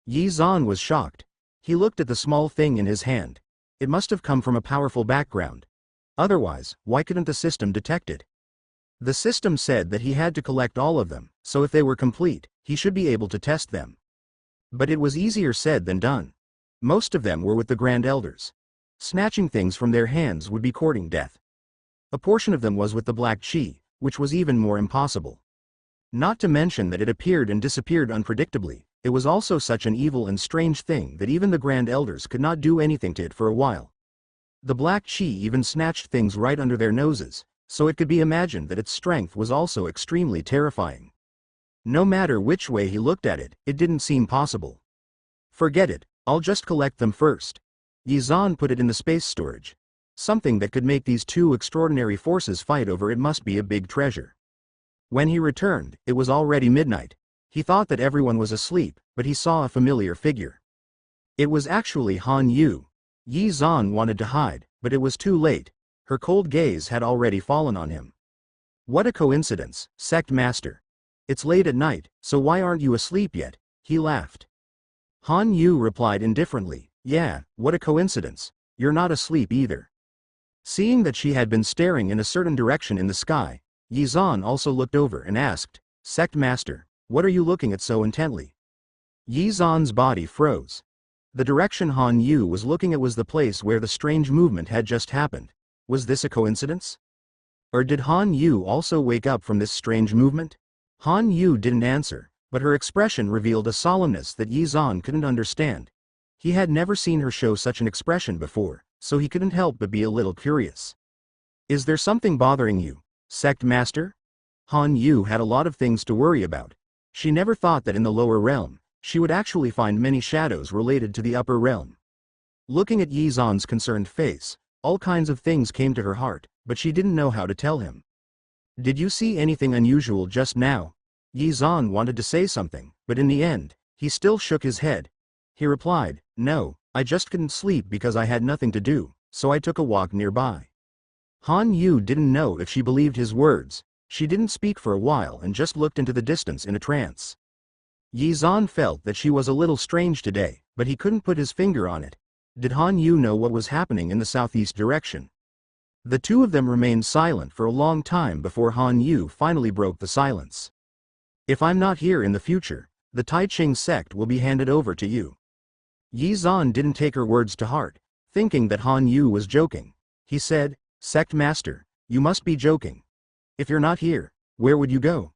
Yi Zan was shocked. He looked at the small thing in his hand. It must have come from a powerful background. Otherwise, why couldn't the system detect it? The system said that he had to collect all of them, so if they were complete, he should be able to test them. But it was easier said than done. Most of them were with the Grand Elders. Snatching things from their hands would be courting death. A portion of them was with the Black Chi, which was even more impossible. Not to mention that it appeared and disappeared unpredictably. It was also such an evil and strange thing that even the Grand Elders could not do anything to it for a while. The Black Chi even snatched things right under their noses, so it could be imagined that its strength was also extremely terrifying. No matter which way he looked at it, it didn't seem possible. Forget it, I'll just collect them first. Yi Zan put it in the space storage. Something that could make these two extraordinary forces fight over it must be a big treasure. When he returned, it was already midnight. He thought that everyone was asleep, but he saw a familiar figure. It was actually Han Yu. Yi Zan wanted to hide, but it was too late. Her cold gaze had already fallen on him. What a coincidence, Sect Master. It's late at night, so why aren't you asleep yet? He laughed. Han Yu replied indifferently, yeah, what a coincidence. You're not asleep either. Seeing that she had been staring in a certain direction in the sky, Yi Zan also looked over and asked, Sect Master, what are you looking at so intently? Yi Zan's body froze. The direction Han Yu was looking at was the place where the strange movement had just happened. Was this a coincidence? Or did Han Yu also wake up from this strange movement? Han Yu didn't answer, but her expression revealed a solemnness that Yi Zan couldn't understand. He had never seen her show such an expression before, so he couldn't help but be a little curious. Is there something bothering you, Sect Master? Han Yu had a lot of things to worry about. She never thought that in the lower realm, she would actually find many shadows related to the upper realm. Looking at Yi Zan's concerned face, all kinds of things came to her heart, but she didn't know how to tell him. Did you see anything unusual just now? Yi Zan wanted to say something, but in the end, he still shook his head. He replied, no, I just couldn't sleep because I had nothing to do, so I took a walk nearby. Han Yu didn't know if she believed his words. She didn't speak for a while and just looked into the distance in a trance. Yi Zan felt that she was a little strange today, but he couldn't put his finger on it. Did Han Yu know what was happening in the southeast direction? The two of them remained silent for a long time before Han Yu finally broke the silence. If I'm not here in the future, the Tai Ching sect will be handed over to you. Yi Zan didn't take her words to heart, thinking that Han Yu was joking. He said, Sect Master, you must be joking. If you're not here, where would you go?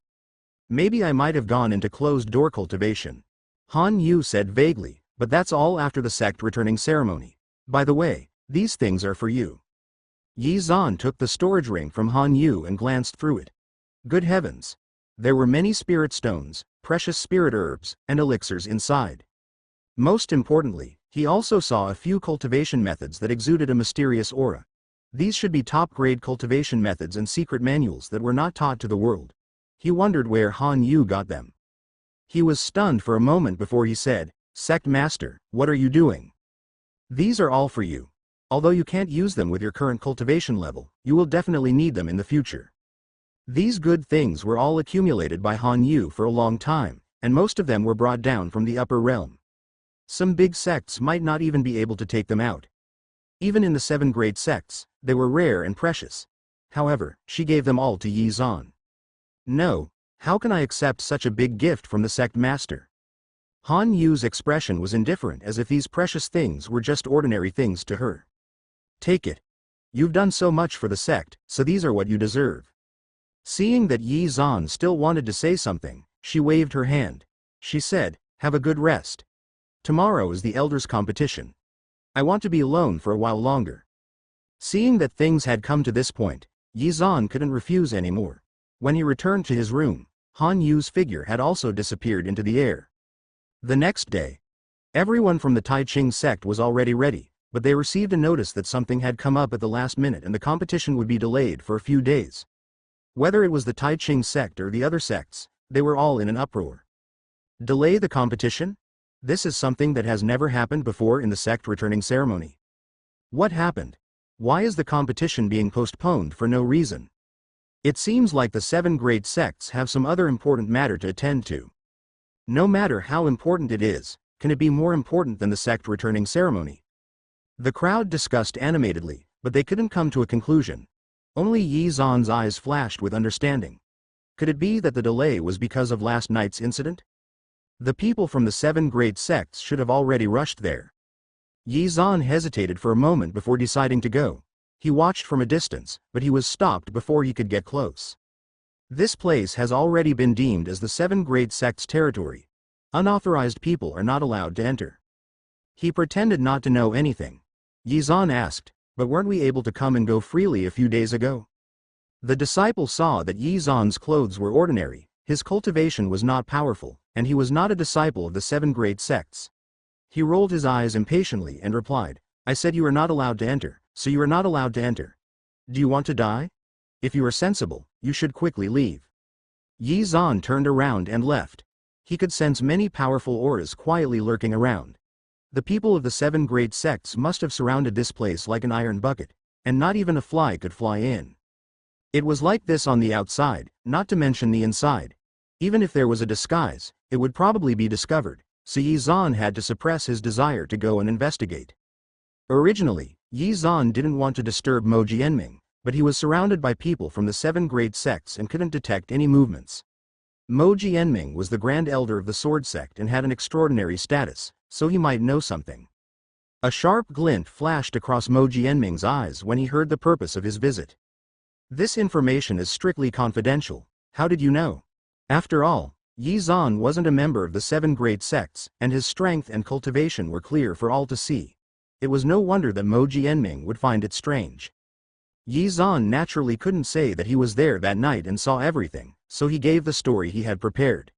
Maybe I might have gone into closed-door cultivation. Han Yu said vaguely, but that's all after the sect returning ceremony. By the way, these things are for you. Yi Zan took the storage ring from Han Yu and glanced through it. Good heavens! There were many spirit stones, precious spirit herbs, and elixirs inside. Most importantly, he also saw a few cultivation methods that exuded a mysterious aura. These should be top-grade cultivation methods and secret manuals that were not taught to the world. He wondered where Han Yu got them. He was stunned for a moment before he said, Sect Master, what are you doing? These are all for you. Although you can't use them with your current cultivation level, you will definitely need them in the future. These good things were all accumulated by Han Yu for a long time, and most of them were brought down from the upper realm. Some big sects might not even be able to take them out. Even in the 7 great sects, they were rare and precious. However, she gave them all to Yi Zan. No, how can I accept such a big gift from the sect master? Han Yu's expression was indifferent, as if these precious things were just ordinary things to her. Take it. You've done so much for the sect, so these are what you deserve. Seeing that Yi Zan still wanted to say something, she waved her hand. She said, have a good rest. Tomorrow is the elders' competition. I want to be alone for a while longer. Seeing that things had come to this point, Yi Zan couldn't refuse anymore. When he returned to his room, Han Yu's figure had also disappeared into the air. The next day, everyone from the Tai Ching sect was already ready, but they received a notice that something had come up at the last minute and the competition would be delayed for a few days. Whether it was the Tai Ching sect or the other sects, they were all in an uproar. Delay the competition? This is something that has never happened before in the sect returning ceremony. What happened? Why is the competition being postponed for no reason? It seems like the 7 great sects have some other important matter to attend to. No matter how important it is, Can it be more important than the sect returning ceremony? The crowd discussed animatedly, but they couldn't come to a conclusion. Only Yi Zan's eyes flashed with understanding. Could it be that the delay was because of last night's incident? The people from the 7 great sects should have already rushed there. Yi Zan hesitated for a moment before deciding to go. He watched from a distance, but he was stopped before he could get close. This place has already been deemed as the 7 great sects' territory. Unauthorized people are not allowed to enter. He pretended not to know anything. Yi Zan asked, but weren't we able to come and go freely a few days ago? The disciple saw that Yi Zan's clothes were ordinary, his cultivation was not powerful, and he was not a disciple of the 7 great sects. He rolled his eyes impatiently and replied, I said you are not allowed to enter, so you are not allowed to enter. Do you want to die? If you are sensible, you should quickly leave. Yi Zan turned around and left. He could sense many powerful auras quietly lurking around. The people of the 7 great sects must have surrounded this place like an iron bucket, and not even a fly could fly in. It was like this on the outside, not to mention the inside. Even if there was a disguise, it would probably be discovered, so Yi Zan had to suppress his desire to go and investigate. Originally, Yi Zan didn't want to disturb Mo Jianming, but he was surrounded by people from the 7 great sects and couldn't detect any movements. Mo Jianming was the Grand Elder of the Sword Sect and had an extraordinary status, so he might know something. A sharp glint flashed across Mo Jianming's eyes when he heard the purpose of his visit. This information is strictly confidential. How did you know? After all, Yi Zan wasn't a member of the 7 great sects, and his strength and cultivation were clear for all to see. It was no wonder that Mo Jianming would find it strange. Yi Zan naturally couldn't say that he was there that night and saw everything, so he gave the story he had prepared.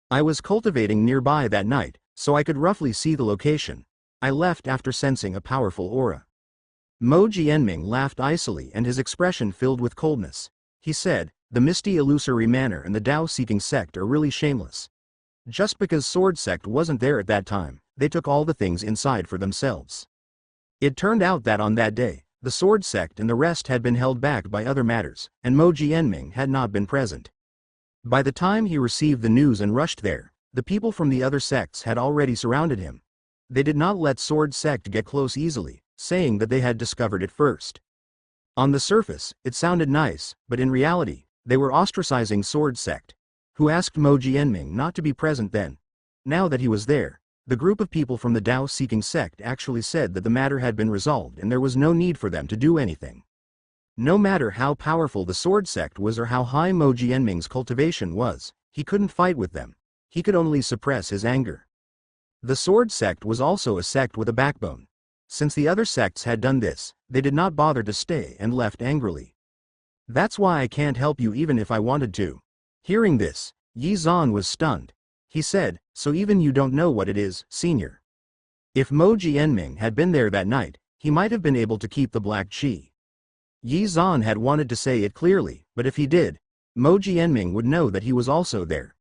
I was cultivating nearby that night, so I could roughly see the location. I left after sensing a powerful aura. Mo Jianming laughed icily and his expression filled with coldness. He said, the misty illusory manner and the Tao-seeking sect are really shameless. Just because Sword Sect wasn't there at that time, they took all the things inside for themselves. It turned out that on that day, the Sword Sect and the rest had been held back by other matters, and Mo Jianming had not been present. By the time he received the news and rushed there, the people from the other sects had already surrounded him. They did not let Sword Sect get close easily, saying that they had discovered it first. On the surface, it sounded nice, but in reality, they were ostracizing Sword Sect, who asked Mo Jianming not to be present then. Now that he was there, the group of people from the Tao-seeking sect actually said that the matter had been resolved and there was no need for them to do anything. No matter how powerful the Sword Sect was or how high Mo Jianming's cultivation was, he couldn't fight with them. He could only suppress his anger. The Sword Sect was also a sect with a backbone. Since the other sects had done this, they did not bother to stay and left angrily. That's why I can't help you even if I wanted to. Hearing this, Yi Zan was stunned. He said, so even you don't know what it is, senior. If Mo Jianming had been there that night, he might have been able to keep the black qi. Yi Zan had wanted to say it clearly, but if he did, Mo Jianming would know that he was also there.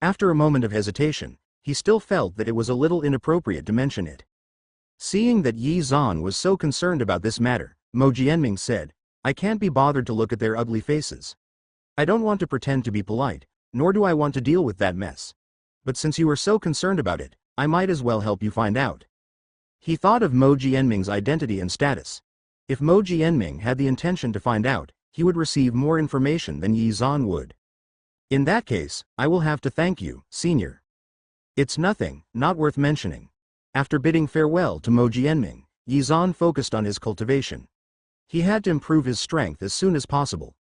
After a moment of hesitation, he still felt that it was a little inappropriate to mention it. Seeing that Yi Zan was so concerned about this matter, Mo Jianming said, I can't be bothered to look at their ugly faces. I don't want to pretend to be polite, nor do I want to deal with that mess. But since you are so concerned about it, I might as well help you find out. He thought of Mo Jianming's identity and status. If Mo Jianming had the intention to find out, he would receive more information than Yi Zan would. In that case, I will have to thank you, senior. It's nothing, not worth mentioning. After bidding farewell to Mo Jianming, Yi Zan focused on his cultivation. He had to improve his strength as soon as possible.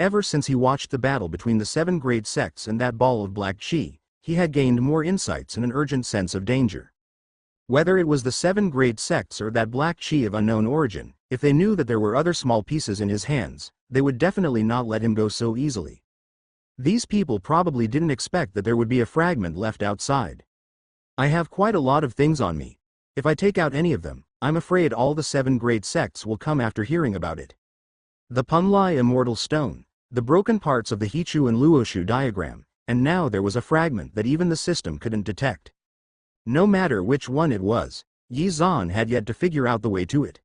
Ever since he watched the battle between the 7 great sects and that ball of black qi, he had gained more insights and an urgent sense of danger. Whether it was the 7 great sects or that black qi of unknown origin, if they knew that there were other small pieces in his hands, they would definitely not let him go so easily. These people probably didn't expect that there would be a fragment left outside. I have quite a lot of things on me. If I take out any of them, I'm afraid all the 7 great sects will come after hearing about it. The Punlai Immortal Stone, the broken parts of the Hichu and Luoshu diagram, and now there was a fragment that even the system couldn't detect. No matter which one it was, Yi Zan had yet to figure out the way to it.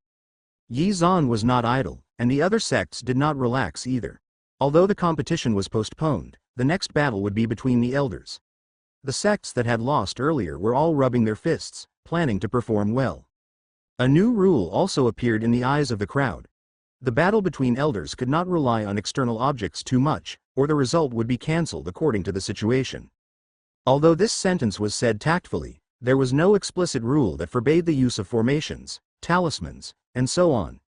Yi Zan was not idle, and the other sects did not relax either. Although the competition was postponed, the next battle would be between the elders. The sects that had lost earlier were all rubbing their fists, planning to perform well. A new rule also appeared in the eyes of the crowd. The battle between elders could not rely on external objects too much, or the result would be cancelled according to the situation. Although this sentence was said tactfully, there was no explicit rule that forbade the use of formations, talismans, and so on.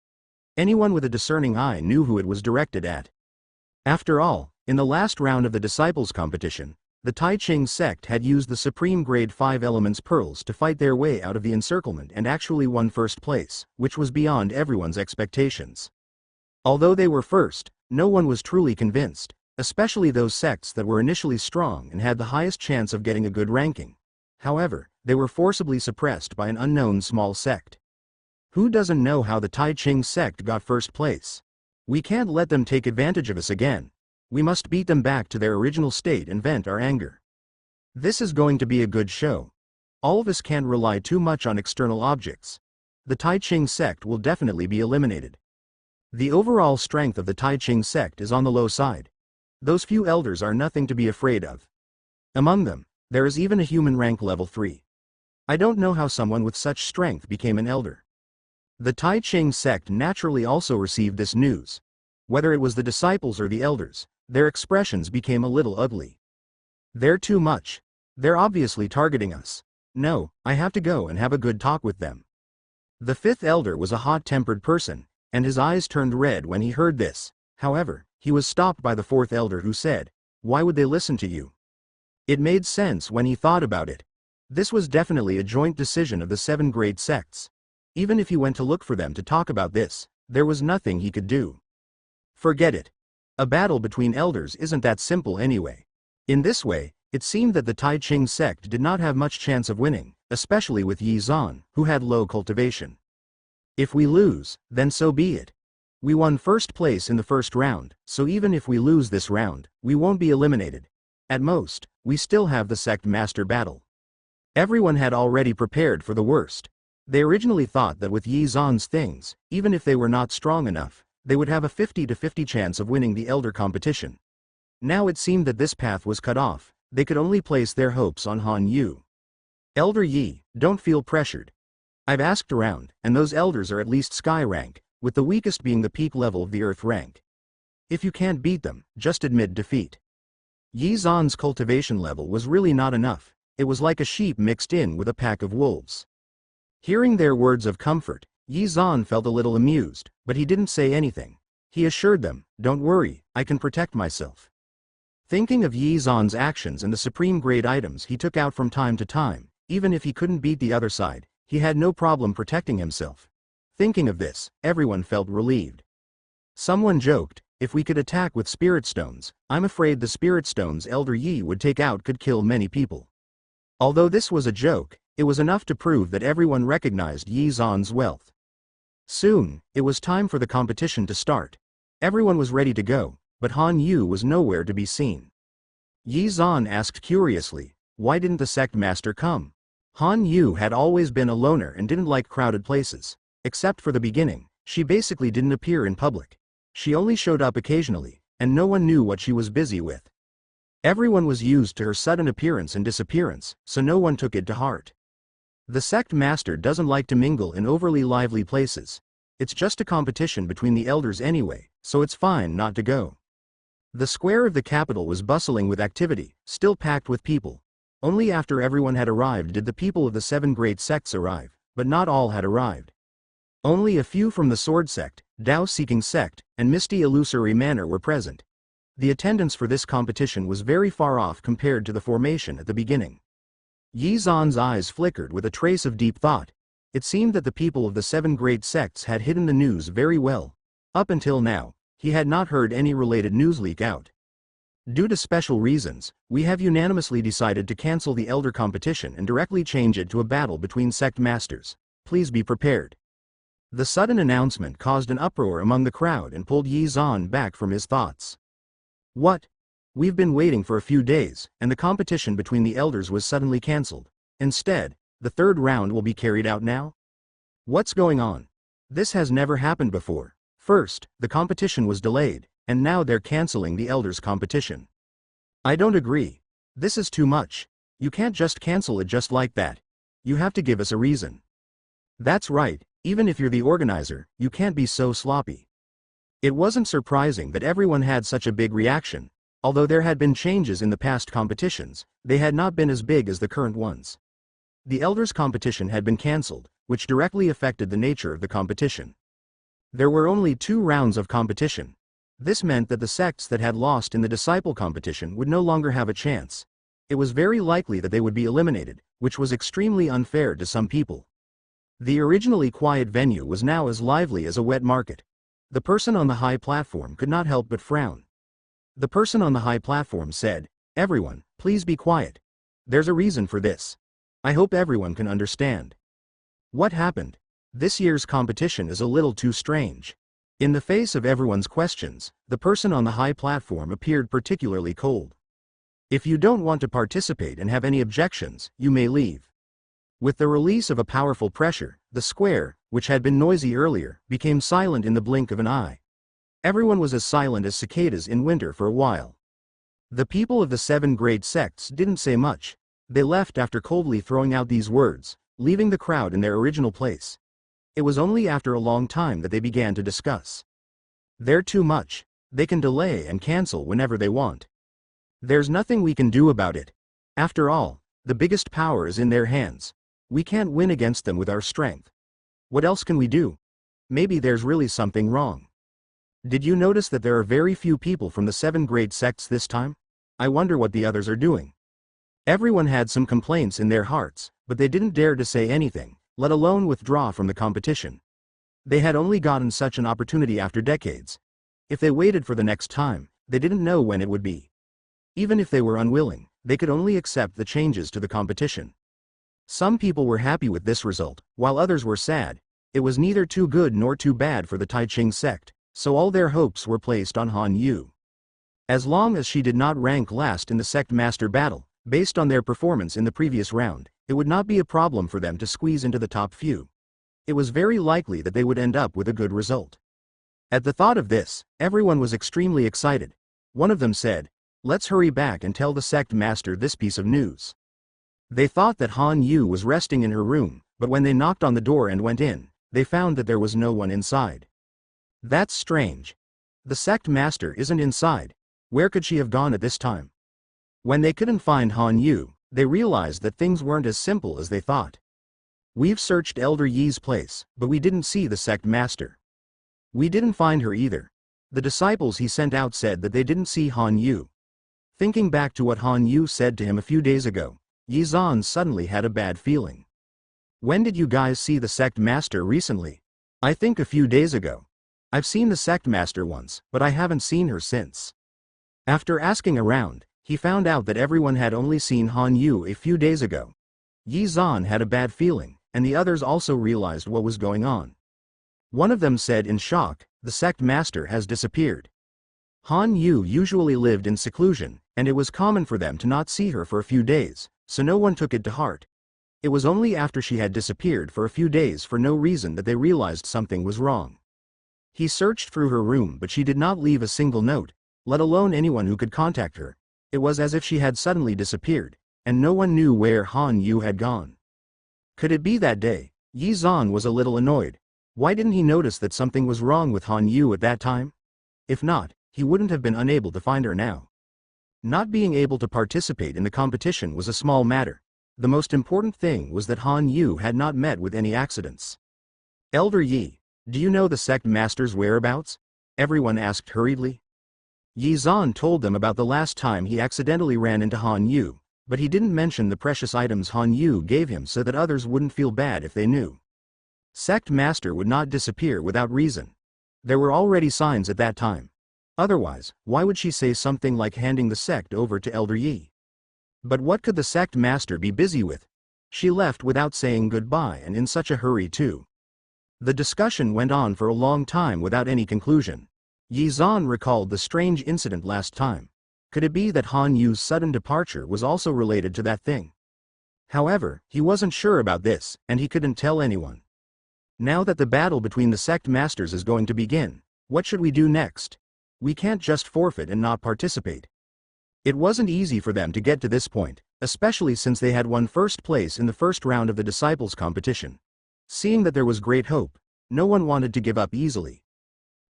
Anyone with a discerning eye knew who it was directed at. After all, in the last round of the disciples' competition, the Tai Ching sect had used the supreme grade 5 elements pearls to fight their way out of the encirclement and actually won first place, which was beyond everyone's expectations. Although they were first, no one was truly convinced, especially those sects that were initially strong and had the highest chance of getting a good ranking. However, they were forcibly suppressed by an unknown small sect. Who doesn't know how the Tai Ching sect got first place? We can't let them take advantage of us again. We must beat them back to their original state and vent our anger. This is going to be a good show. All of us can't rely too much on external objects. The Tai Ching sect will definitely be eliminated. The overall strength of the Tai Ching sect is on the low side. Those few elders are nothing to be afraid of. Among them, there is even a human rank level 3. I don't know how someone with such strength became an elder. The Tai Ching sect naturally also received this news. Whether it was the disciples or the elders, their expressions became a little ugly. They're too much. They're obviously targeting us. No, I have to go and have a good talk with them. The fifth elder was a hot-tempered person, and his eyes turned red when he heard this. However, he was stopped by the fourth elder who said, "Why would they listen to you?" It made sense when he thought about it. This was definitely a joint decision of the 7 great sects. Even if he went to look for them to talk about this, there was nothing he could do. Forget it. A battle between elders isn't that simple anyway. In this way, it seemed that the Tai Ching sect did not have much chance of winning, especially with Yi Zan, who had low cultivation. If we lose, then so be it. We won first place in the first round, so even if we lose this round, we won't be eliminated. At most, we still have the sect master battle. Everyone had already prepared for the worst. They originally thought that with Yi Zan's things, even if they were not strong enough, they would have a 50-50 chance of winning the elder competition. Now it seemed that this path was cut off. They could only place their hopes on Han Yu. Elder Yi, don't feel pressured. I've asked around, and those elders are at least sky rank, with the weakest being the peak level of the earth rank. If you can't beat them, just admit defeat. Yi Zan's cultivation level was really not enough. It was like a sheep mixed in with a pack of wolves. Hearing their words of comfort, Yi Zan felt a little amused, but he didn't say anything. He assured them, "Don't worry, I can protect myself." Thinking of Yi Zan's actions and the supreme grade items he took out from time to time, even if he couldn't beat the other side, he had no problem protecting himself. Thinking of this, everyone felt relieved. Someone joked, "If we could attack with spirit stones, I'm afraid the spirit stones Elder Yi would take out could kill many people." Although this was a joke, it was enough to prove that everyone recognized Yi Zan's wealth. Soon, it was time for the competition to start. Everyone was ready to go, but Han Yu was nowhere to be seen. Yi Zan asked curiously, "Why didn't the sect master come?" Han Yu had always been a loner and didn't like crowded places. Except for the beginning, she basically didn't appear in public. She only showed up occasionally, and no one knew what she was busy with. Everyone was used to her sudden appearance and disappearance, so no one took it to heart. The sect master doesn't like to mingle in overly lively places. It's just a competition between the elders anyway, so it's fine not to go. The square of the capital was bustling with activity, still packed with people. Only after everyone had arrived did the people of the 7 great sects arrive, but not all had arrived. Only a few from the Sword Sect, Tao-Seeking Sect, and Misty Illusory Manor were present. The attendance for this competition was very far off compared to the formation at the beginning. Yi Zan's eyes flickered with a trace of deep thought. It seemed that the people of the 7 great sects had hidden the news very well. Up until now, he had not heard any related news leak out. Due to special reasons, we have unanimously decided to cancel the elder competition and directly change it to a battle between sect masters. Please be prepared. The sudden announcement caused an uproar among the crowd and pulled Yi Zan back from his thoughts. What? We've been waiting for a few days, and the competition between the elders was suddenly cancelled. Instead, the 3rd round will be carried out now? What's going on? This has never happened before. First, the competition was delayed, and now they're cancelling the elders' competition. I don't agree. This is too much. You can't just cancel it just like that. You have to give us a reason. That's right, even if you're the organizer, you can't be so sloppy. It wasn't surprising that everyone had such a big reaction. Although there had been changes in the past competitions, they had not been as big as the current ones. The elders competition had been cancelled, which directly affected the nature of the competition. There were only 2 rounds of competition. This meant that the sects that had lost in the disciple competition would no longer have a chance. It was very likely that they would be eliminated, which was extremely unfair to some people. The originally quiet venue was now as lively as a wet market. The person on the high platform could not help but frown. The person on the high platform said, "Everyone, please be quiet. There's a reason for this. I hope everyone can understand." What happened? This year's competition is a little too strange. In the face of everyone's questions, the person on the high platform appeared particularly cold. "If you don't want to participate and have any objections, you may leave." With the release of a powerful pressure, the square, which had been noisy earlier, became silent in the blink of an eye. Everyone was as silent as cicadas in winter for a while. The people of the 7 great sects didn't say much. They left after coldly throwing out these words, leaving the crowd in their original place. It was only after a long time that they began to discuss. "They're too much. They can delay and cancel whenever they want. There's nothing we can do about it. After all, the biggest power is in their hands. We can't win against them with our strength. What else can we do? Maybe there's really something wrong. Did you notice that there are very few people from the 7 great sects this time? I wonder what the others are doing." Everyone had some complaints in their hearts, but they didn't dare to say anything, let alone withdraw from the competition. They had only gotten such an opportunity after decades. If they waited for the next time, they didn't know when it would be. Even if they were unwilling, they could only accept the changes to the competition. Some people were happy with this result, while others were sad. It was neither too good nor too bad for the Taiching sect, so all their hopes were placed on Han Yu. As long as she did not rank last in the sect master battle, based on their performance in the previous round, it would not be a problem for them to squeeze into the top few. It was very likely that they would end up with a good result. At the thought of this, everyone was extremely excited. One of them said, "Let's hurry back and tell the sect master this piece of news." They thought that Han Yu was resting in her room, but when they knocked on the door and went in, they found that there was no one inside. That's strange. The sect master isn't inside. Where could she have gone at this time? When they couldn't find Han Yu, they realized that things weren't as simple as they thought. "We've searched Elder Yi's place, but we didn't see the sect master. We didn't find her either. The disciples he sent out said that they didn't see Han Yu." Thinking back to what Han Yu said to him a few days ago, Yi Zan suddenly had a bad feeling. "When did you guys see the sect master recently?" "I think a few days ago. I've seen the sect master once, but I haven't seen her since." After asking around, he found out that everyone had only seen Han Yu a few days ago. Yi Zan had a bad feeling, and the others also realized what was going on. One of them said in shock, "The sect master has disappeared." Han Yu usually lived in seclusion, and it was common for them to not see her for a few days, so no one took it to heart. It was only after she had disappeared for a few days for no reason that they realized something was wrong. He searched through her room, but she did not leave a single note, let alone anyone who could contact her. It was as if she had suddenly disappeared, and no one knew where Han Yu had gone. Could it be that day? Yi Zan was a little annoyed. Why didn't he notice that something was wrong with Han Yu at that time? If not, he wouldn't have been unable to find her now. Not being able to participate in the competition was a small matter. The most important thing was that Han Yu had not met with any accidents. "Elder Yi, do you know the sect master's whereabouts?" everyone asked hurriedly. Yi Zan told them about the last time he accidentally ran into Han Yu, but he didn't mention the precious items Han Yu gave him so that others wouldn't feel bad if they knew. Sect master would not disappear without reason. There were already signs at that time. Otherwise, why would she say something like handing the sect over to Elder Yi? But what could the sect master be busy with? She left without saying goodbye, and in such a hurry too. The discussion went on for a long time without any conclusion. Yi Zan recalled the strange incident last time. Could it be that Han Yu's sudden departure was also related to that thing? However, he wasn't sure about this, and he couldn't tell anyone. Now that the battle between the sect masters is going to begin, what should we do next? We can't just forfeit and not participate. It wasn't easy for them to get to this point, especially since they had won first place in the first round of the disciples competition. Seeing that there was great hope, no one wanted to give up easily.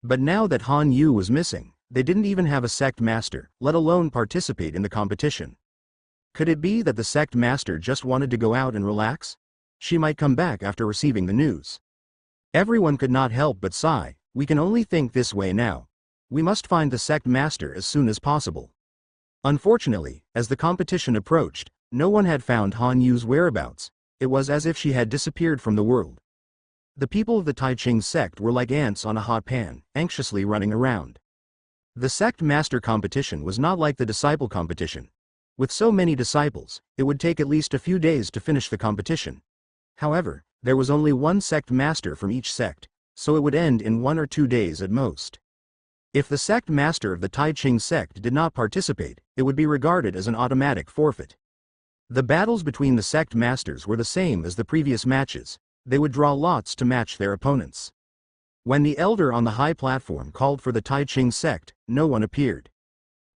But now that Han Yu was missing, they didn't even have a sect master, let alone participate in the competition. Could it be that the sect master just wanted to go out and relax? She might come back after receiving the news. Everyone could not help but sigh. We can only think this way now. We must find the sect master as soon as possible. Unfortunately, as the competition approached, no one had found Han Yu's whereabouts. It was as if she had disappeared from the world. The people of the Tai Ching sect were like ants on a hot pan, anxiously running around. The sect master competition was not like the disciple competition. With so many disciples, it would take at least a few days to finish the competition. However, there was only one sect master from each sect, so it would end in 1 or 2 days at most. If the sect master of the Tai Ching sect did not participate, it would be regarded as an automatic forfeit. The battles between the sect masters were the same as the previous matches. They would draw lots to match their opponents. When the elder on the high platform called for the Tai Ching sect, no one appeared.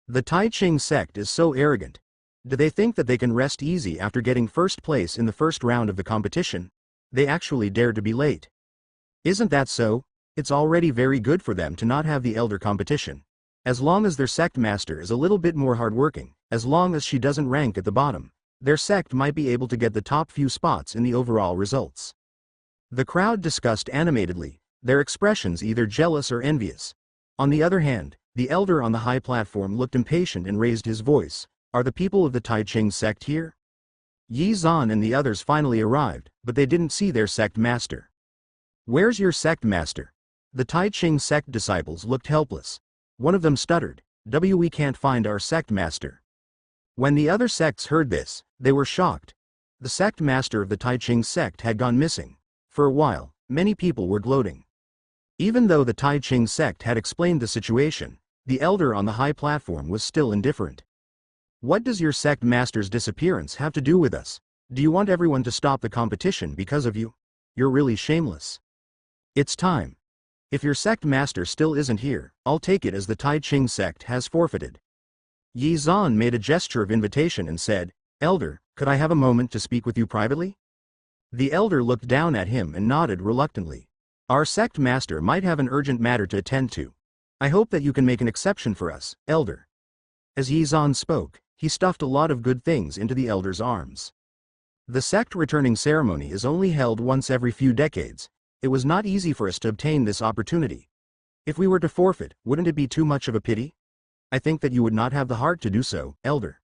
The Tai Ching sect is so arrogant. Do they think that they can rest easy after getting first place in the first round of the competition? They actually dare to be late. Isn't that so? It's already very good for them to not have the elder competition. As long as their sect master is a little bit more hardworking, as long as she doesn't rank at the bottom, their sect might be able to get the top few spots in the overall results. The crowd discussed animatedly, their expressions either jealous or envious. On the other hand, the elder on the high platform looked impatient and raised his voice. Are the people of the Tai Ching sect here? Yi Zan and the others finally arrived, but they didn't see their sect master. Where's your sect master? The Tai Ching sect disciples looked helpless. One of them stuttered, We can't find our sect master. When the other sects heard this, they were shocked. The sect master of the Tai Ching sect had gone missing. For a while, many people were gloating. Even though the Tai Ching sect had explained the situation, the elder on the high platform was still indifferent. What does your sect master's disappearance have to do with us? Do you want everyone to stop the competition because of you? You're really shameless. It's time. If your sect master still isn't here, I'll take it as the Tai Ching sect has forfeited. Yi Zan made a gesture of invitation and said, Elder, could I have a moment to speak with you privately? The elder looked down at him and nodded reluctantly. Our sect master might have an urgent matter to attend to. I hope that you can make an exception for us, elder. As Yi Zan spoke, he stuffed a lot of good things into the elder's arms. The sect returning ceremony is only held once every few decades. It was not easy for us to obtain this opportunity. If we were to forfeit, wouldn't it be too much of a pity? I think that you would not have the heart to do so, elder.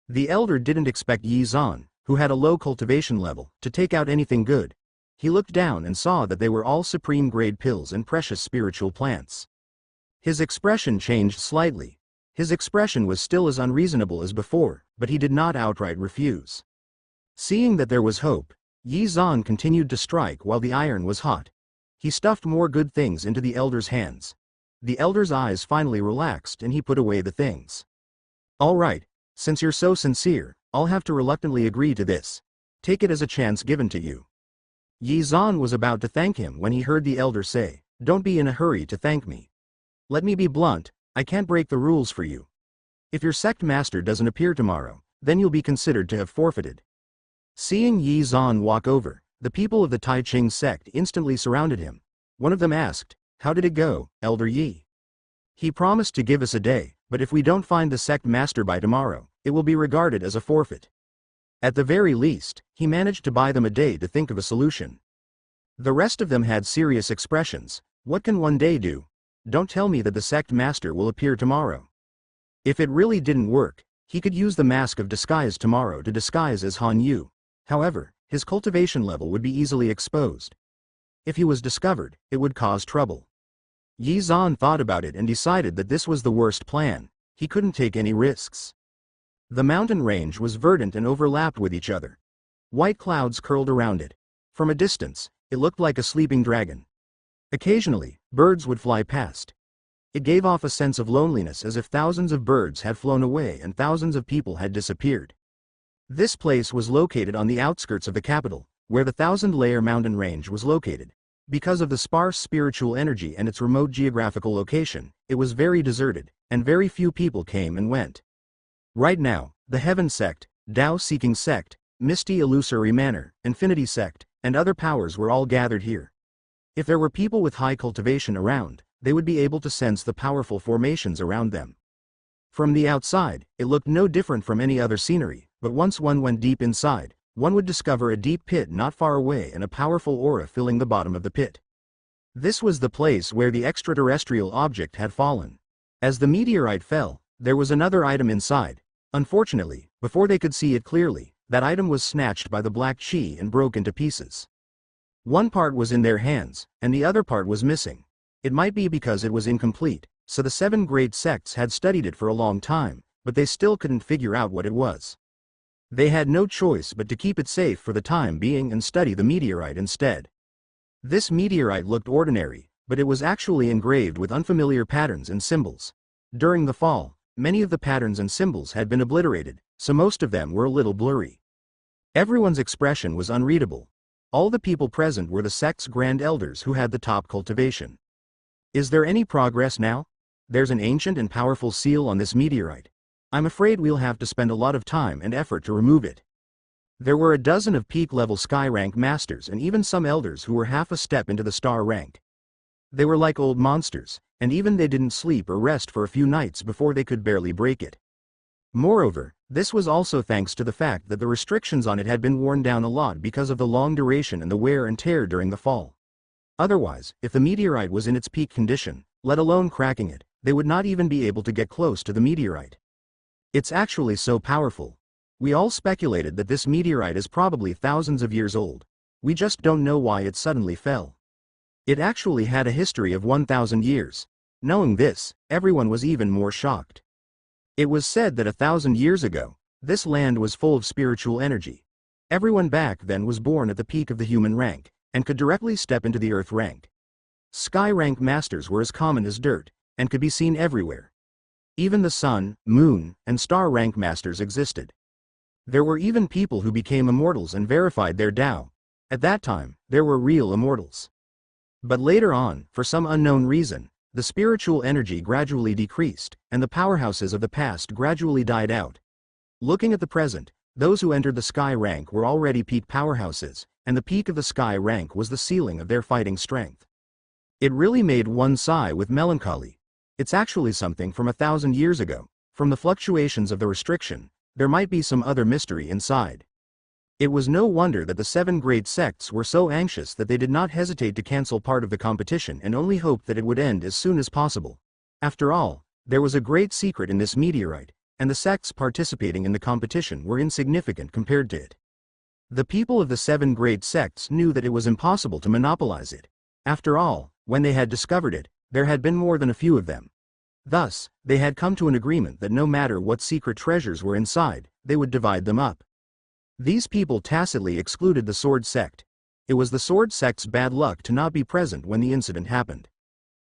The elder didn't expect Yi Zan, who had a low cultivation level, to take out anything good. He looked down and saw that they were all supreme grade pills and precious spiritual plants. His expression changed slightly. His expression was still as unreasonable as before, but he did not outright refuse. Seeing that there was hope, Yi Zan continued to strike while the iron was hot. He stuffed more good things into the elder's hands. The elder's eyes finally relaxed and he put away the things. All right, since you're so sincere, I'll have to reluctantly agree to this. Take it as a chance given to you. Yi Zan was about to thank him when he heard the elder say, Don't be in a hurry to thank me. Let me be blunt, I can't break the rules for you. If your sect master doesn't appear tomorrow, then you'll be considered to have forfeited. Seeing Yi Zan walk over, the people of the Tai Ching sect instantly surrounded him. One of them asked, How did it go, Elder Yi? He promised to give us a day, but if we don't find the sect master by tomorrow, it will be regarded as a forfeit. At the very least, he managed to buy them a day to think of a solution. The rest of them had serious expressions. What can one day do? Don't tell me that the sect master will appear tomorrow. If it really didn't work, he could use the mask of disguise tomorrow to disguise as Han Yu. However, his cultivation level would be easily exposed. If he was discovered, it would cause trouble. Yi Zan thought about it and decided that this was the worst plan. He couldn't take any risks. The mountain range was verdant and overlapped with each other. White clouds curled around it. From a distance, it looked like a sleeping dragon. Occasionally, birds would fly past. It gave off a sense of loneliness as if thousands of birds had flown away and thousands of people had disappeared. This place was located on the outskirts of the capital, where the thousand-layer mountain range was located. Because of the sparse spiritual energy and its remote geographical location, it was very deserted, and very few people came and went. Right now, the Heaven sect, Tao-seeking sect, misty illusory manner, infinity sect, and other powers were all gathered here. If there were people with high cultivation around, they would be able to sense the powerful formations around them. From the outside, it looked no different from any other scenery, but once one went deep inside, one would discover a deep pit not far away and a powerful aura filling the bottom of the pit. This was the place where the extraterrestrial object had fallen. As the meteorite fell, there was another item inside. Unfortunately, before they could see it clearly, that item was snatched by the black chi and broke into pieces. One part was in their hands, and the other part was missing. It might be because it was incomplete, so the 7 great sects had studied it for a long time, but they still couldn't figure out what it was. They had no choice but to keep it safe for the time being and study the meteorite instead. This meteorite looked ordinary, but it was actually engraved with unfamiliar patterns and symbols. During the fall, many of the patterns and symbols had been obliterated, so most of them were a little blurry. Everyone's expression was unreadable. All the people present were the sect's grand elders who had the top cultivation. Is there any progress now? There's an ancient and powerful seal on this meteorite. I'm afraid we'll have to spend a lot of time and effort to remove it. There were a dozen of peak-level sky rank masters and even some elders who were half a step into the star rank. They were like old monsters, and even they didn't sleep or rest for a few nights before they could barely break it. Moreover, this was also thanks to the fact that the restrictions on it had been worn down a lot because of the long duration and the wear and tear during the fall. Otherwise, if the meteorite was in its peak condition, let alone cracking it, they would not even be able to get close to the meteorite. It's actually so powerful. We all speculated that this meteorite is probably thousands of years old. We just don't know why it suddenly fell. It actually had a history of 1,000 years. Knowing this, everyone was even more shocked. It was said that 1,000 years ago, this land was full of spiritual energy. Everyone back then was born at the peak of the human rank, and could directly step into the earth rank. Sky rank masters were as common as dirt, and could be seen everywhere. Even the sun, moon, and star rank masters existed. There were even people who became immortals and verified their Tao. At that time, there were real immortals. But later on, for some unknown reason, the spiritual energy gradually decreased, and the powerhouses of the past gradually died out. Looking at the present, those who entered the sky rank were already peak powerhouses, and the peak of the sky rank was the ceiling of their fighting strength. It really made one sigh with melancholy. It's actually something from 1,000 years ago. From the fluctuations of the restriction, there might be some other mystery inside. It was no wonder that the 7 great sects were so anxious that they did not hesitate to cancel part of the competition and only hoped that it would end as soon as possible. After all, there was a great secret in this meteorite, and the sects participating in the competition were insignificant compared to it. The people of the 7 great sects knew that it was impossible to monopolize it. After all, when they had discovered it, there had been more than a few of them. Thus, they had come to an agreement that no matter what secret treasures were inside, they would divide them up. These people tacitly excluded the Sword Sect. It was the Sword Sect's bad luck to not be present when the incident happened.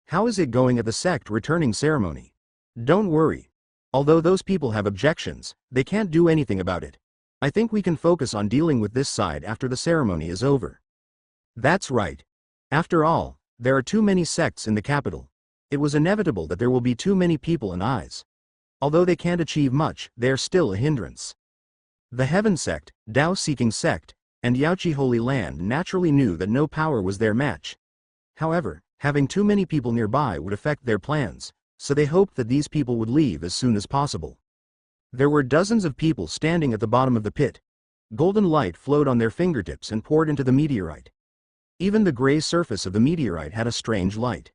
How is it going at the sect returning ceremony? Don't worry. Although those people have objections, they can't do anything about it. I think we can focus on dealing with this side after the ceremony is over. That's right. After all, there are too many sects in the capital. It was inevitable that there will be too many people and eyes. Although they can't achieve much, they are still a hindrance. The Heaven Sect, Tao-seeking sect, and Yaoqi Holy Land naturally knew that no power was their match. However, having too many people nearby would affect their plans, so they hoped that these people would leave as soon as possible. There were dozens of people standing at the bottom of the pit. Golden light flowed on their fingertips and poured into the meteorite. Even the gray surface of the meteorite had a strange light.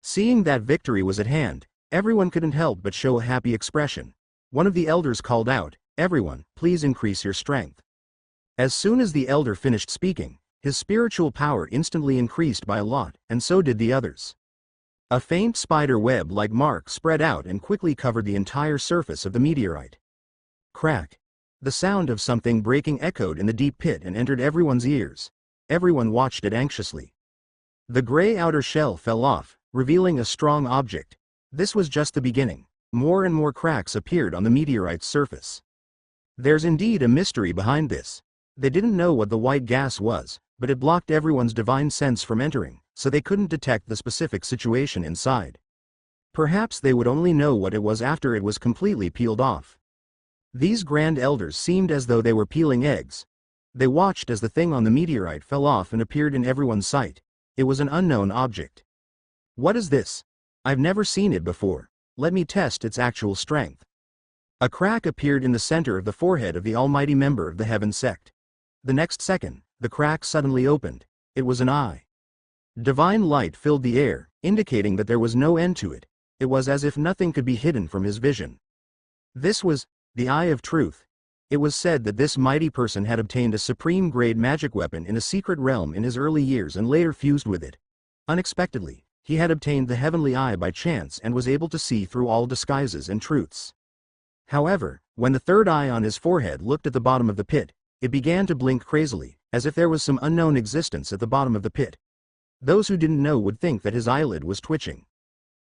Seeing that victory was at hand, everyone couldn't help but show a happy expression. One of the elders called out, "Everyone, please increase your strength." As soon as the elder finished speaking, his spiritual power instantly increased by a lot, and so did the others. A faint spider web-like mark spread out and quickly covered the entire surface of the meteorite. Crack! The sound of something breaking echoed in the deep pit and entered everyone's ears. Everyone watched it anxiously. The gray outer shell fell off, revealing a strong object. This was just the beginning. More and more cracks appeared on the meteorite's surface. There's indeed a mystery behind this. They didn't know what the white gas was, but it blocked everyone's divine sense from entering, so they couldn't detect the specific situation inside. Perhaps they would only know what it was after it was completely peeled off. These grand elders seemed as though they were peeling eggs. They watched as the thing on the meteorite fell off and appeared in everyone's sight. It was an unknown object. What is this? I've never seen it before. Let me test its actual strength. A crack appeared in the center of the forehead of the almighty member of the Heaven sect. The next second, the crack suddenly opened. It was an eye. Divine light filled the air, indicating that there was no end to it. It was as if nothing could be hidden from his vision. This was the Eye of Truth. It was said that this mighty person had obtained a supreme-grade magic weapon in a secret realm in his early years and later fused with it. Unexpectedly, he had obtained the heavenly eye by chance and was able to see through all disguises and truths. However, when the third eye on his forehead looked at the bottom of the pit, it began to blink crazily, as if there was some unknown existence at the bottom of the pit. Those who didn't know would think that his eyelid was twitching.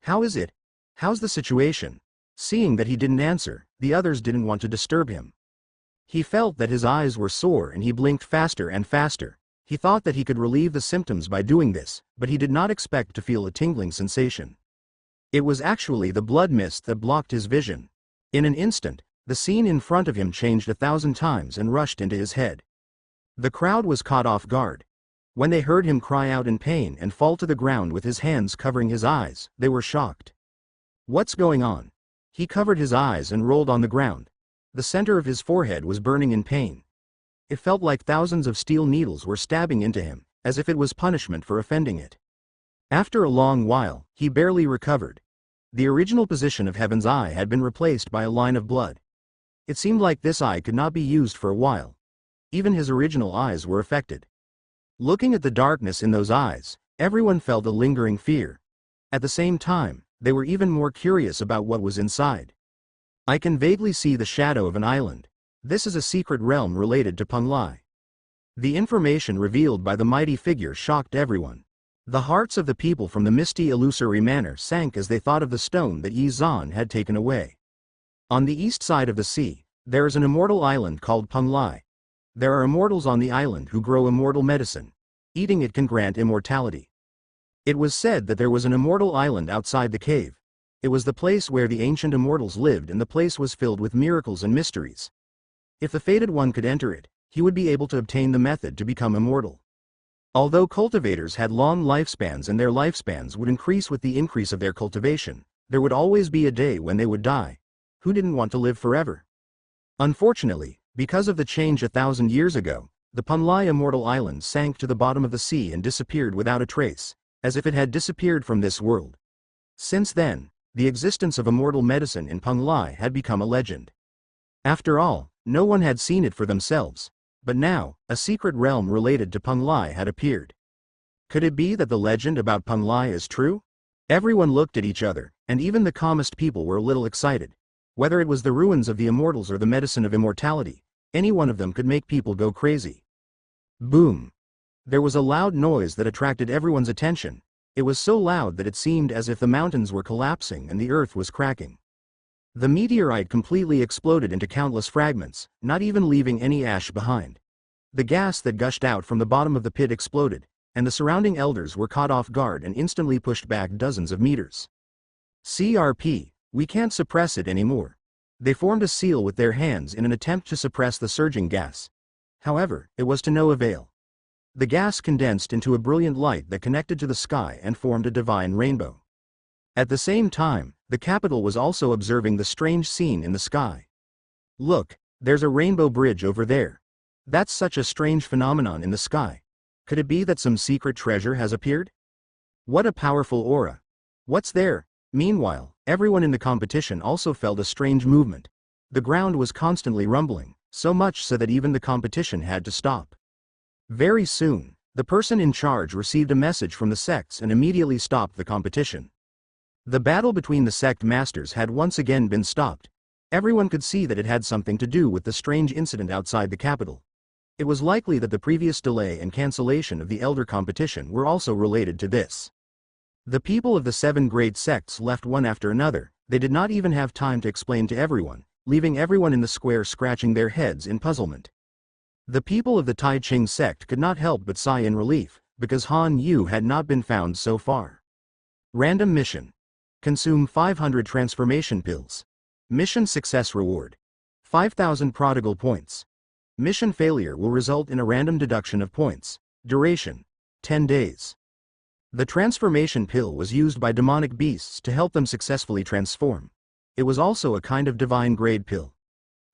How is it? How's the situation? Seeing that he didn't answer, the others didn't want to disturb him. He felt that his eyes were sore and he blinked faster and faster. He thought that he could relieve the symptoms by doing this, but he did not expect to feel a tingling sensation. It was actually the blood mist that blocked his vision. In an instant, the scene in front of him changed 1,000 times and rushed into his head. The crowd was caught off guard. When they heard him cry out in pain and fall to the ground with his hands covering his eyes, they were shocked. What's going on? He covered his eyes and rolled on the ground. The center of his forehead was burning in pain. It felt like thousands of steel needles were stabbing into him, as if it was punishment for offending it. After a long while, he barely recovered. The original position of Heaven's eye had been replaced by a line of blood. It seemed like this eye could not be used for a while. Even his original eyes were affected. Looking at the darkness in those eyes, everyone felt a lingering fear. At the same time, they were even more curious about what was inside. I can vaguely see the shadow of an island. This is a secret realm related to Panglai. The information revealed by the mighty figure shocked everyone. The hearts of the people from the misty illusory manor sank as they thought of the stone that Yi Zhan had taken away. On the east side of the sea, there is an immortal island called Panglai. There are immortals on the island who grow immortal medicine. Eating it can grant immortality. It was said that there was an immortal island outside the cave. It was the place where the ancient immortals lived, and the place was filled with miracles and mysteries. If the fated one could enter it, he would be able to obtain the method to become immortal. Although cultivators had long lifespans and their lifespans would increase with the increase of their cultivation, there would always be a day when they would die. Who didn't want to live forever? Unfortunately, because of the change 1,000 years ago, the Panglai immortal island sank to the bottom of the sea and disappeared without a trace, as if it had disappeared from this world. Since then, the existence of immortal medicine in Panglai had become a legend. After all, no one had seen it for themselves, but now, a secret realm related to Panglai had appeared. Could it be that the legend about Panglai is true? Everyone looked at each other, and even the calmest people were a little excited. Whether it was the ruins of the immortals or the medicine of immortality, any one of them could make people go crazy. Boom! There was a loud noise that attracted everyone's attention. It was so loud that it seemed as if the mountains were collapsing and the earth was cracking. The meteorite completely exploded into countless fragments, not even leaving any ash behind. The gas that gushed out from the bottom of the pit exploded, and the surrounding elders were caught off guard and instantly pushed back dozens of meters. CRP, we can't suppress it anymore. They formed a seal with their hands in an attempt to suppress the surging gas. However, it was to no avail. The gas condensed into a brilliant light that connected to the sky and formed a divine rainbow. At the same time, the capital was also observing the strange scene in the sky. Look, there's a rainbow bridge over there. That's such a strange phenomenon in the sky. Could it be that some secret treasure has appeared? What a powerful aura. What's there? Meanwhile, everyone in the competition also felt a strange movement. The ground was constantly rumbling, so much so that even the competition had to stop. Very soon, the person in charge received a message from the sects and immediately stopped the competition. The battle between the sect masters had once again been stopped. Everyone could see that it had something to do with the strange incident outside the capital. It was likely that the previous delay and cancellation of the elder competition were also related to this. The people of the 7 great sects left one after another. They did not even have time to explain to everyone, leaving everyone in the square scratching their heads in puzzlement. The people of the Tai Ching sect could not help but sigh in relief, because Han Yu had not been found so far. Random mission. Consume 500 transformation pills. Mission success reward. 5,000 prodigal points. Mission failure will result in a random deduction of points. Duration: 10 days. The transformation pill was used by demonic beasts to help them successfully transform. It was also a kind of divine grade pill.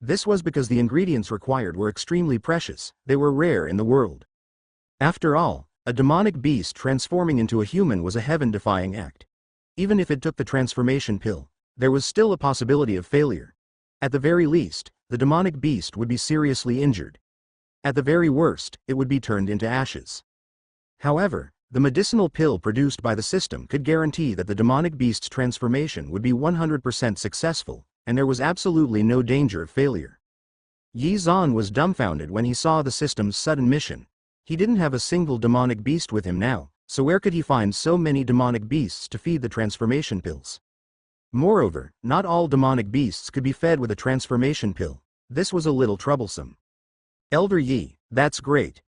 This was because the ingredients required were extremely precious, they were rare in the world. After all, a demonic beast transforming into a human was a heaven-defying act. Even if it took the transformation pill, there was still a possibility of failure. At the very least, the demonic beast would be seriously injured. At the very worst, it would be turned into ashes. However, the medicinal pill produced by the system could guarantee that the demonic beast's transformation would be 100% successful, and there was absolutely no danger of failure. Yi Zan was dumbfounded when he saw the system's sudden mission. He didn't have a single demonic beast with him now, so where could he find so many demonic beasts to feed the transformation pills? Moreover, not all demonic beasts could be fed with a transformation pill. This was a little troublesome. Elder Yi, that's great.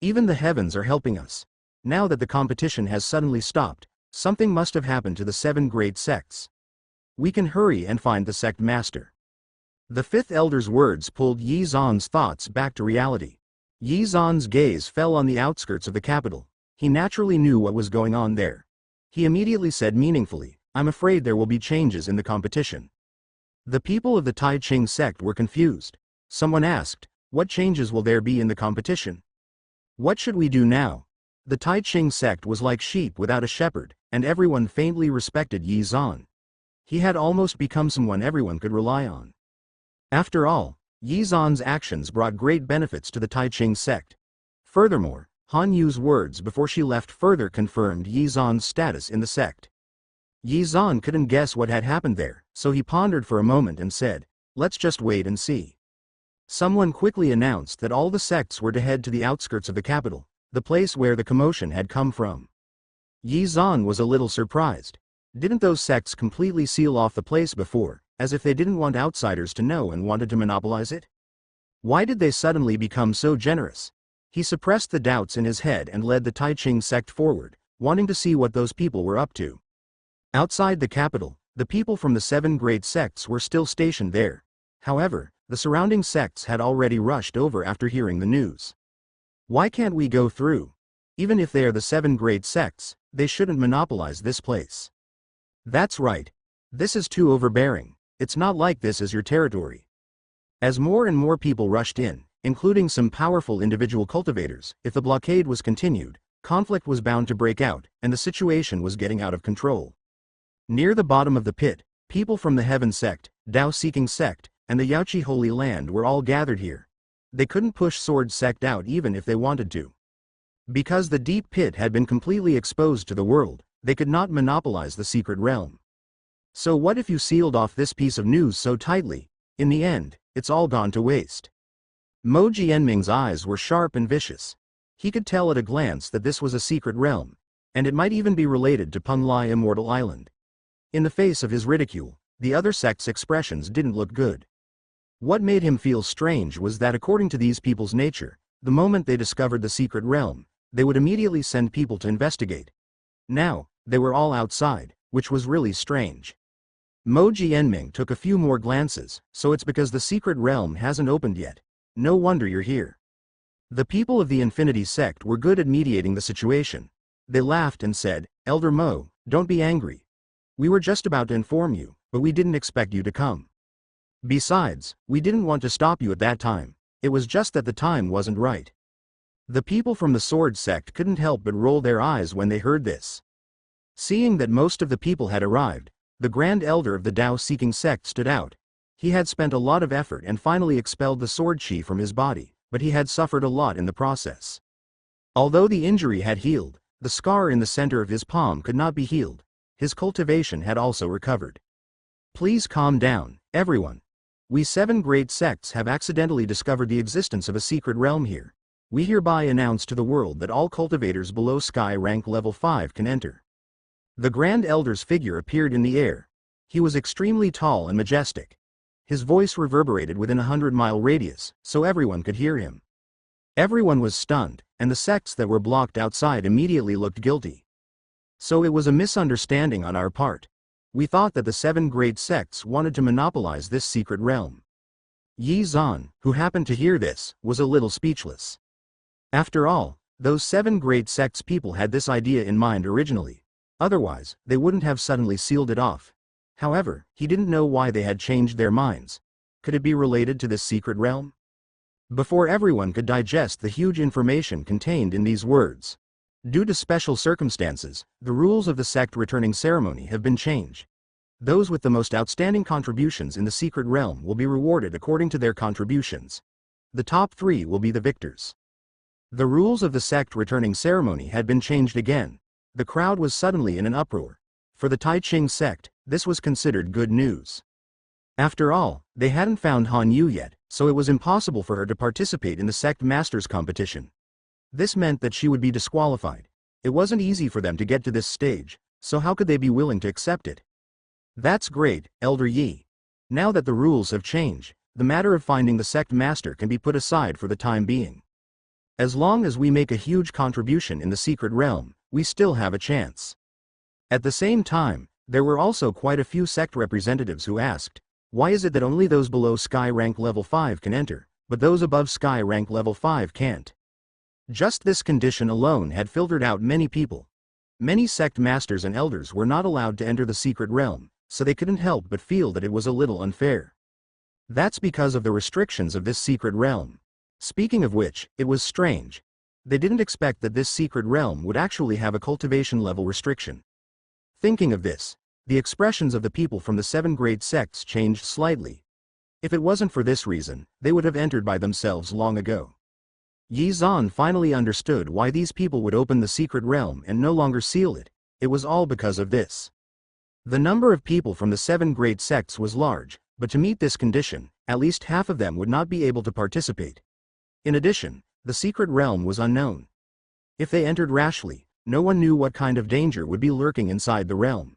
Even the heavens are helping us. Now that the competition has suddenly stopped, something must have happened to the 7 great sects. We can hurry and find the sect master. The 5th elder's words pulled Yi Zan's thoughts back to reality. Yi Zan's gaze fell on the outskirts of the capital. He naturally knew what was going on there. He immediately said meaningfully, "I'm afraid there will be changes in the competition." The people of the Tai Ching sect were confused. Someone asked, "What changes will there be in the competition? What should we do now?" The Tai Ching sect was like sheep without a shepherd, and everyone faintly respected Yi Zan. He had almost become someone everyone could rely on. After all, Yi Zan's actions brought great benefits to the Tai Ching sect. Furthermore, Han Yu's words before she left further confirmed Yi Zan's status in the sect. Yi Zan couldn't guess what had happened there, so he pondered for a moment and said, "Let's just wait and see." Someone quickly announced that all the sects were to head to the outskirts of the capital, the place where the commotion had come from. Yi Zan was a little surprised. Didn't those sects completely seal off the place before, as if they didn't want outsiders to know and wanted to monopolize it? Why did they suddenly become so generous? He suppressed the doubts in his head and led the Tai Ching sect forward, wanting to see what those people were up to. Outside the capital, the people from the 7 great sects were still stationed there. However, the surrounding sects had already rushed over after hearing the news. Why can't we go through? Even if they are the 7 great sects, they shouldn't monopolize this place. That's right. This is too overbearing. It's not like this is your territory. As more and more people rushed in, including some powerful individual cultivators, if the blockade was continued, conflict was bound to break out, and the situation was getting out of control. Near the bottom of the pit, people from the Heaven sect, Tao-seeking sect, and the Yaoqi Holy Land were all gathered here. They couldn't push Sword sect out even if they wanted to. Because the deep pit had been completely exposed to the world, they could not monopolize the secret realm. So what if you sealed off this piece of news so tightly? In the end, it's all gone to waste. Mo Jianming's eyes were sharp and vicious. He could tell at a glance that this was a secret realm, and it might even be related to Punlai Immortal Island. In the face of his ridicule, the other sect's expressions didn't look good. What made him feel strange was that according to these people's nature, the moment they discovered the secret realm, they would immediately send people to investigate. Now, they were all outside, which was really strange. Mo Jianming took a few more glances, so it's because the secret realm hasn't opened yet. No wonder you're here. The people of the Infinity sect were good at mediating the situation. They laughed and said, "Elder Mo, don't be angry. We were just about to inform you, but we didn't expect you to come. Besides, we didn't want to stop you at that time. It was just that the time wasn't right." The people from the Sword sect couldn't help but roll their eyes when they heard this. Seeing that most of the people had arrived, the Grand Elder of the Tao-seeking sect stood out. He had spent a lot of effort and finally expelled the sword chi from his body, but he had suffered a lot in the process. Although the injury had healed, the scar in the center of his palm could not be healed. His cultivation had also recovered. "Please calm down, everyone. We 7 great sects have accidentally discovered the existence of a secret realm here. We hereby announce to the world that all cultivators below sky rank level 5 can enter." The Grand Elder's figure appeared in the air. He was extremely tall and majestic. His voice reverberated within a 100-mile radius, so everyone could hear him. Everyone was stunned, and the sects that were blocked outside immediately looked guilty. "So it was a misunderstanding on our part. We thought that the 7 great sects wanted to monopolize this secret realm." Yi Zan, who happened to hear this, was a little speechless. After all, those 7 great sects people had this idea in mind originally. Otherwise, they wouldn't have suddenly sealed it off. However, he didn't know why they had changed their minds. Could it be related to this secret realm? Before everyone could digest the huge information contained in these words. Due to special circumstances, the rules of the sect returning ceremony have been changed. Those with the most outstanding contributions in the secret realm will be rewarded according to their contributions. The top 3 will be the victors. The rules of the sect returning ceremony had been changed again. The crowd was suddenly in an uproar. For the Tai Ching sect, this was considered good news. After all, they hadn't found Han Yu yet, so it was impossible for her to participate in the sect masters competition. This meant that she would be disqualified. It wasn't easy for them to get to this stage, so how could they be willing to accept it? That's great, Elder Yi. Now that the rules have changed, the matter of finding the sect master can be put aside for the time being. As long as we make a huge contribution in the secret realm, we still have a chance. At the same time, there were also quite a few sect representatives who asked, why is it that only those below Sky rank level 5 can enter, but those above Sky rank level 5 can't? Just this condition alone had filtered out many people. Many sect masters and elders were not allowed to enter the secret realm, so they couldn't help but feel that it was a little unfair. That's because of the restrictions of this secret realm. Speaking of which, it was strange. They didn't expect that this secret realm would actually have a cultivation level restriction. Thinking of this, the expressions of the people from the 7 great sects changed slightly. If it wasn't for this reason, they would have entered by themselves long ago. Yi Zan finally understood why these people would open the secret realm and no longer seal it. It was all because of this. The number of people from the 7 great sects was large, but to meet this condition, at least half of them would not be able to participate. In addition, the secret realm was unknown. If they entered rashly, no one knew what kind of danger would be lurking inside the realm.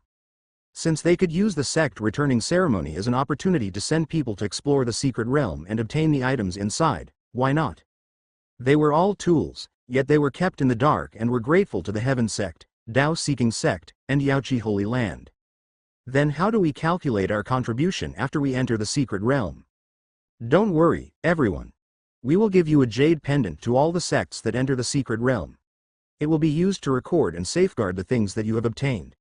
Since they could use the sect returning ceremony as an opportunity to send people to explore the secret realm and obtain the items inside, why not? They were all tools, yet they were kept in the dark and were grateful to the Heaven sect, Tao-seeking sect, and Yaoqi Holy Land. Then how do we calculate our contribution after we enter the secret realm? Don't worry, everyone. We will give you a jade pendant to all the sects that enter the secret realm. It will be used to record and safeguard the things that you have obtained.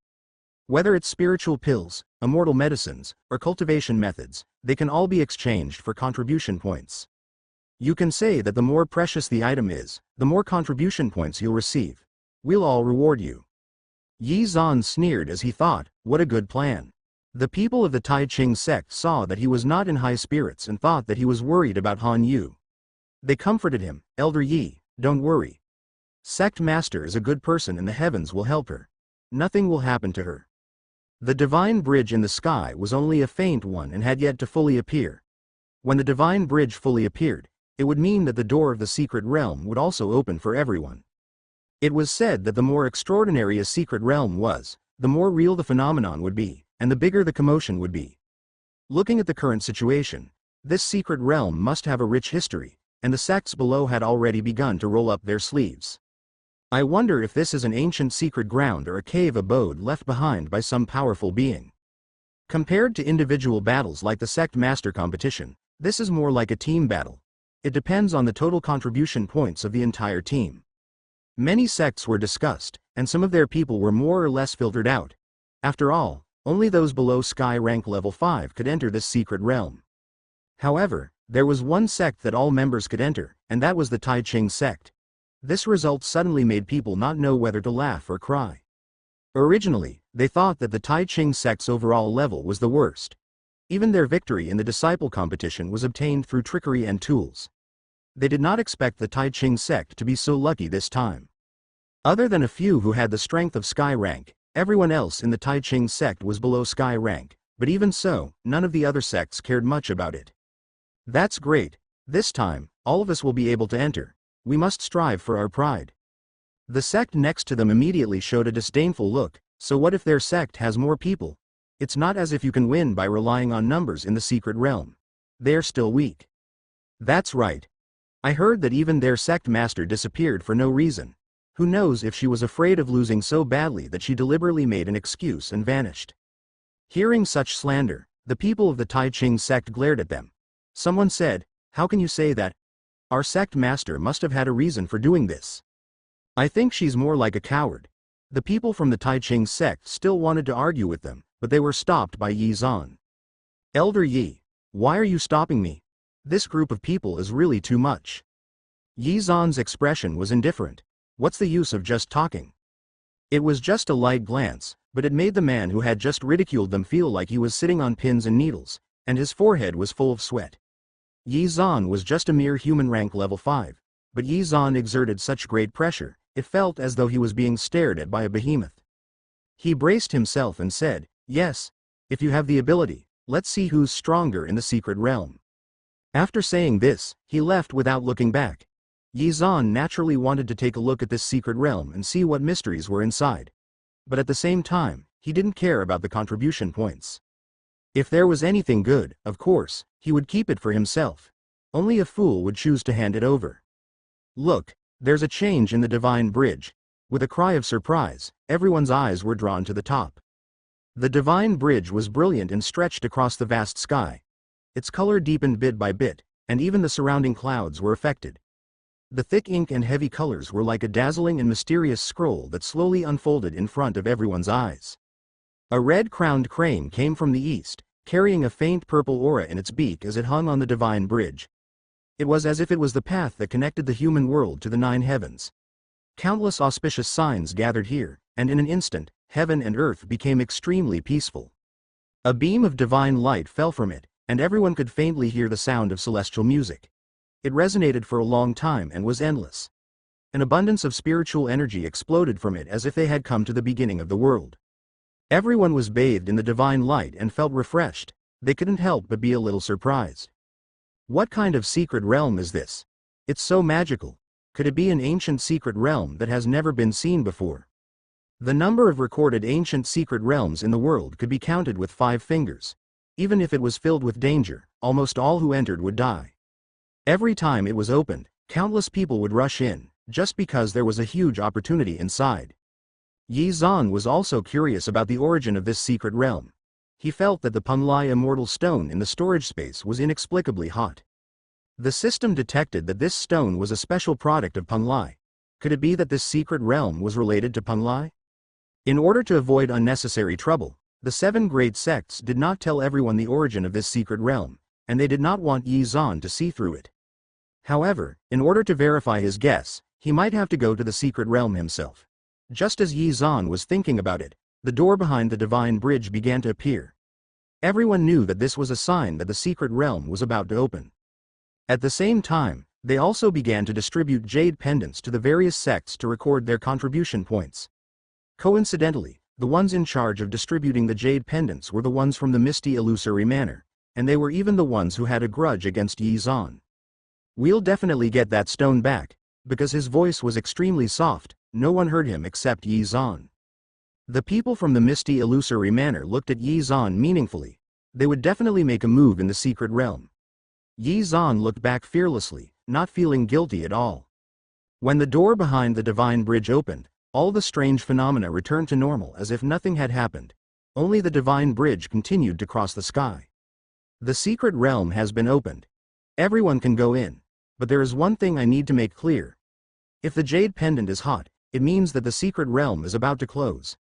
Whether it's spiritual pills, immortal medicines, or cultivation methods, they can all be exchanged for contribution points. You can say that the more precious the item is, the more contribution points you'll receive. We'll all reward you. Yi Zan sneered as he thought, what a good plan. The people of the Tai Ching sect saw that he was not in high spirits and thought that he was worried about Han Yu. They comforted him, Elder Yi, don't worry. Sect Master is a good person and the heavens will help her. Nothing will happen to her. The divine bridge in the sky was only a faint one and had yet to fully appear. When the divine bridge fully appeared, it would mean that the door of the secret realm would also open for everyone. It was said that the more extraordinary a secret realm was, the more real the phenomenon would be, and the bigger the commotion would be. Looking at the current situation, this secret realm must have a rich history, and the sects below had already begun to roll up their sleeves. I wonder if this is an ancient secret ground or a cave abode left behind by some powerful being. Compared to individual battles like the sect master competition, this is more like a team battle. It depends on the total contribution points of the entire team. Many sects were discussed, and some of their people were more or less filtered out. After all, only those below Sky rank level 5 could enter this secret realm. However, there was one sect that all members could enter, and that was the Tai Ching sect. This result suddenly made people not know whether to laugh or cry. Originally, they thought that the Tai Ching sect's overall level was the worst. Even their victory in the disciple competition was obtained through trickery and tools. They did not expect the Tai Ching sect to be so lucky this time. Other than a few who had the strength of Sky rank, everyone else in the Tai Ching sect was below Sky rank, but even so, none of the other sects cared much about it. That's great. This time, all of us will be able to enter. We must strive for our pride. The sect next to them immediately showed a disdainful look. So what if their sect has more people? It's not as if you can win by relying on numbers in the secret realm. They're still weak. That's right. I heard that even their sect master disappeared for no reason. Who knows if she was afraid of losing so badly that she deliberately made an excuse and vanished. Hearing such slander, the people of the Tai Ching sect glared at them. Someone said, "How can you say that? Our sect master must have had a reason for doing this." "I think she's more like a coward." The people from the Taiching sect still wanted to argue with them, but they were stopped by Yi Zan. "Elder Yi, why are you stopping me? This group of people is really too much." Yi Zan's expression was indifferent. What's the use of just talking? It was just a light glance, but it made the man who had just ridiculed them feel like he was sitting on pins and needles, and his forehead was full of sweat. Yi Zan was just a mere human rank level 5, but Yi Zan exerted such great pressure, it felt as though he was being stared at by a behemoth. He braced himself and said, "Yes, if you have the ability, let's see who's stronger in the secret realm." After saying this, he left without looking back. Yi Zan naturally wanted to take a look at this secret realm and see what mysteries were inside. But at the same time, he didn't care about the contribution points. If there was anything good, of course, he would keep it for himself. Only a fool would choose to hand it over. "Look, there's a change in the divine bridge." With a cry of surprise, everyone's eyes were drawn to the top. The divine bridge was brilliant and stretched across the vast sky. Its color deepened bit by bit, and even the surrounding clouds were affected. The thick ink and heavy colors were like a dazzling and mysterious scroll that slowly unfolded in front of everyone's eyes. A red-crowned crane came from the east, carrying a faint purple aura in its beak as it hung on the divine bridge. It was as if it was the path that connected the human world to the 9 heavens. Countless auspicious signs gathered here, and in an instant, heaven and earth became extremely peaceful. A beam of divine light fell from it, and everyone could faintly hear the sound of celestial music. It resonated for a long time and was endless. An abundance of spiritual energy exploded from it as if they had come to the beginning of the world. Everyone was bathed in the divine light and felt refreshed. They couldn't help but be a little surprised. What kind of secret realm is this? It's so magical. Could it be an ancient secret realm that has never been seen before? The number of recorded ancient secret realms in the world could be counted with 5 fingers. Even if it was filled with danger, almost all who entered would die. Every time it was opened, countless people would rush in, just because there was a huge opportunity inside. Yi Zan was also curious about the origin of this secret realm. He felt that the Panlai immortal stone in the storage space was inexplicably hot. The system detected that this stone was a special product of Panlai. Could it be that this secret realm was related to Panlai? In order to avoid unnecessary trouble, the 7 great sects did not tell everyone the origin of this secret realm, and they did not want Yi Zan to see through it. However, in order to verify his guess, he might have to go to the secret realm himself. Just as Yi Zan was thinking about it, the door behind the divine bridge began to appear. Everyone knew that this was a sign that the secret realm was about to open. At the same time, they also began to distribute jade pendants to the various sects to record their contribution points. Coincidentally, the ones in charge of distributing the jade pendants were the ones from the misty illusory manor, and they were even the ones who had a grudge against Yi Zan. "We'll definitely get that stone back." Because his voice was extremely soft, no one heard him except Yi Zan. The people from the misty illusory manor looked at Yi Zan meaningfully. They would definitely make a move in the secret realm. Yi Zan looked back fearlessly, not feeling guilty at all. When the door behind the divine bridge opened, all the strange phenomena returned to normal as if nothing had happened. Only the divine bridge continued to cross the sky. "The secret realm has been opened. Everyone can go in. But there is one thing I need to make clear. If the jade pendant is hot, it means that the secret realm is about to close.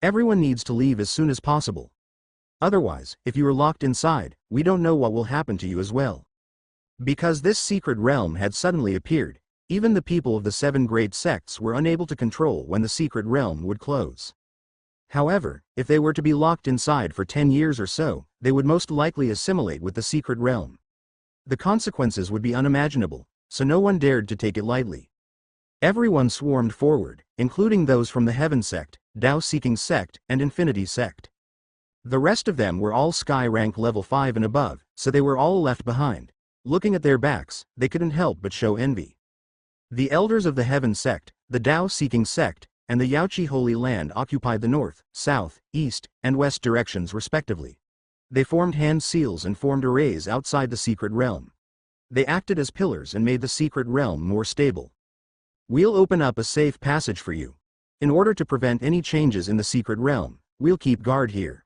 Everyone needs to leave as soon as possible. Otherwise, if you are locked inside, we don't know what will happen to you as well." Because this secret realm had suddenly appeared, even the people of the 7 great sects were unable to control when the secret realm would close. However, if they were to be locked inside for 10 years or so, they would most likely assimilate with the secret realm. The consequences would be unimaginable, so no one dared to take it lightly. Everyone swarmed forward, including those from the Heaven sect, Tao-seeking sect, and Infinity sect. The rest of them were all sky rank level 5 and above, so they were all left behind. Looking at their backs, they couldn't help but show envy. The elders of the Heaven sect, the Tao-seeking sect, and the Yaoqi Holy Land occupied the north, south, east, and west directions respectively. They formed hand seals and formed arrays outside the secret realm. They acted as pillars and made the secret realm more stable. "We'll open up a safe passage for you. In order to prevent any changes in the secret realm, we'll keep guard here."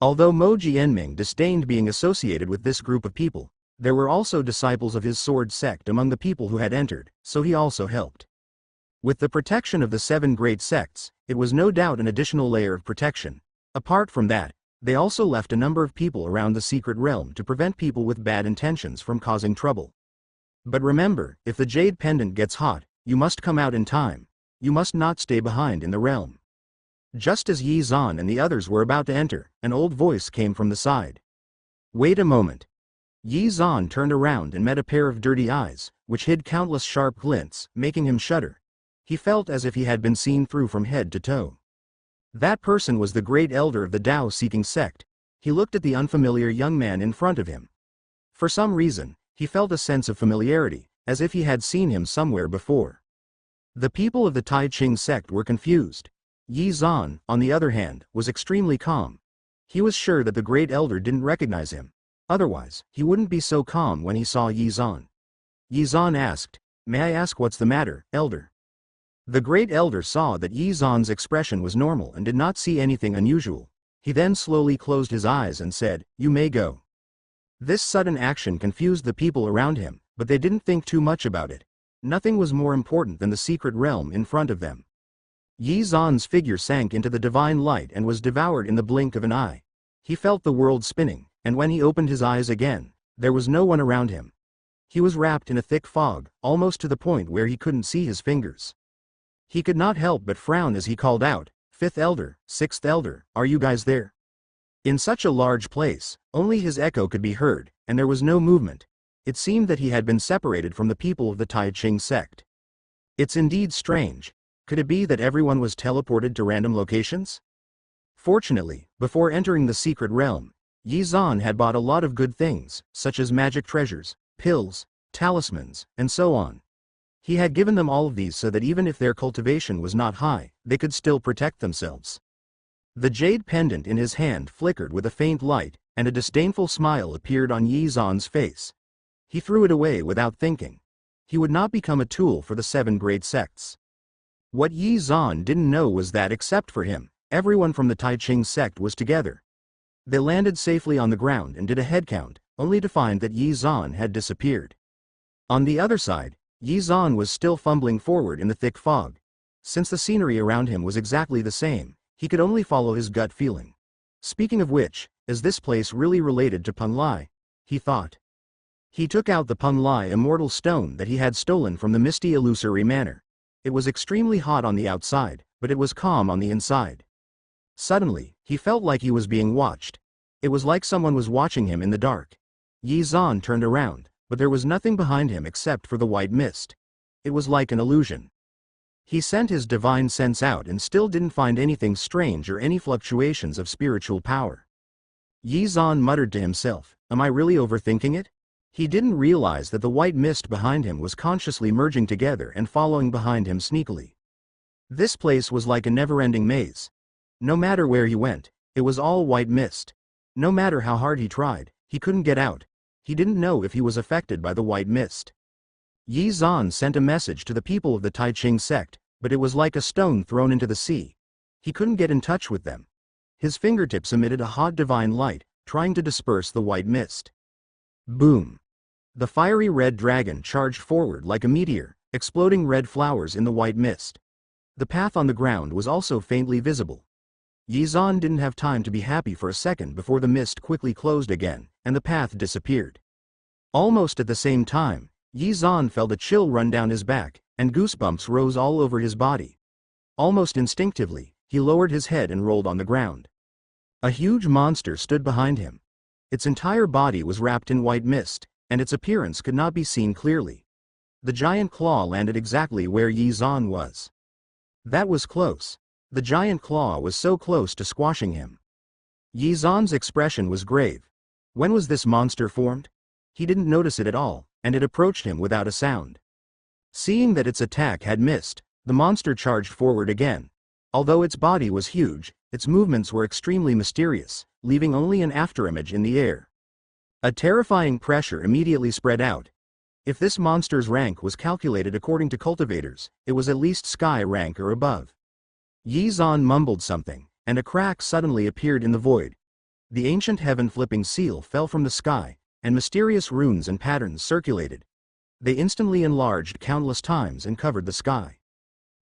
Although Mo Jianming disdained being associated with this group of people, There were also disciples of his sword sect among the people who had entered, so he also helped. With the protection of the 7 great sects, it was no doubt an additional layer of protection. Apart from that, they also left a number of people around the secret realm to prevent people with bad intentions from causing trouble. But remember, if the jade pendant gets hot, you must come out in time. You must not stay behind in the realm. Just as Yi Zan and the others were about to enter, an old voice came from the side. Wait a moment. Yi Zan turned around and met a pair of dirty eyes, which hid countless sharp glints, making him shudder. He felt as if he had been seen through from head to toe. That person was the great elder of the Tao-seeking sect. He looked at the unfamiliar young man in front of him. For some reason, he felt a sense of familiarity, as if he had seen him somewhere before. The people of the Tai Ching sect were confused. Yi Zan, on the other hand, was extremely calm. He was sure that the great elder didn't recognize him. Otherwise, he wouldn't be so calm when he saw Yi Zan. Yi Zan asked, "May I ask what's the matter, elder?" The great elder saw that Yi Zan's expression was normal and did not see anything unusual. He then slowly closed his eyes and said, "You may go." This sudden action confused the people around him, but they didn't think too much about it. Nothing was more important than the secret realm in front of them. Yi Zan's figure sank into the divine light and was devoured in the blink of an eye. He felt the world spinning, and when he opened his eyes again, there was no one around him. He was wrapped in a thick fog, almost to the point where he couldn't see his fingers. He could not help but frown as he called out, "Fifth elder, sixth elder, are you guys there?" In such a large place, only his echo could be heard, and there was no movement. It seemed that he had been separated from the people of the Tai Ching sect. It's indeed strange. Could it be that everyone was teleported to random locations? Fortunately, before entering the secret realm, Yi Zan had bought a lot of good things, such as magic treasures, pills, talismans, and so on. He had given them all of these so that even if their cultivation was not high, they could still protect themselves. The jade pendant in his hand flickered with a faint light, and a disdainful smile appeared on Yi Zan's face. He threw it away without thinking. He would not become a tool for the 7 great sects. What Yi Zan didn't know was that except for him, everyone from the Tai Ching sect was together. They landed safely on the ground and did a head count, only to find that Yi Zan had disappeared. On the other side, Yi Zan was still fumbling forward in the thick fog. Since the scenery around him was exactly the same, he could only follow his gut feeling. Speaking of which, is this place really related to Peng Lai? He thought. He took out the Peng Lai immortal stone that he had stolen from the misty illusory manor. It was extremely hot on the outside, but it was calm on the inside. Suddenly, he felt like he was being watched. It was like someone was watching him in the dark. Yi Zan turned around, but there was nothing behind him except for the white mist. It was like an illusion. He sent his divine sense out and still didn't find anything strange or any fluctuations of spiritual power. Yi Zan muttered to himself, "Am I really overthinking it?" He didn't realize that the white mist behind him was consciously merging together and following behind him sneakily. This place was like a never-ending maze. No matter where he went, it was all white mist. No matter how hard he tried, he couldn't get out. He didn't know if he was affected by the white mist. Yi Zan sent a message to the people of the Tai Ching sect, but it was like a stone thrown into the sea. He couldn't get in touch with them. His fingertips emitted a hot divine light, trying to disperse the white mist. Boom! The fiery red dragon charged forward like a meteor, exploding red flowers in the white mist. The path on the ground was also faintly visible. Yi Zan didn't have time to be happy for a second before the mist quickly closed again, and the path disappeared. Almost at the same time, Yi Zan felt a chill run down his back, and goosebumps rose all over his body. Almost instinctively, he lowered his head and rolled on the ground. A huge monster stood behind him. Its entire body was wrapped in white mist, and its appearance could not be seen clearly. The giant claw landed exactly where Yi Zan was. That was close. The giant claw was so close to squashing him. Yi Zan's expression was grave. When was this monster formed? He didn't notice it at all, and it approached him without a sound. Seeing that its attack had missed, the monster charged forward again. Although its body was huge, its movements were extremely mysterious, leaving only an afterimage in the air. A terrifying pressure immediately spread out. If this monster's rank was calculated according to cultivators, it was at least sky rank or above. Yi Zan mumbled something, and a crack suddenly appeared in the void. The ancient heaven-flipping seal fell from the sky, and mysterious runes and patterns circulated. They instantly enlarged countless times and covered the sky.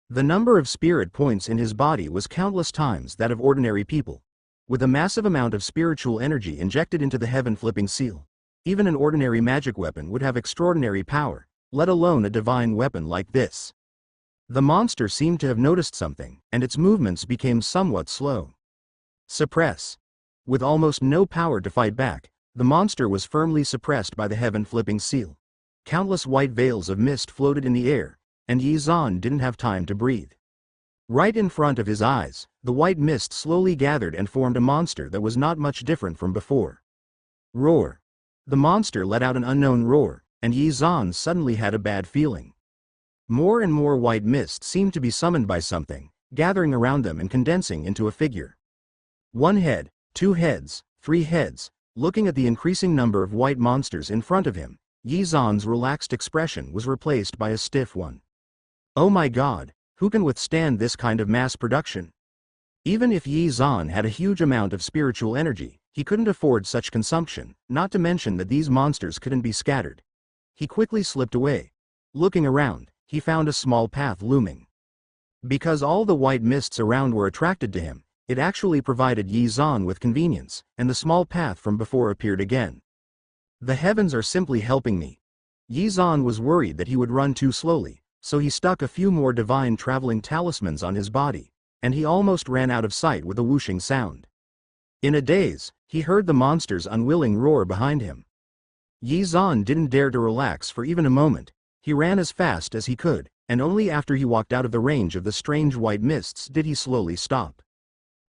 The number of spirit points in his body was countless times that of ordinary people. With a massive amount of spiritual energy injected into the heaven-flipping seal, even an ordinary magic weapon would have extraordinary power, let alone a divine weapon like this. The monster seemed to have noticed something, and its movements became somewhat slow. Suppress. With almost no power to fight back, the monster was firmly suppressed by the heaven-flipping seal. Countless white veils of mist floated in the air, and Yi Zhan didn't have time to breathe. Right in front of his eyes, the white mist slowly gathered and formed a monster that was not much different from before. Roar. The monster let out an unknown roar, and Yi Zhan suddenly had a bad feeling. More and more white mist seemed to be summoned by something, gathering around them and condensing into a figure. 1 head, 2 heads, 3 heads. Looking at the increasing number of white monsters in front of him, Yi Zhan's relaxed expression was replaced by a stiff one. Oh my God, who can withstand this kind of mass production? Even if Yi Zhan had a huge amount of spiritual energy, he couldn't afford such consumption, not to mention that these monsters couldn't be scattered. He quickly slipped away. Looking around, he found a small path looming. Because all the white mists around were attracted to him, it actually provided Yi Zhan with convenience, and the small path from before appeared again. The heavens are simply helping me. Yi Zhan was worried that he would run too slowly, so he stuck a few more divine traveling talismans on his body, and he almost ran out of sight with a whooshing sound. In a daze, he heard the monster's unwilling roar behind him. Yi Zhan didn't dare to relax for even a moment. He ran as fast as he could, and only after he walked out of the range of the strange white mists did he slowly stop.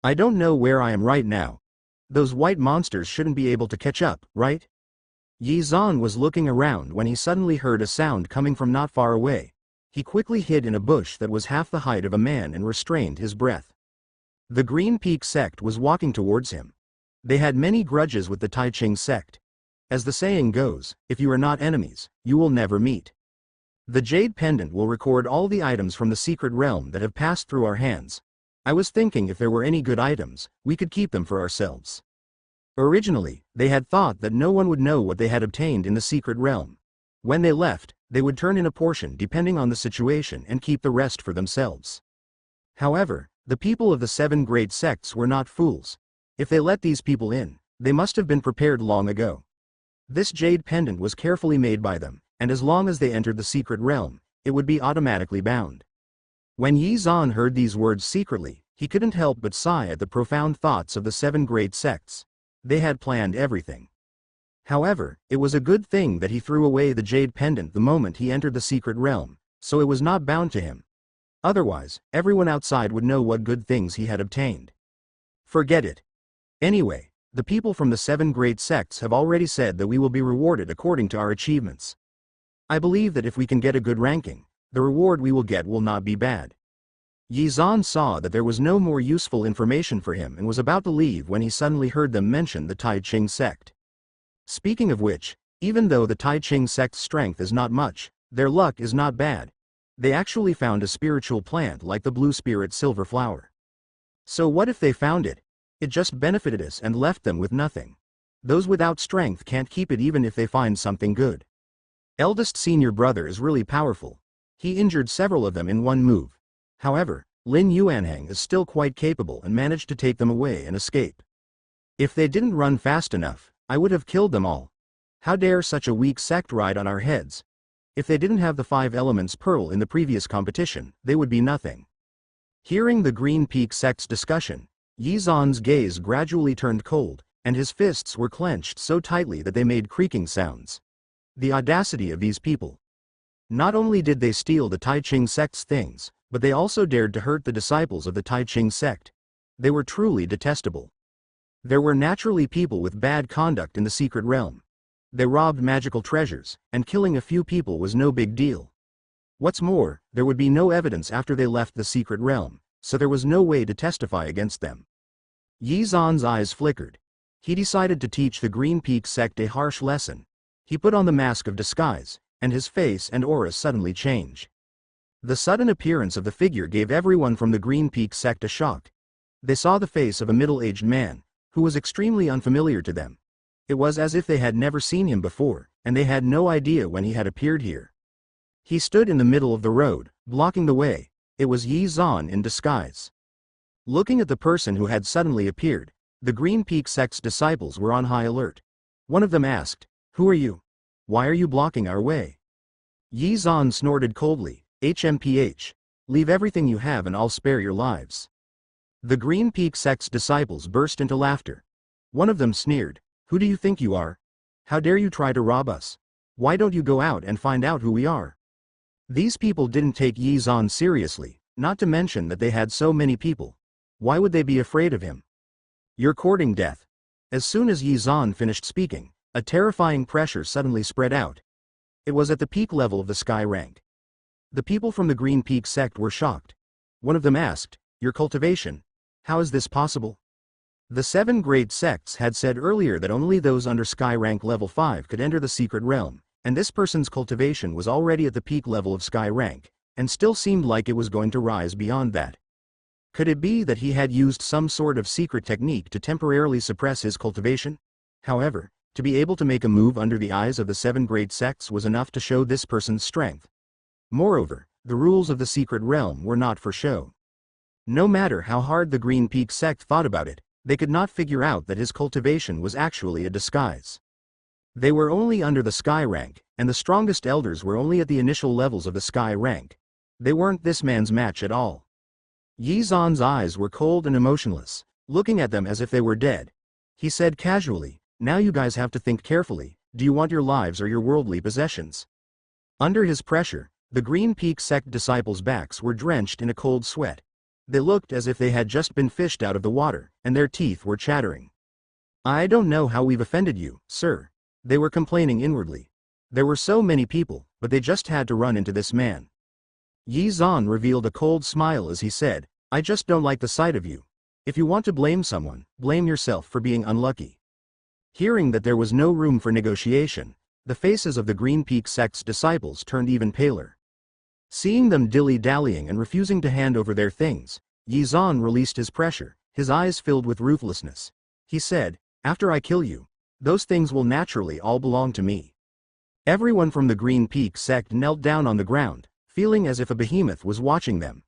I don't know where I am right now. Those white monsters shouldn't be able to catch up, right? Yi Zhan was looking around when he suddenly heard a sound coming from not far away. He quickly hid in a bush that was half the height of a man and restrained his breath. The Green Peak sect was walking towards him. They had many grudges with the Tai Ching sect. As the saying goes, if you are not enemies, you will never meet. The Jade Pendant will record all the items from the secret realm that have passed through our hands. I was thinking if there were any good items, we could keep them for ourselves. Originally, they had thought that no one would know what they had obtained in the secret realm. When they left, they would turn in a portion depending on the situation and keep the rest for themselves. However, the people of the 7 great sects were not fools. If they let these people in, they must have been prepared long ago. This jade pendant was carefully made by them, and as long as they entered the secret realm, it would be automatically bound. When Yi Zhan heard these words secretly, he couldn't help but sigh at the profound thoughts of the 7 great sects. They had planned everything. However, it was a good thing that he threw away the jade pendant the moment he entered the secret realm, so it was not bound to him. Otherwise, everyone outside would know what good things he had obtained. Forget it. Anyway, the people from the 7 great sects have already said that we will be rewarded according to our achievements. I believe that if we can get a good ranking, the reward we will get will not be bad. Yi Zhan saw that there was no more useful information for him and was about to leave when he suddenly heard them mention the Tai Ching sect. Speaking of which, even though the Tai Ching sect's strength is not much, their luck is not bad. They actually found a spiritual plant like the blue spirit silver flower. So what if they found it? It just benefited us and left them with nothing. Those without strength can't keep it even if they find something good. Eldest senior brother is really powerful. He injured several of them in one move. However, Lin Yuanhang is still quite capable and managed to take them away and escape. If they didn't run fast enough, I would have killed them all. How dare such a weak sect ride on our heads? If they didn't have the 5 elements pearl in the previous competition, they would be nothing. Hearing the Green Peak sect's discussion, Yi Zhan's gaze gradually turned cold, and his fists were clenched so tightly that they made creaking sounds. The audacity of these people. Not only did they steal the Tai Ching sect's things, but they also dared to hurt the disciples of the Tai Ching sect. They were truly detestable. There were naturally people with bad conduct in the secret realm. They robbed magical treasures, and killing a few people was no big deal. What's more, there would be no evidence after they left the secret realm, so there was no way to testify against them. Yi Zhan's eyes flickered. He decided to teach the Green Peak sect a harsh lesson. He put on the mask of disguise, and his face and aura suddenly changed. The sudden appearance of the figure gave everyone from the Green Peak sect a shock. They saw the face of a middle-aged man, who was extremely unfamiliar to them. It was as if they had never seen him before, and they had no idea when he had appeared here. He stood in the middle of the road, blocking the way. It was Yi Zan in disguise. Looking at the person who had suddenly appeared, the Green Peak sect's disciples were on high alert. One of them asked, "Who are you? Why are you blocking our way?" Yi Zan snorted coldly, "HMPH. Leave everything you have and I'll spare your lives." The Green Peak sect's disciples burst into laughter. One of them sneered, "Who do you think you are? How dare you try to rob us? Why don't you go out and find out who we are?" These people didn't take Yi Zan seriously, not to mention that they had so many people. Why would they be afraid of him? "You're courting death." As soon as Yi Zan finished speaking, a terrifying pressure suddenly spread out. It was at the peak level of the sky rank. The people from the Green Peak sect were shocked. One of them asked, "Your cultivation? How is this possible?" The 7 great sects had said earlier that only those under sky rank level 5 could enter the secret realm, and this person's cultivation was already at the peak level of sky rank, and still seemed like it was going to rise beyond that. Could it be that he had used some sort of secret technique to temporarily suppress his cultivation? However, to be able to make a move under the eyes of the 7 great sects was enough to show this person's strength. Moreover, the rules of the secret realm were not for show. No matter how hard the Green Peak sect thought about it, they could not figure out that his cultivation was actually a disguise. They were only under the sky rank, and the strongest elders were only at the initial levels of the sky rank. They weren't this man's match at all. Yi Zan's eyes were cold and emotionless, looking at them as if they were dead. He said casually, "Now you guys have to think carefully. Do you want your lives or your worldly possessions?" Under his pressure, the Green Peak sect disciples' backs were drenched in a cold sweat. They looked as if they had just been fished out of the water, and their teeth were chattering. "I don't know how we've offended you, sir," they were complaining inwardly. There were so many people, but they just had to run into this man. Yi Zan revealed a cold smile as he said, "I just don't like the sight of you. If you want to blame someone, blame yourself for being unlucky." Hearing that there was no room for negotiation, the faces of the Green Peak sect's disciples turned even paler. Seeing them dilly-dallying and refusing to hand over their things, Yi Zan released his pressure, his eyes filled with ruthlessness. He said, "After I kill you, those things will naturally all belong to me." Everyone from the Green Peak sect knelt down on the ground, feeling as if a behemoth was watching them.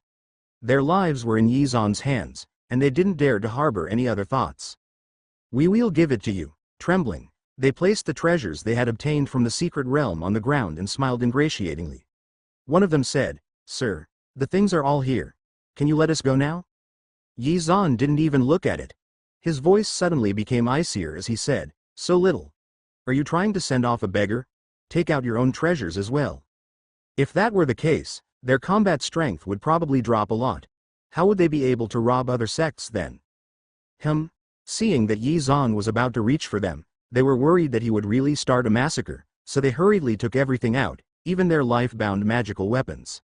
Their lives were in Yi Zan's hands, and they didn't dare to harbor any other thoughts. "We will give it to you." Trembling, they placed the treasures they had obtained from the secret realm on the ground and smiled ingratiatingly. One of them said, "Sir, the things are all here. Can you let us go now?" Yi Zan didn't even look at it. His voice suddenly became icier as he said, "So little. Are you trying to send off a beggar? Take out your own treasures as well." If that were the case, their combat strength would probably drop a lot. How would they be able to rob other sects then? Seeing that Yi Zan was about to reach for them, they were worried that he would really start a massacre, so they hurriedly took everything out, even their life-bound magical weapons.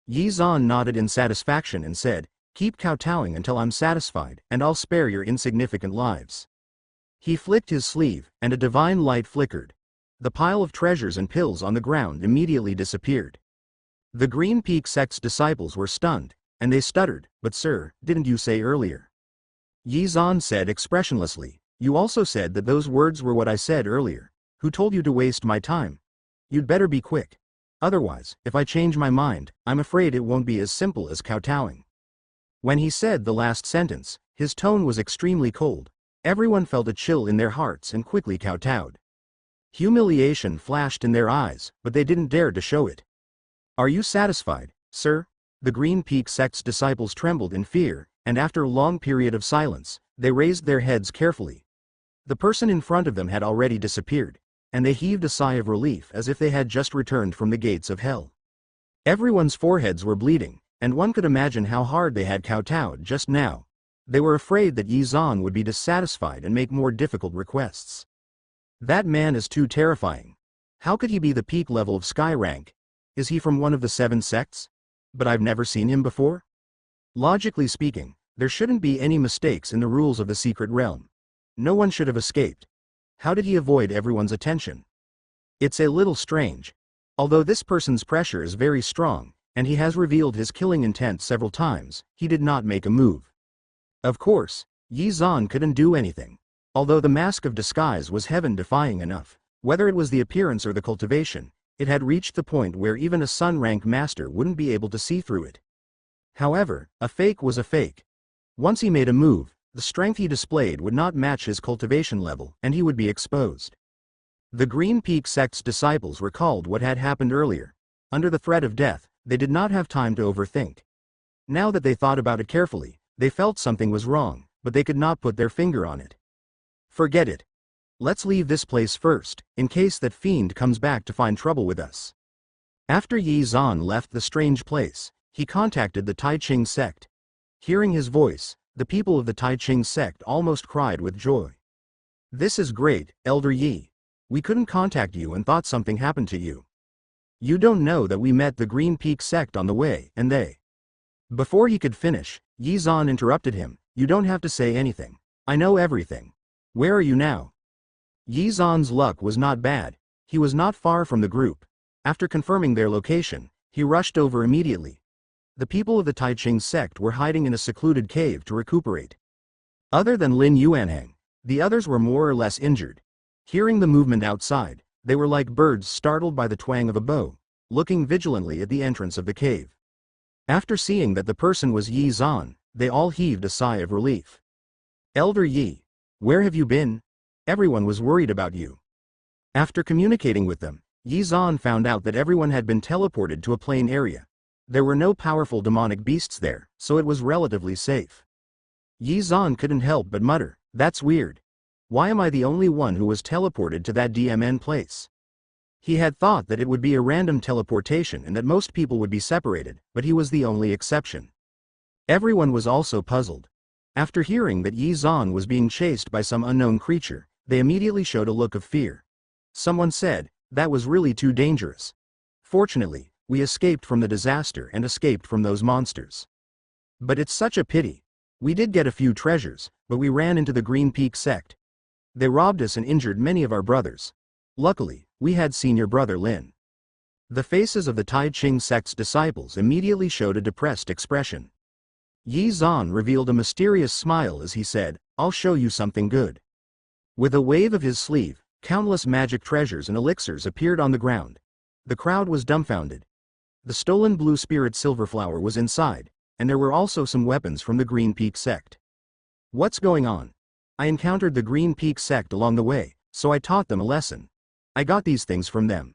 Yi Zan nodded in satisfaction and said, "Keep kowtowing until I'm satisfied, and I'll spare your insignificant lives." He flicked his sleeve, and a divine light flickered. The pile of treasures and pills on the ground immediately disappeared. The Green Peak sect's disciples were stunned, and they stuttered, "But sir, didn't you say earlier?" Yi Zan said expressionlessly, "You also said that those words were what I said earlier. Who told you to waste my time? You'd better be quick. Otherwise, if I change my mind, I'm afraid it won't be as simple as kowtowing." When he said the last sentence, his tone was extremely cold. Everyone felt a chill in their hearts and quickly kowtowed. Humiliation flashed in their eyes, but they didn't dare to show it. "Are you satisfied, sir?" The Green Peak sect's disciples trembled in fear, and after a long period of silence, they raised their heads carefully. The person in front of them had already disappeared, and they heaved a sigh of relief as if they had just returned from the gates of hell. Everyone's foreheads were bleeding, and one could imagine how hard they had kowtowed just now. They were afraid that Yi Zan would be dissatisfied and make more difficult requests. "That man is too terrifying. How could he be the peak level of sky rank? Is he from one of the 7 sects? But I've never seen him before." Logically speaking, there shouldn't be any mistakes in the rules of the secret realm. No one should have escaped. How did he avoid everyone's attention? It's a little strange. Although this person's pressure is very strong, and he has revealed his killing intent several times, he did not make a move. Of course, Yi Zan couldn't do anything. Although the mask of disguise was heaven-defying enough, whether it was the appearance or the cultivation, it had reached the point where even a sun-rank master wouldn't be able to see through it. However, a fake was a fake. Once he made a move, the strength he displayed would not match his cultivation level, and he would be exposed. The Green Peak sect's disciples recalled what had happened earlier. Under the threat of death, they did not have time to overthink. Now that they thought about it carefully, they felt something was wrong, but they could not put their finger on it. Forget it. Let's leave this place first, in case that fiend comes back to find trouble with us. After Yi Zan left the strange place, he contacted the Tai Ching sect. Hearing his voice, the people of the Tai Ching sect almost cried with joy. This is great, Elder Yi. We couldn't contact you and thought something happened to you. You don't know that we met the Green Peak sect on the way, and they... Before he could finish, Yi Zan interrupted him. You don't have to say anything. I know everything. Where are you now? Yi Zan's luck was not bad. He was not far from the group. After confirming their location, he rushed over immediately. The people of the Tai Ching sect were hiding in a secluded cave to recuperate. Other than Lin Yuanhang, the others were more or less injured. Hearing the movement outside, they were like birds startled by the twang of a bow, looking vigilantly at the entrance of the cave. After seeing that the person was Yi Zan, they all heaved a sigh of relief. Elder Yi, where have you been? Everyone was worried about you. After communicating with them, Yi Zan found out that everyone had been teleported to a plain area. There were no powerful demonic beasts there, so it was relatively safe. Yi Zan couldn't help but mutter, that's weird. Why am I the only one who was teleported to that DMN place? He had thought that it would be a random teleportation and that most people would be separated, but he was the only exception. Everyone was also puzzled. After hearing that Yi Zan was being chased by some unknown creature, they immediately showed a look of fear. Someone said, that was really too dangerous. Fortunately, we escaped from the disaster and escaped from those monsters. But it's such a pity. We did get a few treasures, but we ran into the Green Peak sect. They robbed us and injured many of our brothers. Luckily, we had senior brother Lin. The faces of the Tai Ching sect's disciples immediately showed a depressed expression. Yi Zan revealed a mysterious smile as he said, I'll show you something good. With a wave of his sleeve, countless magic treasures and elixirs appeared on the ground. The crowd was dumbfounded. The stolen blue spirit silverflower was inside, and there were also some weapons from the Green Peak sect. What's going on? I encountered the Green Peak sect along the way, so I taught them a lesson. I got these things from them.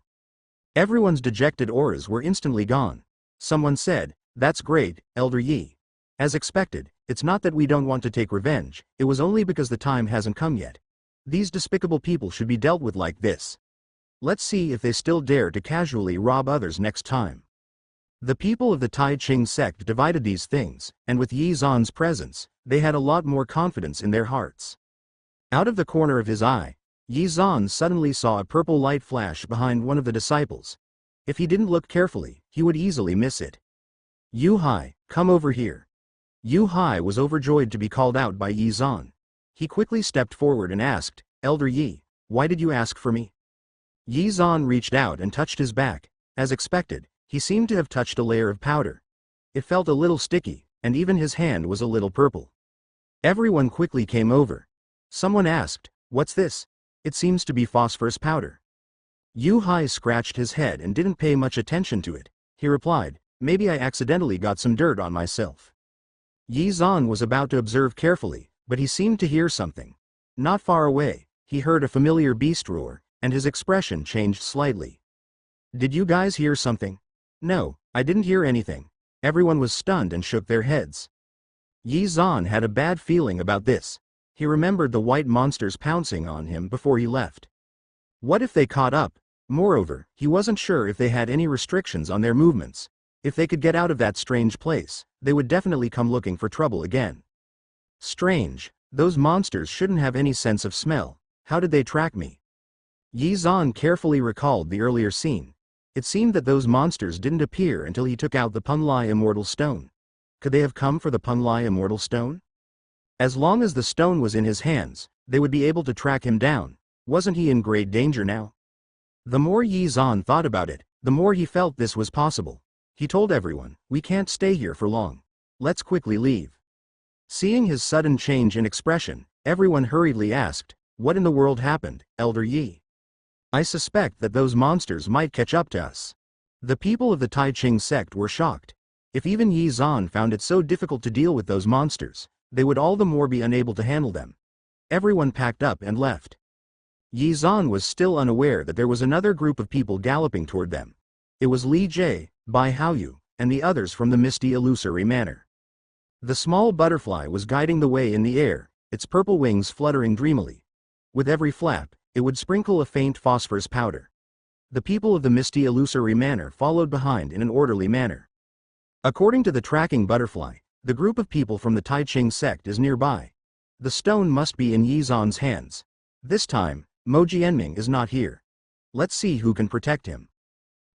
Everyone's dejected auras were instantly gone. Someone said, that's great, Elder Yi. As expected, it's not that we don't want to take revenge, it was only because the time hasn't come yet. These despicable people should be dealt with like this. Let's see if they still dare to casually rob others next time. The people of the Tai Ching sect divided these things, and with Yi Zan's presence, they had a lot more confidence in their hearts. Out of the corner of his eye, Yi Zan suddenly saw a purple light flash behind one of the disciples. If he didn't look carefully, he would easily miss it. Yu Hai, come over here. Yu Hai was overjoyed to be called out by Yi Zan. He quickly stepped forward and asked, Elder Yi, why did you ask for me? Yi Zan reached out and touched his back. As expected, he seemed to have touched a layer of powder. It felt a little sticky, and even his hand was a little purple. Everyone quickly came over. Someone asked, what's this? It seems to be phosphorus powder. Yu Hai scratched his head and didn't pay much attention to it. He replied, maybe I accidentally got some dirt on myself. Yi Zan was about to observe carefully, but he seemed to hear something. Not far away, he heard a familiar beast roar, and his expression changed slightly. Did you guys hear something? No, I didn't hear anything. Everyone was stunned and shook their heads. Yi Zan had a bad feeling about this. He remembered the white monsters pouncing on him before he left. What if they caught up? Moreover, he wasn't sure if they had any restrictions on their movements. If they could get out of that strange place, they would definitely come looking for trouble again. Strange, those monsters shouldn't have any sense of smell. How did they track me? Yi Zan carefully recalled the earlier scene. It seemed that those monsters didn't appear until he took out the Punlai Immortal Stone. Could they have come for the Punlai Immortal Stone? As long as the stone was in his hands, they would be able to track him down. Wasn't he in great danger now? The more Yi Zan thought about it, the more he felt this was possible. He told everyone, we can't stay here for long. Let's quickly leave. Seeing his sudden change in expression, everyone hurriedly asked, What in the world happened, Elder Yi? I suspect that those monsters might catch up to us. The people of the Tai Ching sect were shocked. If even Yi Zan found it so difficult to deal with those monsters, they would all the more be unable to handle them. Everyone packed up and left. Yi Zan was still unaware that there was another group of people galloping toward them. It was Li Jie, Bai Haoyu, and the others from the misty illusory manor. The small butterfly was guiding the way in the air, its purple wings fluttering dreamily. With every flap, it would sprinkle a faint phosphorus powder. The people of the misty illusory manor followed behind in an orderly manner. According to the tracking butterfly, the group of people from the Tai Ching sect is nearby. The stone must be in Yi Zan's hands. This time, Mo Jianming is not here. Let's see who can protect him.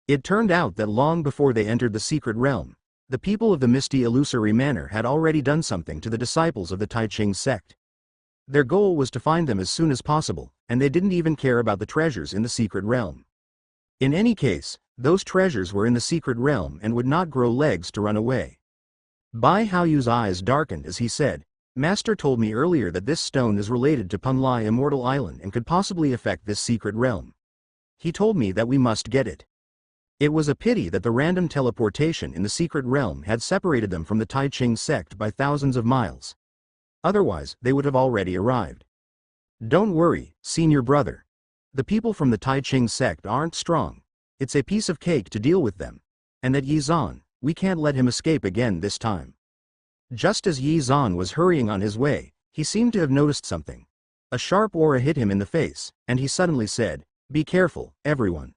It turned out that long before they entered the secret realm, the people of the misty illusory manor had already done something to the disciples of the Tai Ching sect. Their goal was to find them as soon as possible, and they didn't even care about the treasures in the secret realm. In any case, those treasures were in the secret realm and would not grow legs to run away. Bai Haoyu's eyes darkened as he said, Master told me earlier that this stone is related to Punlai Immortal Island and could possibly affect this secret realm. He told me that we must get it. It was a pity that the random teleportation in the secret realm had separated them from the Tai Ching sect by thousands of miles. Otherwise, they would have already arrived. Don't worry, senior brother. The people from the Tai Ching sect aren't strong. It's a piece of cake to deal with them. And that Yi Zan, we can't let him escape again this time. Just as Yi Zan was hurrying on his way, he seemed to have noticed something. A sharp aura hit him in the face, and he suddenly said, Be careful, everyone.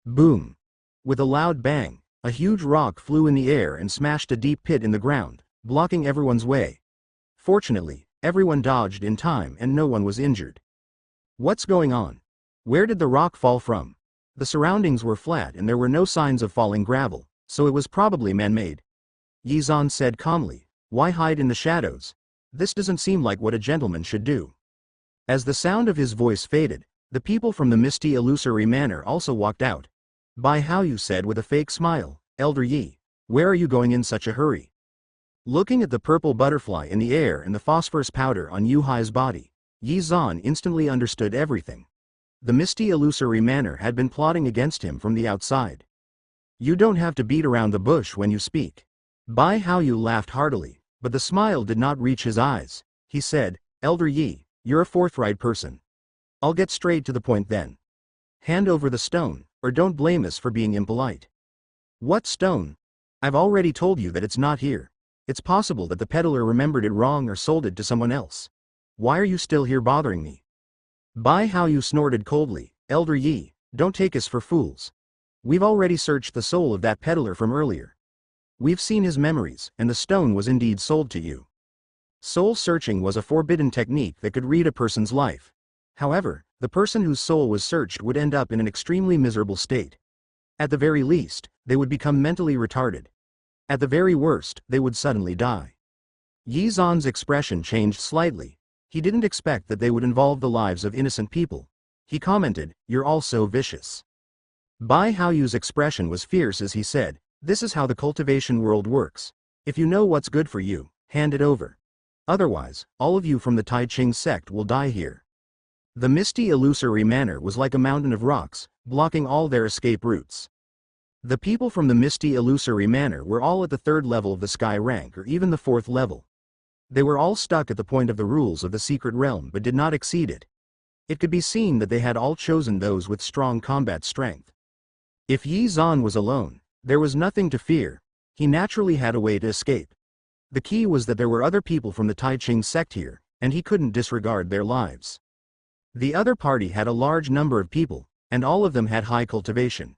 Boom. With a loud bang, a huge rock flew in the air and smashed a deep pit in the ground, blocking everyone's way. Fortunately, everyone dodged in time and no one was injured. What's going on? Where did the rock fall from? The surroundings were flat and there were no signs of falling gravel, so it was probably man-made. Yi Zan said calmly, Why hide in the shadows? This doesn't seem like what a gentleman should do. As the sound of his voice faded, the people from the misty illusory manor also walked out. Bai Haoyu said with a fake smile, Elder Yi, where are you going in such a hurry? Looking at the purple butterfly in the air and the phosphorus powder on Yu Hai's body, Yi Zan instantly understood everything. The misty illusory manor had been plotting against him from the outside. You don't have to beat around the bush when you speak. Bai Haoyu laughed heartily, but the smile did not reach his eyes. He said, Elder Yi, you're a forthright person. I'll get straight to the point then. Hand over the stone, or don't blame us for being impolite. What stone? I've already told you that it's not here. It's possible that the peddler remembered it wrong or sold it to someone else. Why are you still here bothering me? Bai Haoyu snorted coldly, Elder Yi, don't take us for fools. We've already searched the soul of that peddler from earlier. We've seen his memories, and the stone was indeed sold to you. Soul searching was a forbidden technique that could read a person's life. However, the person whose soul was searched would end up in an extremely miserable state. At the very least, they would become mentally retarded. At the very worst, they would suddenly die. Yi Zan's expression changed slightly. He didn't expect that they would involve the lives of innocent people. He commented, You're all so vicious. Bai Haoyu's expression was fierce as he said, This is how the cultivation world works. If you know what's good for you, hand it over. Otherwise, all of you from the Tai Ching sect will die here. The misty illusory manor was like a mountain of rocks, blocking all their escape routes. The people from the misty illusory manor were all at the 3rd level of the sky rank or even the 4th level. They were all stuck at the point of the rules of the secret realm but did not exceed it. It could be seen that they had all chosen those with strong combat strength. If Yi Zan was alone, there was nothing to fear. He naturally had a way to escape. The key was that there were other people from the Tai Ching sect here, and he couldn't disregard their lives. The other party had a large number of people, and all of them had high cultivation.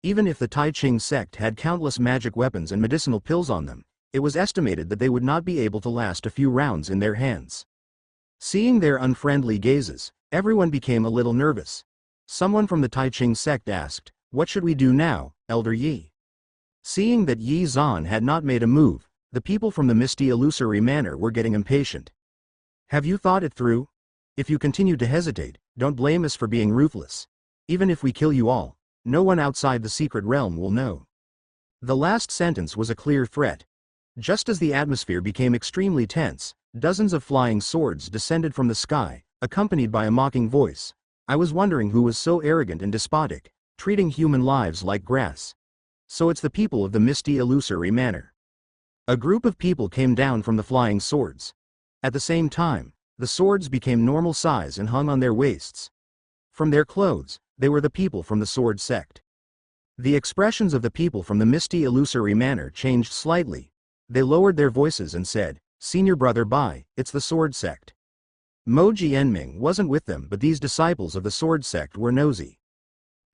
Even if the Tai Ching sect had countless magic weapons and medicinal pills on them, it was estimated that they would not be able to last a few rounds in their hands. Seeing their unfriendly gazes, everyone became a little nervous. Someone from the Tai Ching sect asked, What should we do now, Elder Yi? Seeing that Yi Zan had not made a move, the people from the misty illusory manor were getting impatient. Have you thought it through? If you continue to hesitate, don't blame us for being ruthless. Even if we kill you all, no one outside the secret realm will know. The last sentence was a clear threat. Just as the atmosphere became extremely tense, dozens of flying swords descended from the sky, accompanied by a mocking voice. I was wondering who was so arrogant and despotic, treating human lives like grass. So it's the people of the misty illusory manor. A group of people came down from the flying swords. At the same time, the swords became normal size and hung on their waists. From their clothes, they were the people from the sword sect. The expressions of the people from the misty illusory manor changed slightly. They lowered their voices and said, "Senior brother Bai, it's the sword sect." Moji Enming wasn't with them, but these disciples of the sword sect were nosy.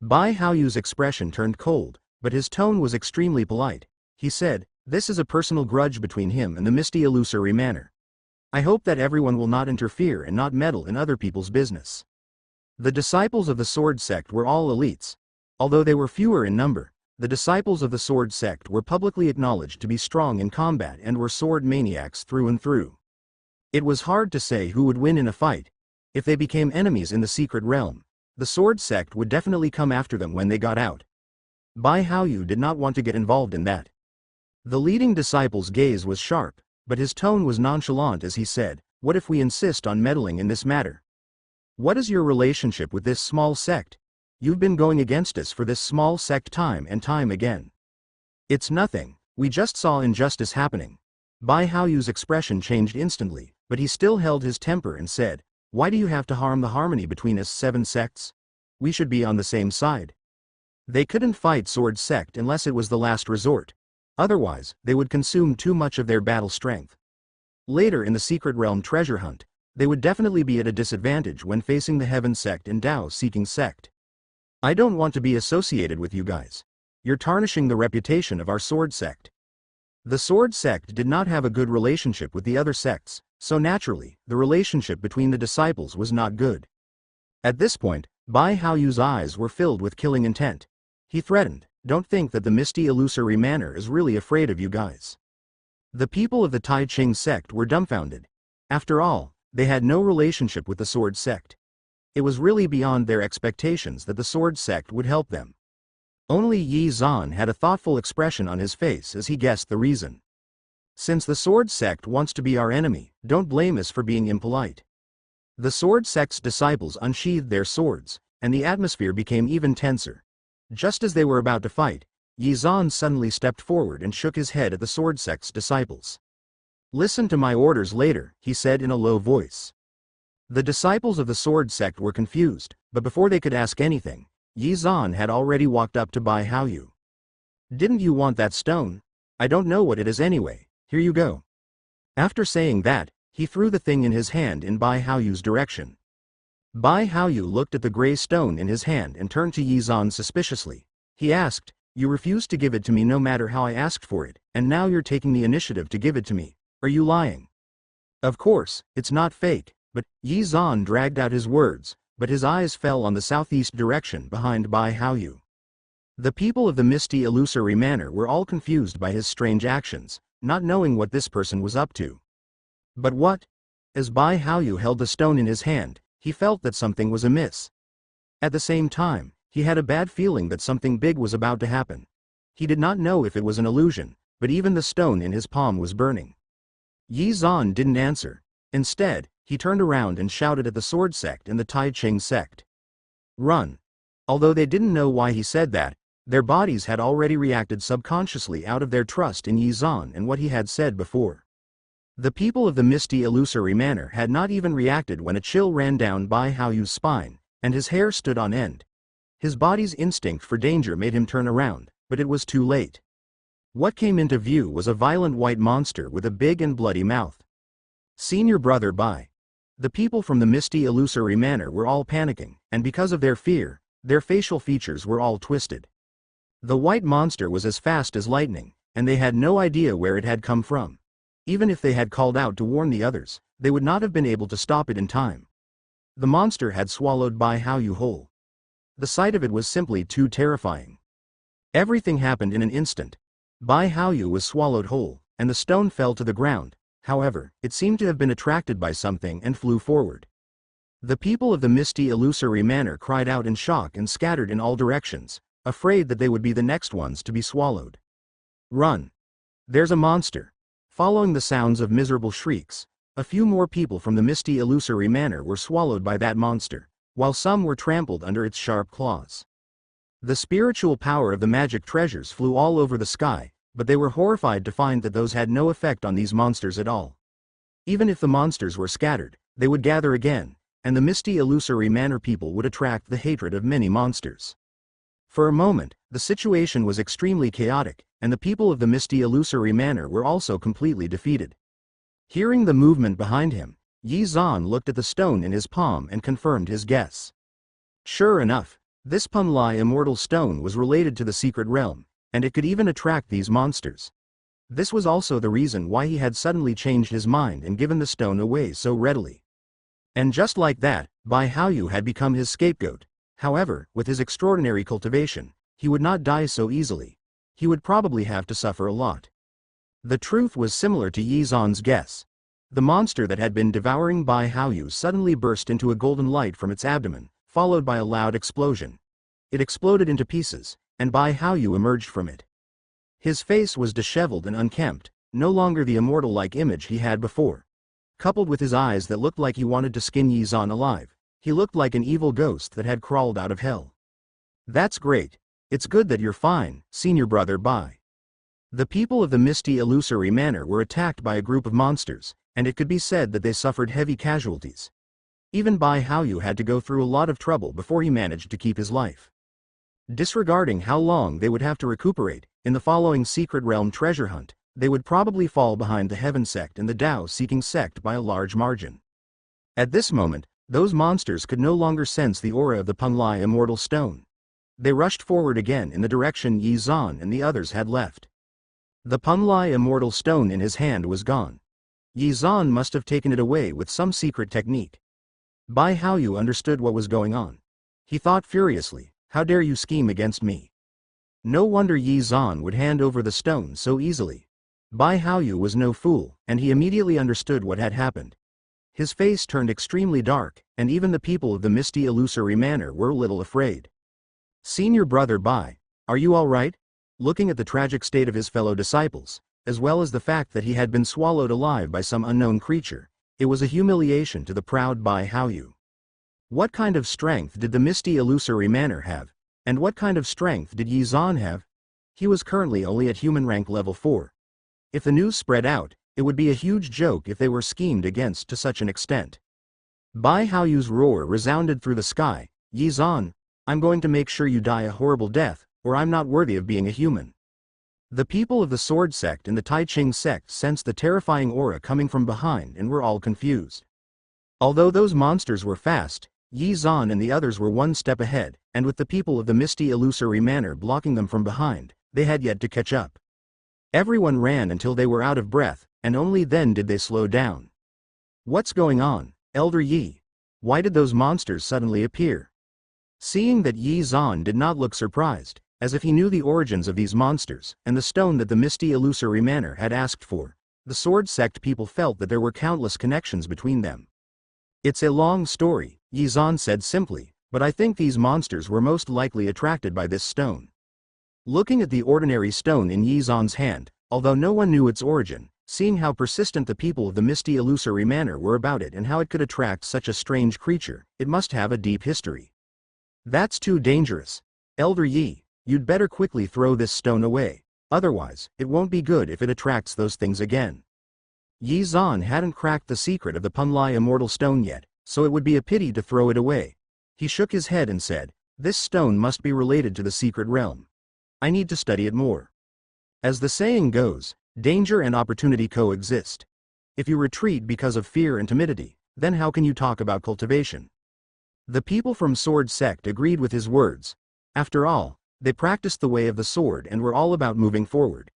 Bai Haoyu's expression turned cold, but his tone was extremely polite. He said, "This is a personal grudge between him and the misty illusory manor. I hope that everyone will not interfere and not meddle in other people's business." The disciples of the sword sect were all elites. Although they were fewer in number, the disciples of the sword sect were publicly acknowledged to be strong in combat and were sword maniacs through and through. It was hard to say who would win in a fight. If they became enemies in the secret realm, the sword sect would definitely come after them when they got out. Bai Haoyu did not want to get involved in that. The leading disciple's gaze was sharp, but his tone was nonchalant as he said, "What if we insist on meddling in this matter? What is your relationship with this small sect? You've been going against us for this small sect time and time again." "It's nothing, we just saw injustice happening." Bai Haoyu's expression changed instantly, but he still held his temper and said, "Why do you have to harm the harmony between us 7 sects? We should be on the same side." They couldn't fight sword sect unless it was the last resort. Otherwise, they would consume too much of their battle strength. Later in the secret realm treasure hunt, they would definitely be at a disadvantage when facing the heaven sect and Tao-seeking sect. "I don't want to be associated with you guys. You're tarnishing the reputation of our sword sect." The sword sect did not have a good relationship with the other sects, so naturally, the relationship between the disciples was not good. At this point, Bai Haoyu's eyes were filled with killing intent. He threatened, "Don't think that the misty illusory manor is really afraid of you guys." The people of the Tai Ching sect were dumbfounded. After all, they had no relationship with the sword sect. It was really beyond their expectations that the sword sect would help them. Only Yi Zhan had a thoughtful expression on his face as he guessed the reason. "Since the sword sect wants to be our enemy, don't blame us for being impolite." The sword sect's disciples unsheathed their swords, and the atmosphere became even tenser. Just as they were about to fight, Yi Zhan suddenly stepped forward and shook his head at the sword sect's disciples. "Listen to my orders later," he said in a low voice. The disciples of the sword sect were confused, but before they could ask anything, Yi Zhan had already walked up to Bai Haoyu. "Didn't you want that stone? I don't know what it is anyway, here you go." After saying that, he threw the thing in his hand in Bai Haoyu's direction. Bai Haoyu looked at the gray stone in his hand and turned to Yi Zhan suspiciously. He asked, "You refused to give it to me no matter how I asked for it, and now you're taking the initiative to give it to me. Are you lying?" "Of course, it's not fake." But Yi Zhan dragged out his words, but his eyes fell on the southeast direction behind Bai Haoyu. The people of the misty illusory manor were all confused by his strange actions, not knowing what this person was up to. But what? As Bai Haoyu held the stone in his hand, he felt that something was amiss. At the same time, he had a bad feeling that something big was about to happen. He did not know if it was an illusion, but even the stone in his palm was burning. Yi Zhan didn't answer. Instead, he turned around and shouted at the sword sect and the Tai Ching sect. "Run!" Although they didn't know why he said that, their bodies had already reacted subconsciously out of their trust in Yi Zhan and what he had said before. The people of the misty illusory manor had not even reacted when a chill ran down Bai Haoyu's spine, and his hair stood on end. His body's instinct for danger made him turn around, but it was too late. What came into view was a violent white monster with a big and bloody mouth. "Senior brother Bai." The people from the misty illusory manor were all panicking, and because of their fear, their facial features were all twisted. The white monster was as fast as lightning, and they had no idea where it had come from. Even if they had called out to warn the others, they would not have been able to stop it in time. The monster had swallowed Bai Haoyu whole. The sight of it was simply too terrifying. Everything happened in an instant. Bai Haoyu was swallowed whole, and the stone fell to the ground. However, it seemed to have been attracted by something and flew forward. The people of the misty illusory manor cried out in shock and scattered in all directions, afraid that they would be the next ones to be swallowed. "Run! There's a monster!" Following the sounds of miserable shrieks, A few more people from the misty illusory manor were swallowed by that monster, while some were trampled under its sharp claws. The spiritual power of the magic treasures flew all over the sky, but they were horrified to find that those had no effect on these monsters at all. Even if the monsters were scattered, they would gather again, and the misty illusory manor people would attract the hatred of many monsters. For a moment, the situation was extremely chaotic, and the people of the misty illusory manor were also completely defeated. Hearing the movement behind him, Yi Zan looked at the stone in his palm and confirmed his guess. Sure enough, this Punlai immortal stone was related to the secret realm, and it could even attract these monsters. This was also the reason why he had suddenly changed his mind and given the stone away so readily. And just like that, Bai Haoyu had become his scapegoat. However, with his extraordinary cultivation, he would not die so easily. He would probably have to suffer a lot. The truth was similar to Yi Zan's guess. The monster that had been devouring Bai Haoyu suddenly burst into a golden light from its abdomen, followed by a loud explosion. It exploded into pieces, and Bai Haoyu emerged from it. His face was disheveled and unkempt, no longer the immortal-like image he had before. Coupled with his eyes that looked like he wanted to skin Yi Zan alive, he looked like an evil ghost that had crawled out of hell. That's great. It's good that you're fine, senior brother Bai. The people of the misty illusory manor were attacked by a group of monsters, and it could be said that they suffered heavy casualties. Even Bai Haoyu had to go through a lot of trouble before he managed to keep his life. Disregarding how long they would have to recuperate, in the following secret realm treasure hunt, they would probably fall behind the Heaven sect and the Tao-seeking sect by a large margin. At this moment, those monsters could no longer sense the aura of the Punlai immortal stone. They rushed forward again in the direction Yi Zan and the others had left. The Punlai immortal stone in his hand was gone. Yi Zan must have taken it away with some secret technique. Bai Haoyu understood what was going on. He thought furiously, how dare you scheme against me? No wonder Yi Zan would hand over the stone so easily. Bai Haoyu was no fool, and he immediately understood what had happened. His face turned extremely dark, and even the people of the misty illusory manor were a little afraid. Senior brother Bai, are you all right? Looking at the tragic state of his fellow disciples, as well as the fact that he had been swallowed alive by some unknown creature, it was a humiliation to the proud Bai Haoyu. What kind of strength did the misty illusory manor have, and what kind of strength did Yi Zan have? He was currently only at human rank level 4. If the news spread out, it would be a huge joke if they were schemed against to such an extent. Bai Haoyu's roar resounded through the sky. Yi Zan, I'm going to make sure you die a horrible death, or I'm not worthy of being a human. The people of the Sword sect and the Tai Ching sect sensed the terrifying aura coming from behind and were all confused. Although those monsters were fast, Yi Zan and the others were one step ahead, and with the people of the misty illusory manor blocking them from behind, they had yet to catch up. Everyone ran until they were out of breath, and only then did they slow down. What's going on, Elder Yi? Why did those monsters suddenly appear? Seeing that Yi Zan did not look surprised, as if he knew the origins of these monsters, and the stone that the misty illusory manor had asked for, the Sword sect people felt that there were countless connections between them. It's a long story, Yi Zan said simply, but I think these monsters were most likely attracted by this stone. Looking at the ordinary stone in Yi Zan's hand, although no one knew its origin, seeing how persistent the people of the misty illusory manor were about it and how it could attract such a strange creature, it must have a deep history. That's too dangerous. Elder Yi, you'd better quickly throw this stone away, otherwise, it won't be good if it attracts those things again. Yi Zan hadn't cracked the secret of the Punlai immortal stone yet, so it would be a pity to throw it away. He shook his head and said, this stone must be related to the secret realm. I need to study it more. As the saying goes, danger and opportunity coexist. If you retreat because of fear and timidity, then how can you talk about cultivation? The people from Sword sect agreed with his words. After all, they practiced the way of the sword and were all about moving forward.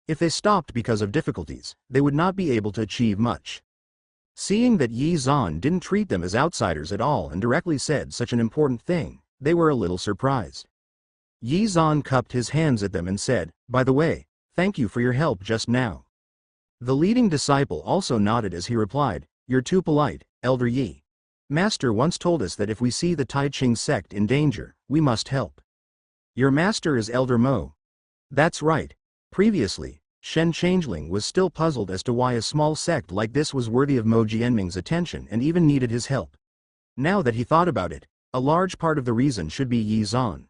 If they stopped because of difficulties, they would not be able to achieve much. Seeing that Yi Zan didn't treat them as outsiders at all and directly said such an important thing, they were a little surprised. Yi Zan cupped his hands at them and said, by the way, thank you for your help just now. The leading disciple also nodded as he replied, you're too polite, Elder Yi. Master once told us that if we see the Tai Ching sect in danger, we must help. Your master is Elder Mo. That's right. Previously, Shen Changeling was still puzzled as to why a small sect like this was worthy of Mo Jianming's attention and even needed his help. Now that he thought about it, a large part of the reason should be Yi Zan.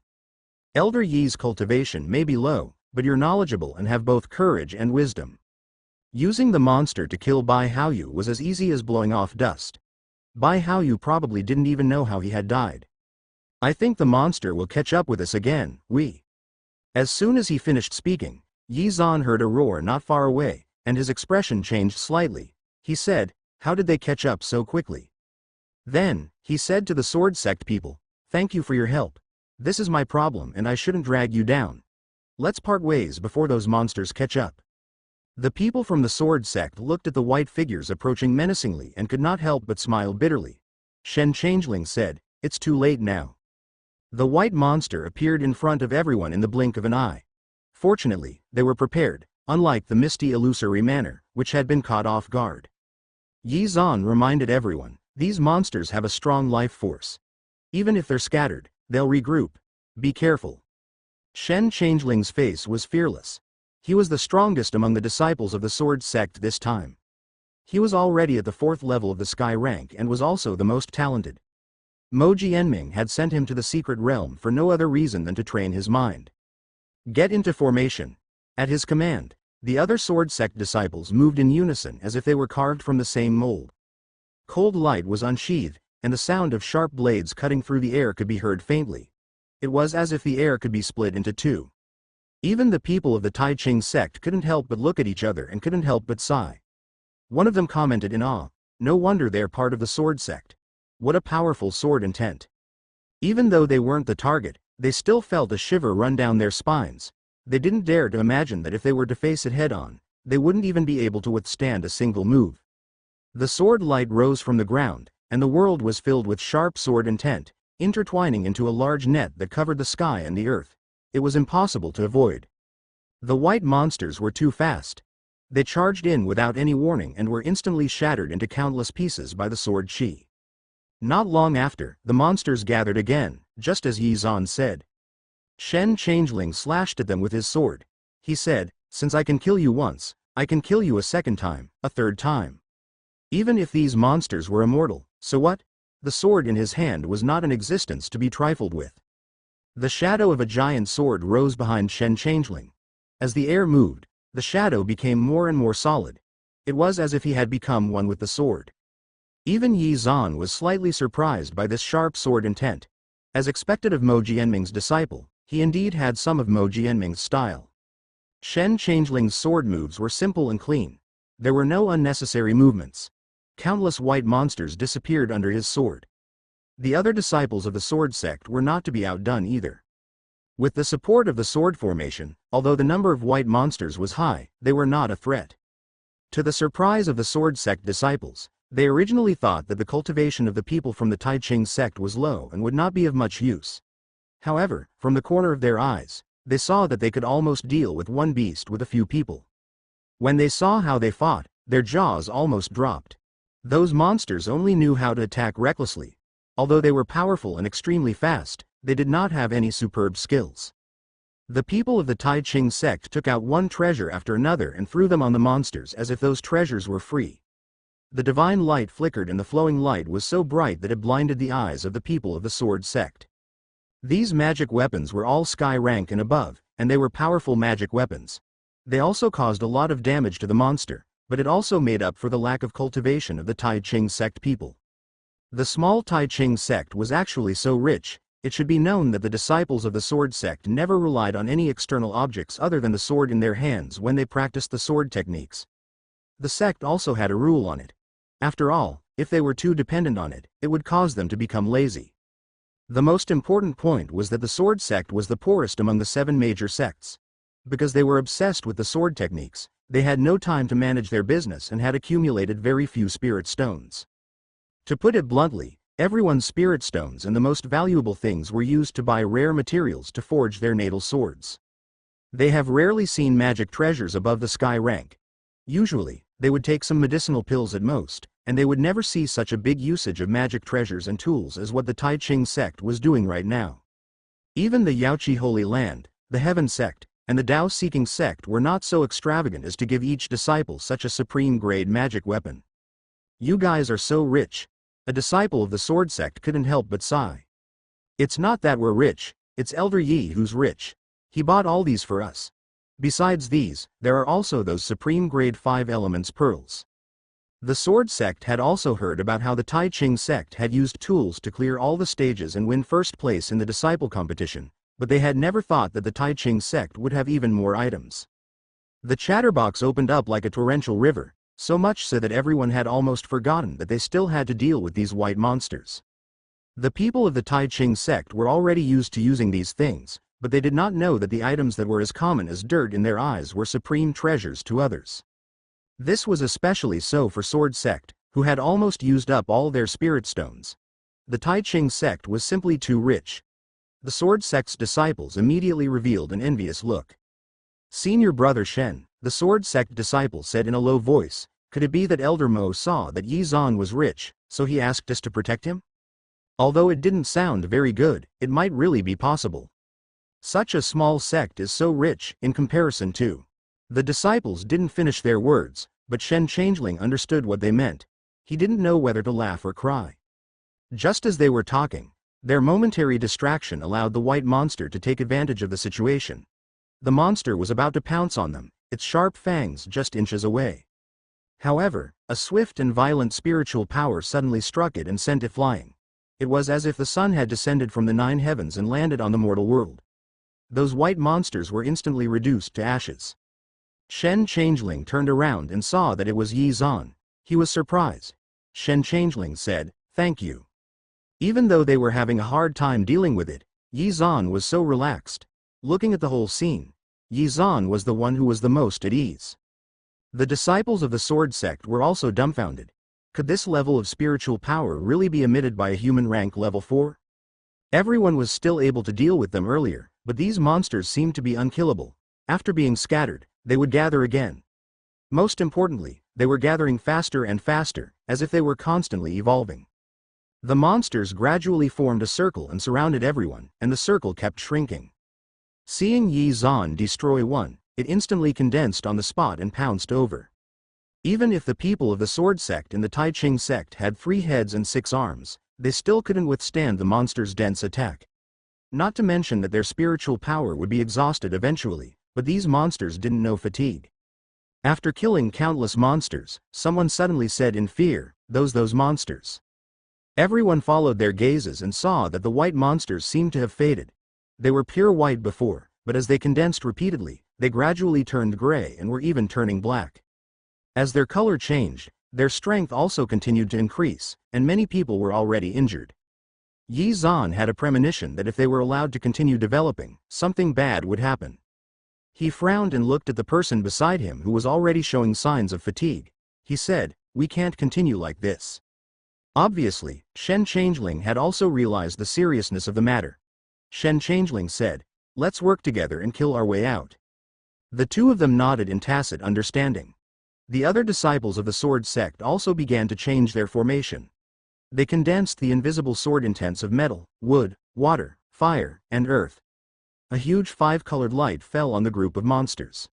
Elder Yi's cultivation may be low, but you're knowledgeable and have both courage and wisdom. Using the monster to kill Bai Haoyu was as easy as blowing off dust. Bai Haoyu probably didn't even know how he had died. I think the monster will catch up with us again, As soon as he finished speaking, Yi Zan heard a roar not far away, and his expression changed slightly. He said, "How did they catch up so quickly?" Then, he said to the sword sect people, "Thank you for your help. This is my problem and I shouldn't drag you down. Let's part ways before those monsters catch up." The people from the sword sect looked at the white figures approaching menacingly and could not help but smile bitterly. Shen Changeling said, "It's too late now." The white monster appeared in front of everyone in the blink of an eye. Fortunately, they were prepared, unlike the misty illusory manner, which had been caught off guard. Yi Zan reminded everyone, these monsters have a strong life force. Even if they're scattered, they'll regroup. Be careful. Shen Changeling's face was fearless. He was the strongest among the disciples of the sword sect this time. He was already at the 4th level of the sky rank and was also the most talented. Mo Jianming had sent him to the secret realm for no other reason than to train his mind. Get into formation. At his command, the other sword sect disciples moved in unison as if they were carved from the same mold. Cold light was unsheathed, and the sound of sharp blades cutting through the air could be heard faintly. It was as if the air could be split into two. Even the people of the Tai Ching sect couldn't help but look at each other and couldn't help but sigh. One of them commented in awe, "No wonder they're part of the sword sect. What a powerful sword intent." Even though they weren't the target, they still felt a shiver run down their spines. They didn't dare to imagine that if they were to face it head-on, they wouldn't even be able to withstand a single move. The sword light rose from the ground, and the world was filled with sharp sword intent, intertwining into a large net that covered the sky and the earth. It was impossible to avoid. The white monsters were too fast. They charged in without any warning and were instantly shattered into countless pieces by the sword chi. Not long after, the monsters gathered again, just as Yi Zan said. Shen Changeling slashed at them with his sword. He said, "Since I can kill you once, I can kill you a second time, a third time. Even if these monsters were immortal, so what?" The sword in his hand was not an existence to be trifled with. The shadow of a giant sword rose behind Shen Changeling. As the air moved, the shadow became more and more solid. It was as if he had become one with the sword. Even Yi Zan was slightly surprised by this sharp sword intent. As expected of Mo Jianming's disciple, he indeed had some of Mo Jianming's style. Shen Changeling's sword moves were simple and clean. There were no unnecessary movements. Countless white monsters disappeared under his sword. The other disciples of the sword sect were not to be outdone either. With the support of the sword formation, although the number of white monsters was high, they were not a threat. To the surprise of the sword sect disciples, they originally thought that the cultivation of the people from the Tai Ching sect was low and would not be of much use. However, from the corner of their eyes, they saw that they could almost deal with one beast with a few people. When they saw how they fought, their jaws almost dropped. Those monsters only knew how to attack recklessly. Although they were powerful and extremely fast, they did not have any superb skills. The people of the Tai Ching sect took out one treasure after another and threw them on the monsters as if those treasures were free. The divine light flickered and the flowing light was so bright that it blinded the eyes of the people of the sword sect. These magic weapons were all sky rank and above, and they were powerful magic weapons. They also caused a lot of damage to the monster, but it also made up for the lack of cultivation of the Tai Ching sect people. The small Tai Ching sect was actually so rich. It should be known that the disciples of the sword sect never relied on any external objects other than the sword in their hands when they practiced the sword techniques. The sect also had a rule on it. After all, if they were too dependent on it, it would cause them to become lazy. The most important point was that the sword sect was the poorest among the 7 major sects. Because they were obsessed with the sword techniques, they had no time to manage their business and had accumulated very few spirit stones. To put it bluntly, everyone's spirit stones and the most valuable things were used to buy rare materials to forge their natal swords. They have rarely seen magic treasures above the sky rank. Usually, they would take some medicinal pills at most, and they would never see such a big usage of magic treasures and tools as what the Tai Ching sect was doing right now. Even the Yaoqi Holy Land, the Heaven sect, and the Tao-seeking sect were not so extravagant as to give each disciple such a supreme-grade magic weapon. "You guys are so rich." A disciple of the sword sect couldn't help but sigh. "It's not that we're rich, it's Elder Yi who's rich. He bought all these for us. Besides these, there are also those supreme-grade 5 elements pearls." The sword sect had also heard about how the Tai Ching sect had used tools to clear all the stages and win first place in the disciple competition, but they had never thought that the Tai Ching sect would have even more items. The chatterbox opened up like a torrential river, so much so that everyone had almost forgotten that they still had to deal with these white monsters. The people of the Tai Ching sect were already used to using these things, but they did not know that the items that were as common as dirt in their eyes were supreme treasures to others. This was especially so for Sword Sect, who had almost used up all their spirit stones. The Tai Ching sect was simply too rich. The Sword Sect's disciples immediately revealed an envious look. "Senior Brother Shen," the Sword Sect disciple said in a low voice, "could it be that Elder Mo saw that Yi Zan was rich, so he asked us to protect him?" Although it didn't sound very good, it might really be possible. Such a small sect is so rich, in comparison to. The disciples didn't finish their words, but Shen Changeling understood what they meant. He didn't know whether to laugh or cry. Just as they were talking, their momentary distraction allowed the white monster to take advantage of the situation. The monster was about to pounce on them, its sharp fangs just inches away. However, a swift and violent spiritual power suddenly struck it and sent it flying. It was as if the sun had descended from the 9 heavens and landed on the mortal world. Those white monsters were instantly reduced to ashes. Shen Changeling turned around and saw that it was Yi Zan. He was surprised. Shen Changeling said, "Thank you." Even though they were having a hard time dealing with it, Yi Zan was so relaxed. Looking at the whole scene, Yi Zan was the one who was the most at ease. The disciples of the Sword Sect were also dumbfounded. Could this level of spiritual power really be emitted by a human rank level 4? Everyone was still able to deal with them earlier, but these monsters seemed to be unkillable. After being scattered, they would gather again. Most importantly, they were gathering faster and faster, as if they were constantly evolving. The monsters gradually formed a circle and surrounded everyone, and the circle kept shrinking. Seeing Yi Zan destroy one, it instantly condensed on the spot and pounced over. Even if the people of the Sword Sect and the Tai Ching sect had 3 heads and 6 arms, they still couldn't withstand the monster's dense attack. Not to mention that their spiritual power would be exhausted eventually, but these monsters didn't know fatigue. After killing countless monsters, someone suddenly said in fear, those monsters." Everyone followed their gazes and saw that the white monsters seemed to have faded. They were pure white before, but as they condensed repeatedly, they gradually turned gray and were even turning black. As their color changed, their strength also continued to increase, and many people were already injured. Yi Zan had a premonition that if they were allowed to continue developing, something bad would happen. He frowned and looked at the person beside him who was already showing signs of fatigue. He said, "We can't continue like this." Obviously, Shen Changeling had also realized the seriousness of the matter. Shen Changeling said, "Let's work together and kill our way out." The two of them nodded in tacit understanding. The other disciples of the Sword Sect also began to change their formation. They condensed the invisible sword intents of metal, wood, water, fire, and earth. A huge 5-colored light fell on the group of monsters.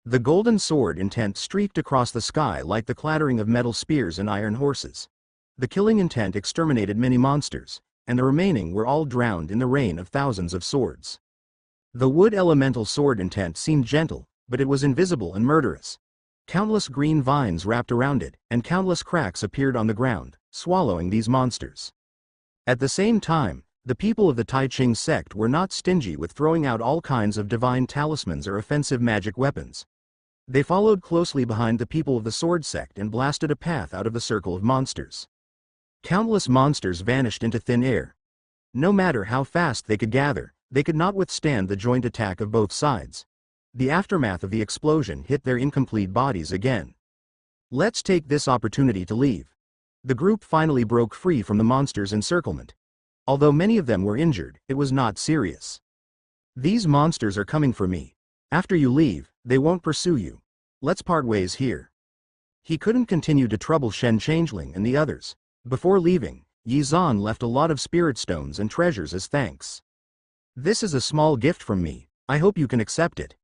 The golden sword intent streaked across the sky like the clattering of metal spears and iron horses. The killing intent exterminated many monsters, and the remaining were all drowned in the rain of thousands of swords. The wood elemental sword intent seemed gentle, but it was invisible and murderous. Countless green vines wrapped around it, and countless cracks appeared on the ground, swallowing these monsters. At the same time, the people of the Tai Ching sect were not stingy with throwing out all kinds of divine talismans or offensive magic weapons. They followed closely behind the people of the Sword Sect and blasted a path out of the circle of monsters. Countless monsters vanished into thin air. No matter how fast they could gather, they could not withstand the joint attack of both sides. The aftermath of the explosion hit their incomplete bodies again. "Let's take this opportunity to leave." The group finally broke free from the monsters' encirclement. Although many of them were injured, it was not serious. "These monsters are coming for me. After you leave, they won't pursue you. Let's part ways here." He couldn't continue to trouble Shen Changeling and the others. Before leaving, Yi Zan left a lot of spirit stones and treasures as thanks. "This is a small gift from me. I hope you can accept it.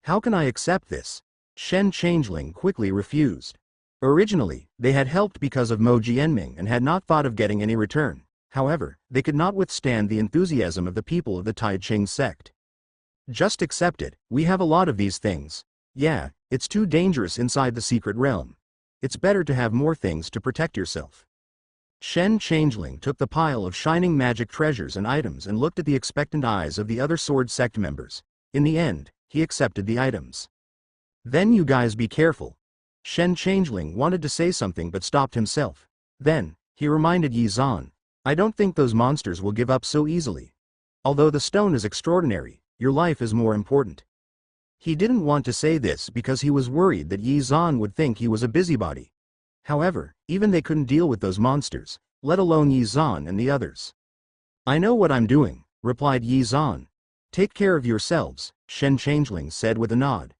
How can I accept this? Shen Changeling quickly refused. Originally, they had helped because of Mo Jianming and had not thought of getting any return. However, they could not withstand the enthusiasm of the people of the Tai Ching sect. Just accept it, we have a lot of these things. Yeah, it's too dangerous inside the secret realm. It's better to have more things to protect yourself. Shen Changeling took the pile of shining magic treasures and items and looked at the expectant eyes of the other sword sect members. In the end, he accepted the items. Then you guys be careful. Shen Changeling wanted to say something but stopped himself. Then, he reminded Yi Zan, I don't think those monsters will give up so easily. Although the stone is extraordinary, your life is more important. He didn't want to say this because he was worried that Yi Zan would think he was a busybody. However, even they couldn't deal with those monsters, let alone Yi Zan and the others. I know what I'm doing, replied Yi Zan. Take care of yourselves, Shen Changeling said with a nod.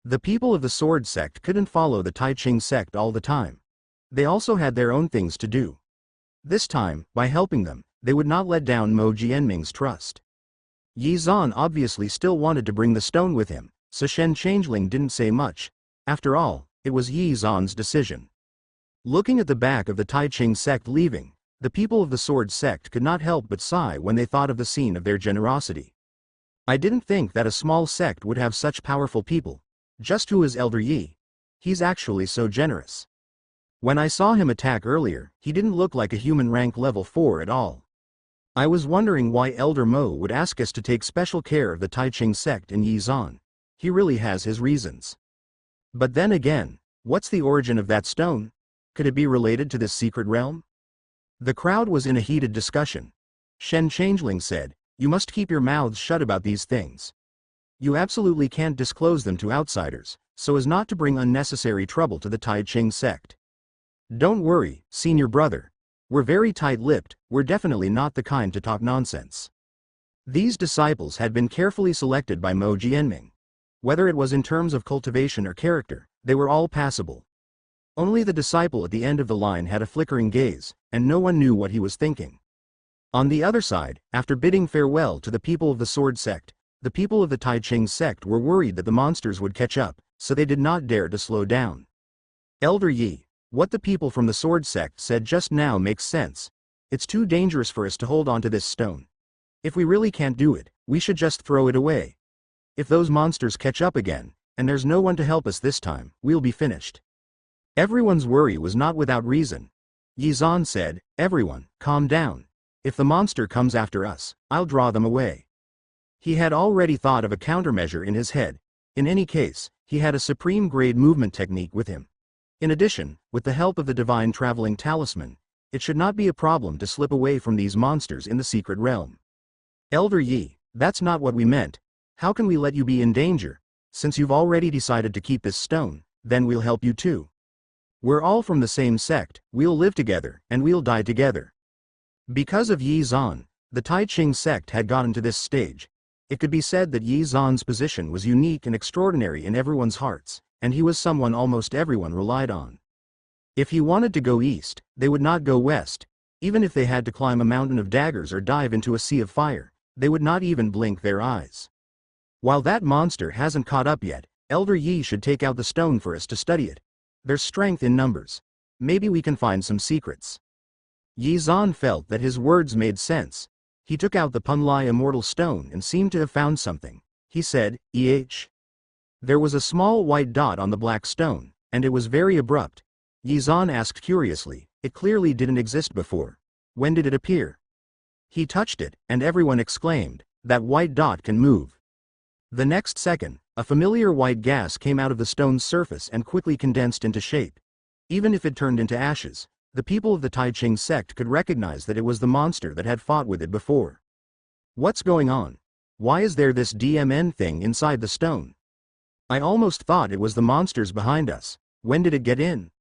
The people of the sword sect couldn't follow the Tai Ching sect all the time. They also had their own things to do. This time, by helping them, they would not let down Mo Jianming's trust. Yi Zan obviously still wanted to bring the stone with him, so Shen Changeling didn't say much. After all, it was Yi Zan's decision. Looking at the back of the Tai Ching sect leaving, the people of the sword sect could not help but sigh when they thought of the scene of their generosity. I didn't think that a small sect would have such powerful people. Just who is Elder Yi? He's actually so generous. When I saw him attack earlier, he didn't look like a human rank level 4 at all. I was wondering why Elder Mo would ask us to take special care of the Tai Ching sect and Yi Zan. He really has his reasons. But then again, what's the origin of that stone? Could it be related to this secret realm? The crowd was in a heated discussion. Shen Changeling said, you must keep your mouths shut about these things. You absolutely can't disclose them to outsiders, so as not to bring unnecessary trouble to the Tai Ching sect. Don't worry, senior brother. We're very tight-lipped, we're definitely not the kind to talk nonsense. These disciples had been carefully selected by Mo Jianming. Whether it was in terms of cultivation or character, they were all passable. Only the disciple at the end of the line had a flickering gaze, and no one knew what he was thinking. On the other side, after bidding farewell to the people of the sword sect, the people of the Tai Ching sect were worried that the monsters would catch up, so they did not dare to slow down. Elder Yi, what the people from the sword sect said just now makes sense. It's too dangerous for us to hold on to this stone. If we really can't do it, we should just throw it away. If those monsters catch up again, and there's no one to help us this time, we'll be finished. Everyone's worry was not without reason. Yi Zan said, everyone, calm down. If the monster comes after us, I'll draw them away. He had already thought of a countermeasure in his head. In any case, he had a supreme-grade movement technique with him. In addition, with the help of the divine traveling talisman, it should not be a problem to slip away from these monsters in the secret realm. Elder Yi, that's not what we meant. How can we let you be in danger? Since you've already decided to keep this stone, then we'll help you too. We're all from the same sect, we'll live together, and we'll die together. Because of Yi Zan, the Tai Ching sect had gotten to this stage. It could be said that Yi Zan's position was unique and extraordinary in everyone's hearts, and he was someone almost everyone relied on. If he wanted to go east, they would not go west. Even if they had to climb a mountain of daggers or dive into a sea of fire, they would not even blink their eyes. While that monster hasn't caught up yet, Elder Yi should take out the stone for us to study it. There's strength in numbers. Maybe we can find some secrets. Yi Zan felt that his words made sense. He took out the Punlai immortal stone and seemed to have found something. He said, There was a small white dot on the black stone, and it was very abrupt. Yi Zan asked curiously, it clearly didn't exist before. When did it appear? He touched it, and everyone exclaimed, that white dot can move. The next second, a familiar white gas came out of the stone's surface and quickly condensed into shape. Even if it turned into ashes, the people of the Tai Ching sect could recognize that it was the monster that had fought with it before. What's going on? Why is there this DMN thing inside the stone? I almost thought it was the monsters behind us. When did it get in?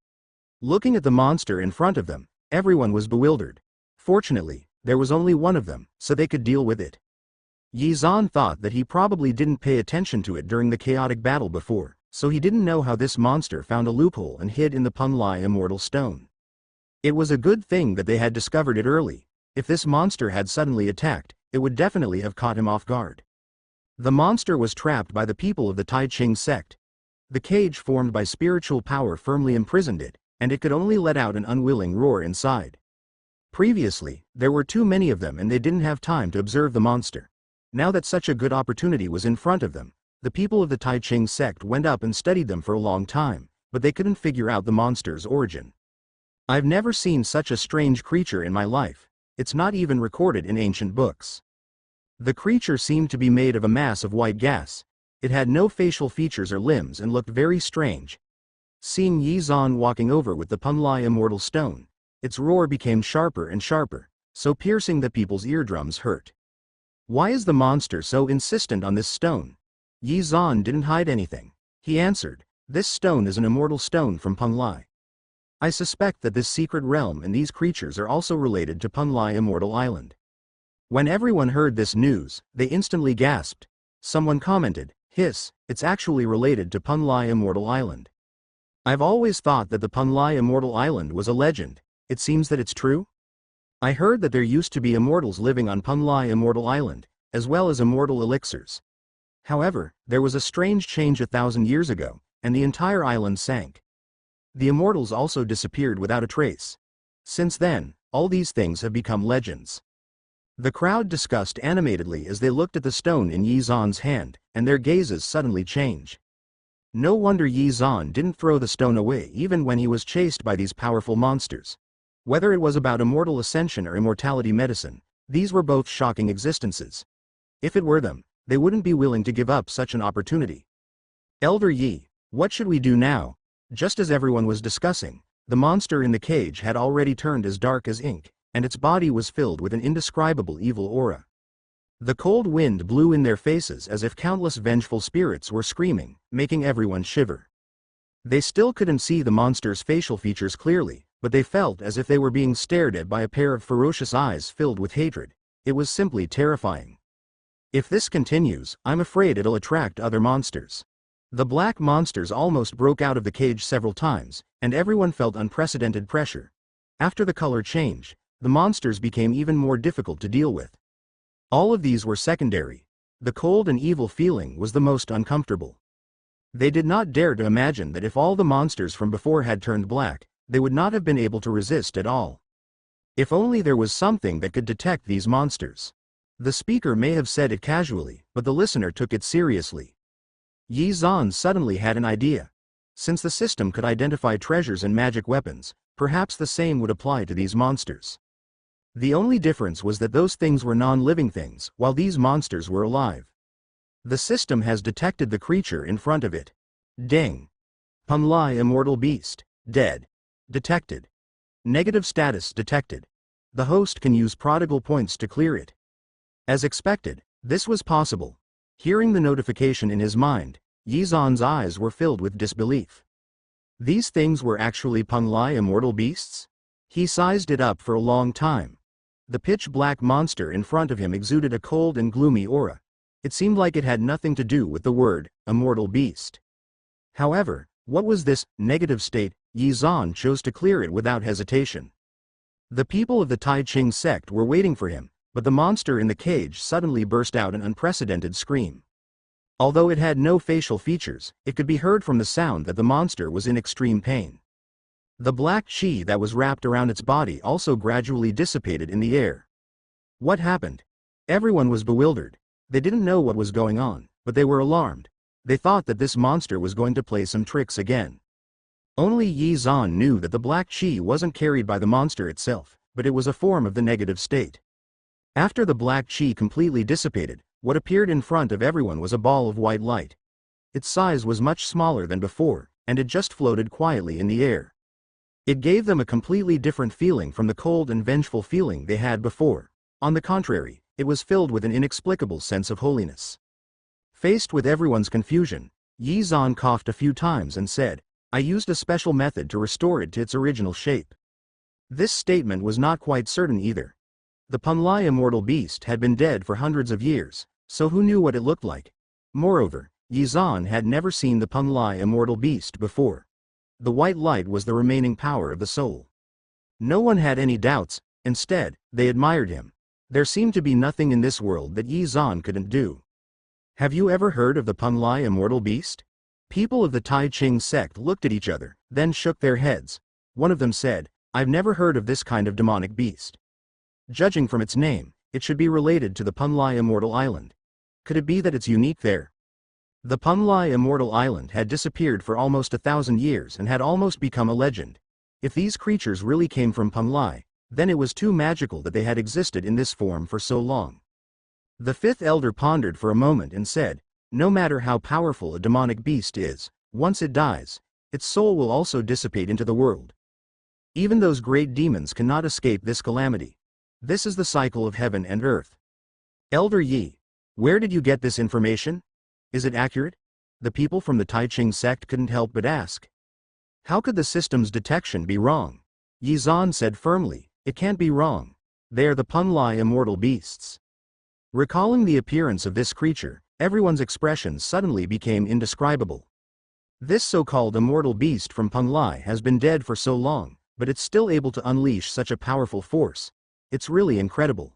Looking at the monster in front of them, everyone was bewildered. Fortunately, there was only one of them, so they could deal with it. Yi Zan thought that he probably didn't pay attention to it during the chaotic battle before, so he didn't know how this monster found a loophole and hid in the Punlai immortal stone. It was a good thing that they had discovered it early. If this monster had suddenly attacked, it would definitely have caught him off guard. The monster was trapped by the people of the Tai Ching sect. The cage formed by spiritual power firmly imprisoned it, and it could only let out an unwilling roar inside. Previously, there were too many of them and they didn't have time to observe the monster. Now that such a good opportunity was in front of them, the people of the Tai Ching sect went up and studied them for a long time, but they couldn't figure out the monster's origin. I've never seen such a strange creature in my life. It's not even recorded in ancient books. The creature seemed to be made of a mass of white gas. It had no facial features or limbs and looked very strange. Seeing Yi Zhan walking over with the Punlai immortal stone, its roar became sharper and sharper, so piercing that people's eardrums hurt. Why is the monster so insistent on this stone? Yi Zhan didn't hide anything. He answered, this stone is an immortal stone from Punlai. I suspect that this secret realm and these creatures are also related to Punlai Immortal Island. When everyone heard this news, they instantly gasped. Someone commented, hiss, it's actually related to Punlai Immortal Island. I've always thought that the Punlai Immortal Island was a legend. It seems that it's true? I heard that there used to be immortals living on Punlai Immortal Island, as well as immortal elixirs. However, there was a strange change 1,000 years ago, and the entire island sank. The immortals also disappeared without a trace. Since then, all these things have become legends. The crowd discussed animatedly as they looked at the stone in Yi Zhan's hand, and their gazes suddenly changed. No wonder Yi Zhan didn't throw the stone away even when he was chased by these powerful monsters. Whether it was about immortal ascension or immortality medicine, these were both shocking existences. If it were them, they wouldn't be willing to give up such an opportunity. Elder Yi, what should we do now? Just as everyone was discussing, the monster in the cage had already turned as dark as ink, and its body was filled with an indescribable evil aura. The cold wind blew in their faces as if countless vengeful spirits were screaming, making everyone shiver. They still couldn't see the monster's facial features clearly, but they felt as if they were being stared at by a pair of ferocious eyes filled with hatred. It was simply terrifying. If this continues, I'm afraid it'll attract other monsters. The black monsters almost broke out of the cage several times, and everyone felt unprecedented pressure. After the color changed, the monsters became even more difficult to deal with. All of these were secondary. The cold and evil feeling was the most uncomfortable. They did not dare to imagine that if all the monsters from before had turned black, they would not have been able to resist at all. If only there was something that could detect these monsters. The speaker may have said it casually, but the listener took it seriously. Yi Zhan suddenly had an idea. Since the system could identify treasures and magic weapons, perhaps the same would apply to these monsters. The only difference was that those things were non-living things, while these monsters were alive. The system has detected the creature in front of it. Ding. Punlai Immortal Beast. Dead. Detected. Negative status detected. The host can use prodigal points to clear it. As expected, this was possible. Hearing the notification in his mind, Yi Zhan's eyes were filled with disbelief. These things were actually Punlai Immortal Beasts? He sized it up for a long time. The pitch-black monster in front of him exuded a cold and gloomy aura. It seemed like it had nothing to do with the word, immortal beast. However, what was this negative state? Yi Zhan chose to clear it without hesitation. The people of the Tai Ching sect were waiting for him, but the monster in the cage suddenly burst out an unprecedented scream. Although it had no facial features, it could be heard from the sound that the monster was in extreme pain. The black chi that was wrapped around its body also gradually dissipated in the air. What happened? Everyone was bewildered. They didn't know what was going on, but they were alarmed. They thought that this monster was going to play some tricks again. Only Yi Zhan knew that the black chi wasn't carried by the monster itself, but it was a form of the negative state. After the black chi completely dissipated, what appeared in front of everyone was a ball of white light. Its size was much smaller than before, and it just floated quietly in the air. It gave them a completely different feeling from the cold and vengeful feeling they had before. On the contrary, it was filled with an inexplicable sense of holiness. Faced with everyone's confusion, Yi Zhan coughed a few times and said, I used a special method to restore it to its original shape. This statement was not quite certain either. The Punlai Immortal Beast had been dead for hundreds of years, so who knew what it looked like? Moreover, Yi Zhan had never seen the Punlai Immortal Beast before. The white light was the remaining power of the soul. No one had any doubts. Instead, they admired him. There seemed to be nothing in this world that Yi Zhan couldn't do. Have you ever heard of the Punlai immortal beast? People of the Tai Ching sect looked at each other, then shook their heads. One of them said, I've never heard of this kind of demonic beast. Judging from its name, it should be related to the Punlai immortal island. Could it be that it's unique there? The Punlai immortal island had disappeared for almost 1,000 years and had almost become a legend. If these creatures really came from Punlai, then it was too magical that they had existed in this form for so long. The fifth elder pondered for a moment and said, no matter how powerful a demonic beast is, once it dies, its soul will also dissipate into the world. Even those great demons cannot escape this calamity. This is the cycle of heaven and earth. Elder Yi, where did you get this information? Is it accurate? The people from the Tai Ching sect couldn't help but ask. How could the system's detection be wrong? Yi Zan said firmly, it can't be wrong. They are the Punlai immortal beasts. Recalling the appearance of this creature, everyone's expressions suddenly became indescribable. This so-called immortal beast from Punlai has been dead for so long, but it's still able to unleash such a powerful force. It's really incredible.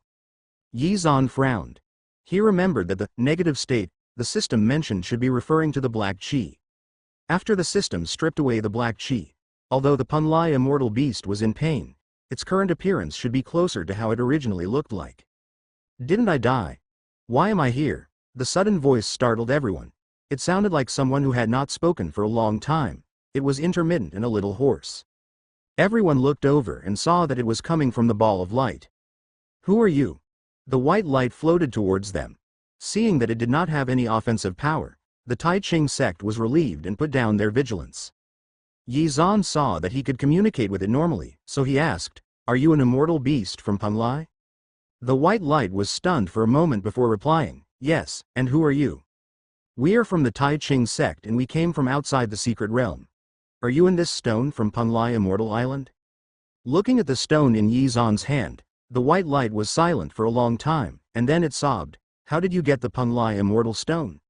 Yi Zan frowned. He remembered that the negative state the system mentioned should be referring to the black qi. After the system stripped away the black qi, although the Punlai immortal beast was in pain, its current appearance should be closer to how it originally looked like. Didn't I die? Why am I here? The sudden voice startled everyone. It sounded like someone who had not spoken for a long time. It was intermittent and a little hoarse. Everyone looked over and saw that it was coming from the ball of light. Who are you? The white light floated towards them. Seeing that it did not have any offensive power, the Tai Ching sect was relieved and put down their vigilance. Yi Zan saw that he could communicate with it normally, so he asked, are you an immortal beast from Punlai? The white light was stunned for a moment before replying, yes, and who are you? We are from the Tai Ching sect and we came from outside the secret realm. Are you in this stone from Punlai immortal island? Looking at the stone in Yi Zan's hand, the white light was silent for a long time, and then it sobbed, how did you get the Punlai immortal stone?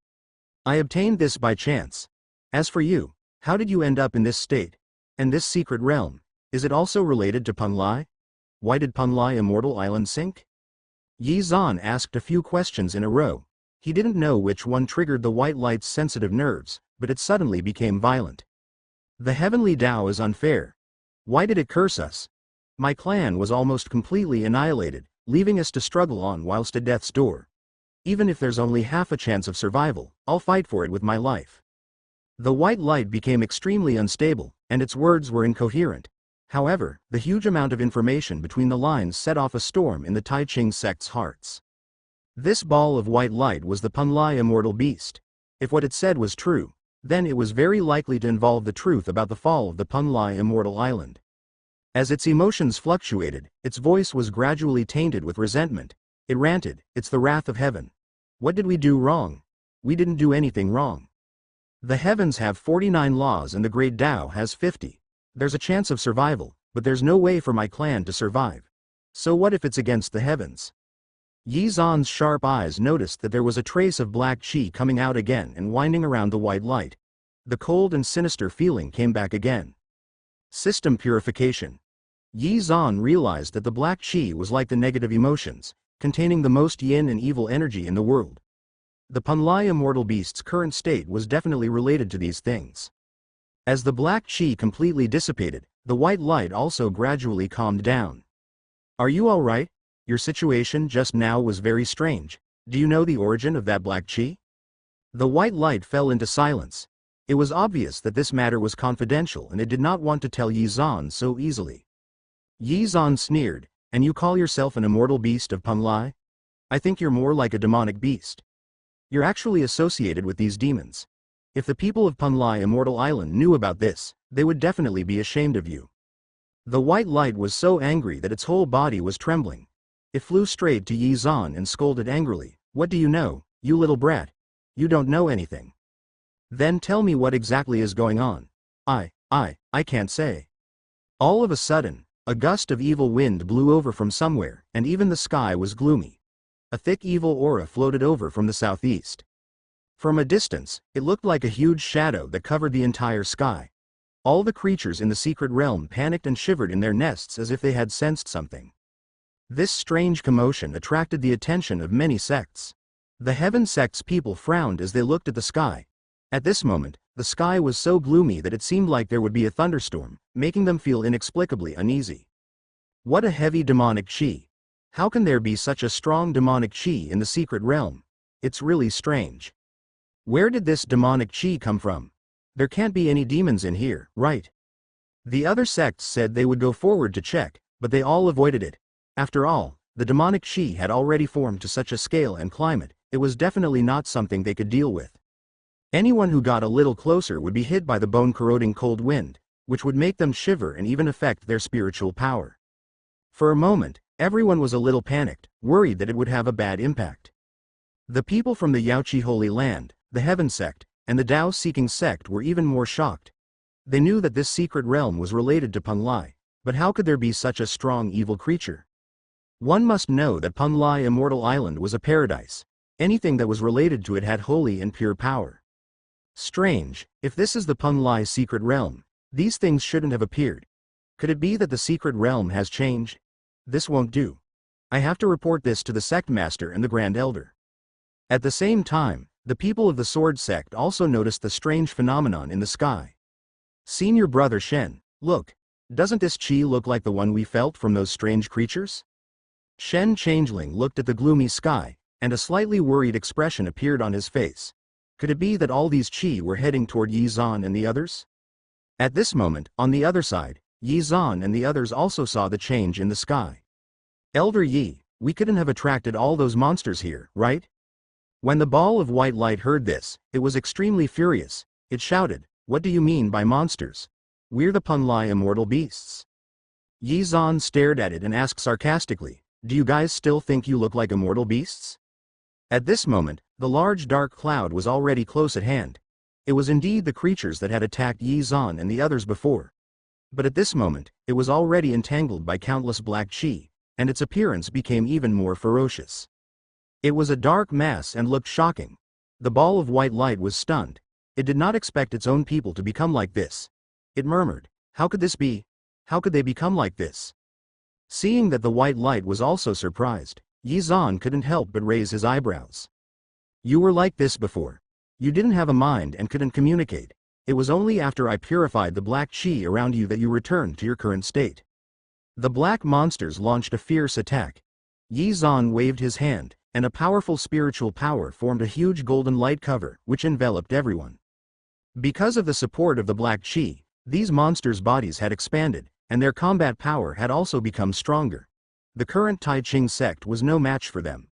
I obtained this by chance. As for you, how did you end up in this state? And this secret realm, is it also related to Punlai? Why did Punlai immortal island sink? Yi Zan asked a few questions in a row. He didn't know which one triggered the white light's sensitive nerves, but it suddenly became violent. The heavenly Tao is unfair. Why did it curse us? My clan was almost completely annihilated, leaving us to struggle on whilst at death's door. Even if there's only half a chance of survival, I'll fight for it with my life. The white light became extremely unstable, and its words were incoherent. However, the huge amount of information between the lines set off a storm in the Tai Ching sect's hearts. This ball of white light was the Punlai immortal beast. If what it said was true, then it was very likely to involve the truth about the fall of the Punlai immortal island. As its emotions fluctuated, its voice was gradually tainted with resentment. It ranted, it's the wrath of heaven. What did we do wrong? We didn't do anything wrong. The heavens have 49 laws and the great Tao has 50. There's a chance of survival, but there's no way for my clan to survive. So what if it's against the heavens? Yi Zan's sharp eyes noticed that there was a trace of black qi coming out again and winding around the white light. The cold and sinister feeling came back again. System purification. Yi Zan realized that the black qi was like the negative emotions, containing the most yin and evil energy in the world. The Punlai immortal beast's current state was definitely related to these things. As the black qi completely dissipated, the white light also gradually calmed down. Are you all right? Your situation just now was very strange. Do you know the origin of that black qi? The white light fell into silence. It was obvious that this matter was confidential and it did not want to tell Yi Zan so easily. Yi Zan sneered, and you call yourself an immortal beast of Punlai? I think you're more like a demonic beast. You're actually associated with these demons. If the people of Punlai Immortal Island knew about this, they would definitely be ashamed of you. The white light was so angry that its whole body was trembling. It flew straight to Yi Zan and scolded angrily, what do you know, you little brat? You don't know anything. Then tell me what exactly is going on. I can't say. All of a sudden, a gust of evil wind blew over from somewhere, and even the sky was gloomy. A thick evil aura floated over from the southeast. From a distance, it looked like a huge shadow that covered the entire sky. All the creatures in the secret realm panicked and shivered in their nests as if they had sensed something. This strange commotion attracted the attention of many sects. The heaven sect's people frowned as they looked at the sky. At this moment, the sky was so gloomy that it seemed like there would be a thunderstorm, making them feel inexplicably uneasy. What a heavy demonic chi! How can there be such a strong demonic chi in the secret realm? It's really strange. Where did this demonic chi come from? There can't be any demons in here, right? The other sects said they would go forward to check, but they all avoided it. After all, the demonic chi had already formed to such a scale and climate, it was definitely not something they could deal with. Anyone who got a little closer would be hit by the bone-corroding cold wind, which would make them shiver and even affect their spiritual power. For a moment, everyone was a little panicked, worried that it would have a bad impact. The people from the Yaoqi Holy Land, the Heaven Sect, and the Tao-seeking sect were even more shocked. They knew that this secret realm was related to Punlai, but how could there be such a strong evil creature? One must know that Punlai Immortal Island was a paradise. Anything that was related to it had holy and pure power. Strange, if this is the Punlai secret realm, these things shouldn't have appeared. Could it be that the secret realm has changed? This won't do. I have to report this to the sect master and the Grand Elder. At the same time, the people of the Sword Sect also noticed the strange phenomenon in the sky. Senior brother Shen, look, doesn't this chi look like the one we felt from those strange creatures? Shen Changeling looked at the gloomy sky, and a slightly worried expression appeared on his face. Could it be that all these chi were heading toward Yi Zan and the others? At this moment, on the other side, Yi Zan and the others also saw the change in the sky. Elder Yi, we couldn't have attracted all those monsters here, right? When the ball of white light heard this, it was extremely furious. It shouted, "What do you mean by monsters? We're the Punlai immortal beasts." Yi Zan stared at it and asked sarcastically, "Do you guys still think you look like immortal beasts?" At this moment, the large dark cloud was already close at hand. It was indeed the creatures that had attacked Yi Zan and the others before. But at this moment, it was already entangled by countless black chi, and its appearance became even more ferocious. It was a dark mass and looked shocking. The ball of white light was stunned. It did not expect its own people to become like this. It murmured, "How could this be? How could they become like this?" Seeing that the white light was also surprised, Yi Zan couldn't help but raise his eyebrows. "You were like this before. You didn't have a mind and couldn't communicate. It was only after I purified the black chi around you that you returned to your current state." The black monsters launched a fierce attack. Yi Zan waved his hand, and a powerful spiritual power formed a huge golden light cover, which enveloped everyone. Because of the support of the black chi, these monsters' bodies had expanded, and their combat power had also become stronger. The current Tai Ching sect was no match for them.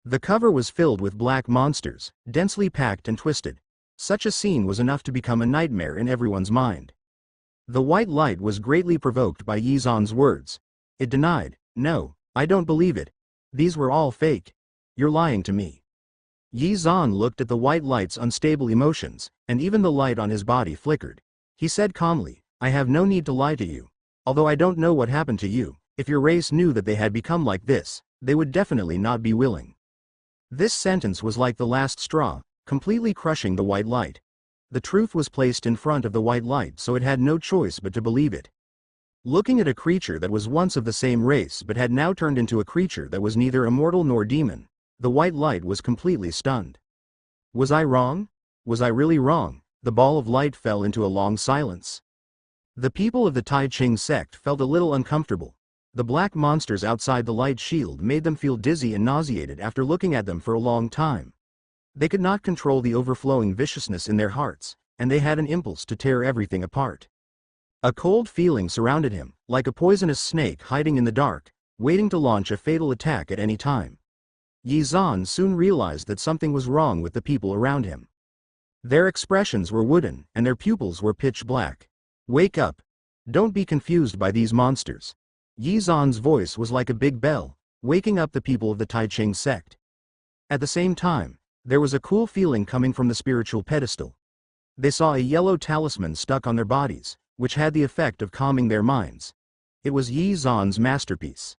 The cover was filled with black monsters, densely packed and twisted. Such a scene was enough to become a nightmare in everyone's mind. The white light was greatly provoked by Yi Zan's words. It denied, "No, I don't believe it. These were all fake. You're lying to me." Yi Zan looked at the white light's unstable emotions, and even the light on his body flickered. He said calmly, "I have no need to lie to you. Although I don't know what happened to you, if your race knew that they had become like this, they would definitely not be willing." This sentence was like the last straw, completely crushing the white light. The truth was placed in front of the white light, so it had no choice but to believe it. Looking at a creature that was once of the same race but had now turned into a creature that was neither immortal nor demon, the white light was completely stunned. Was I wrong? Was I really wrong? The ball of light fell into a long silence. The people of the Tai Ching sect felt a little uncomfortable. The black monsters outside the light shield made them feel dizzy and nauseated after looking at them for a long time. They could not control the overflowing viciousness in their hearts, and they had an impulse to tear everything apart. A cold feeling surrounded him, like a poisonous snake hiding in the dark, waiting to launch a fatal attack at any time. Yi Zan soon realized that something was wrong with the people around him. Their expressions were wooden, and their pupils were pitch black. "Wake up! Don't be confused by these monsters." Yi Zan's voice was like a big bell, waking up the people of the Tai Ching sect. At the same time, there was a cool feeling coming from the spiritual pedestal. They saw a yellow talisman stuck on their bodies, which had the effect of calming their minds. It was Yi Zan's masterpiece.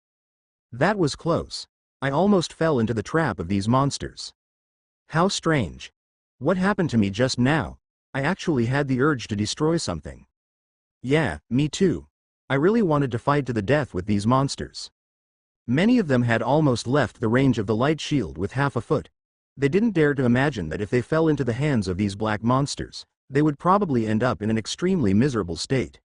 That was close. I almost fell into the trap of these monsters. How strange. What happened to me just now? I actually had the urge to destroy something. Yeah, me too. I really wanted to fight to the death with these monsters. Many of them had almost left the range of the light shield with half a foot. They didn't dare to imagine that if they fell into the hands of these black monsters, they would probably end up in an extremely miserable state.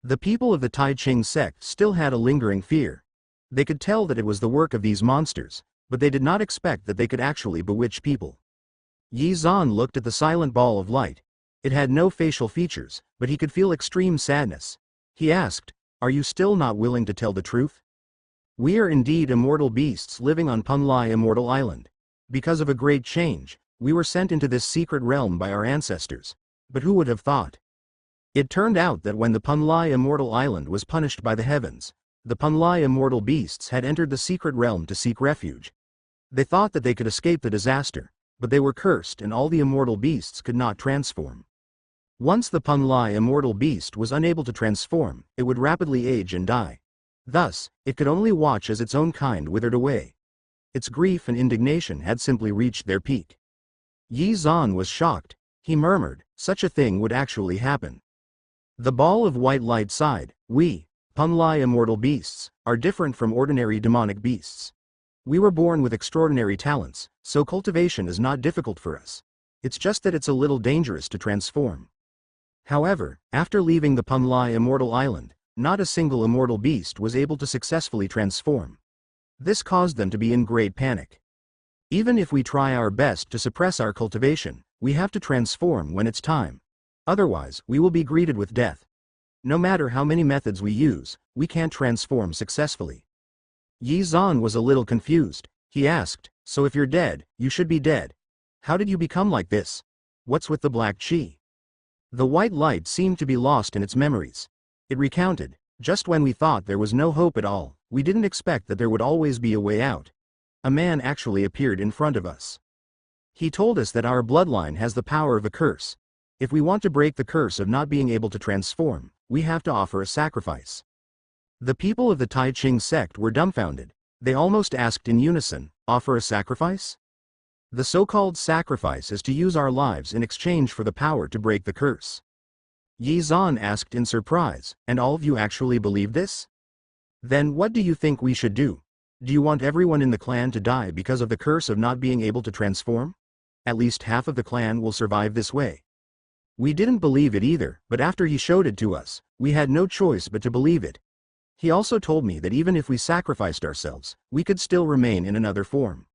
The people of the Tai Ching sect still had a lingering fear. They could tell that it was the work of these monsters, but they did not expect that they could actually bewitch people. Yi Zan looked at the silent ball of light. It had no facial features, but he could feel extreme sadness. He asked, "Are you still not willing to tell the truth? We are indeed immortal beasts living on Punlai Immortal Island. Because of a great change, we were sent into this secret realm by our ancestors. But who would have thought?" It turned out that when the Punlai Immortal Island was punished by the heavens, the Punlai Immortal beasts had entered the secret realm to seek refuge. They thought that they could escape the disaster, but they were cursed and all the immortal beasts could not transform. Once the Punlai Immortal Beast was unable to transform, it would rapidly age and die. Thus, it could only watch as its own kind withered away. Its grief and indignation had simply reached their peak. Yi Zan was shocked. He murmured, "Such a thing would actually happen." The ball of white light sighed, "We, Punlai Immortal Beasts, are different from ordinary demonic beasts. We were born with extraordinary talents, so cultivation is not difficult for us. It's just that it's a little dangerous to transform." However, after leaving the Punlai Immortal Island, not a single immortal beast was able to successfully transform. This caused them to be in great panic. Even if we try our best to suppress our cultivation, we have to transform when it's time. Otherwise, we will be greeted with death. No matter how many methods we use, we can't transform successfully. Yi Zan was a little confused. He asked, "So if you're dead, you should be dead. How did you become like this? What's with the black chi?" The white light seemed to be lost in its memories. It recounted, "Just when we thought there was no hope at all, we didn't expect that there would always be a way out. A man actually appeared in front of us. He told us that our bloodline has the power of a curse. If we want to break the curse of not being able to transform, we have to offer a sacrifice." The people of the Tai Ching sect were dumbfounded. They almost asked in unison, "Offer a sacrifice?" The so-called sacrifice is to use our lives in exchange for the power to break the curse. Yi Zan asked in surprise, "And all of you actually believe this? Then what do you think we should do? Do you want everyone in the clan to die because of the curse of not being able to transform? At least half of the clan will survive this way." We didn't believe it either, but after he showed it to us, we had no choice but to believe it. He also told me that even if we sacrificed ourselves, we could still remain in another form.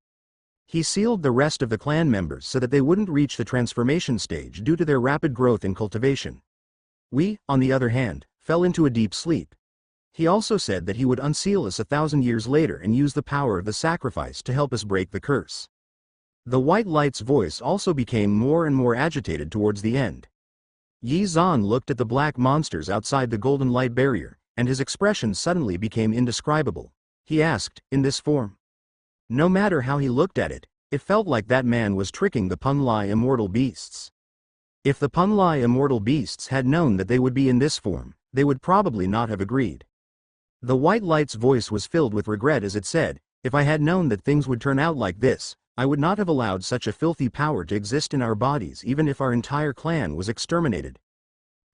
He sealed the rest of the clan members so that they wouldn't reach the transformation stage due to their rapid growth in cultivation. We, on the other hand, fell into a deep sleep. He also said that he would unseal us 1,000 years later and use the power of the sacrifice to help us break the curse. The white light's voice also became more and more agitated towards the end. Yi Zan looked at the black monsters outside the golden light barrier, and his expression suddenly became indescribable. He asked, "In this form?" No matter how he looked at it, it felt like that man was tricking the Punlai Immortal Beasts. If the Punlai Immortal Beasts had known that they would be in this form, they would probably not have agreed. The white light's voice was filled with regret as it said, "If I had known that things would turn out like this, I would not have allowed such a filthy power to exist in our bodies even if our entire clan was exterminated."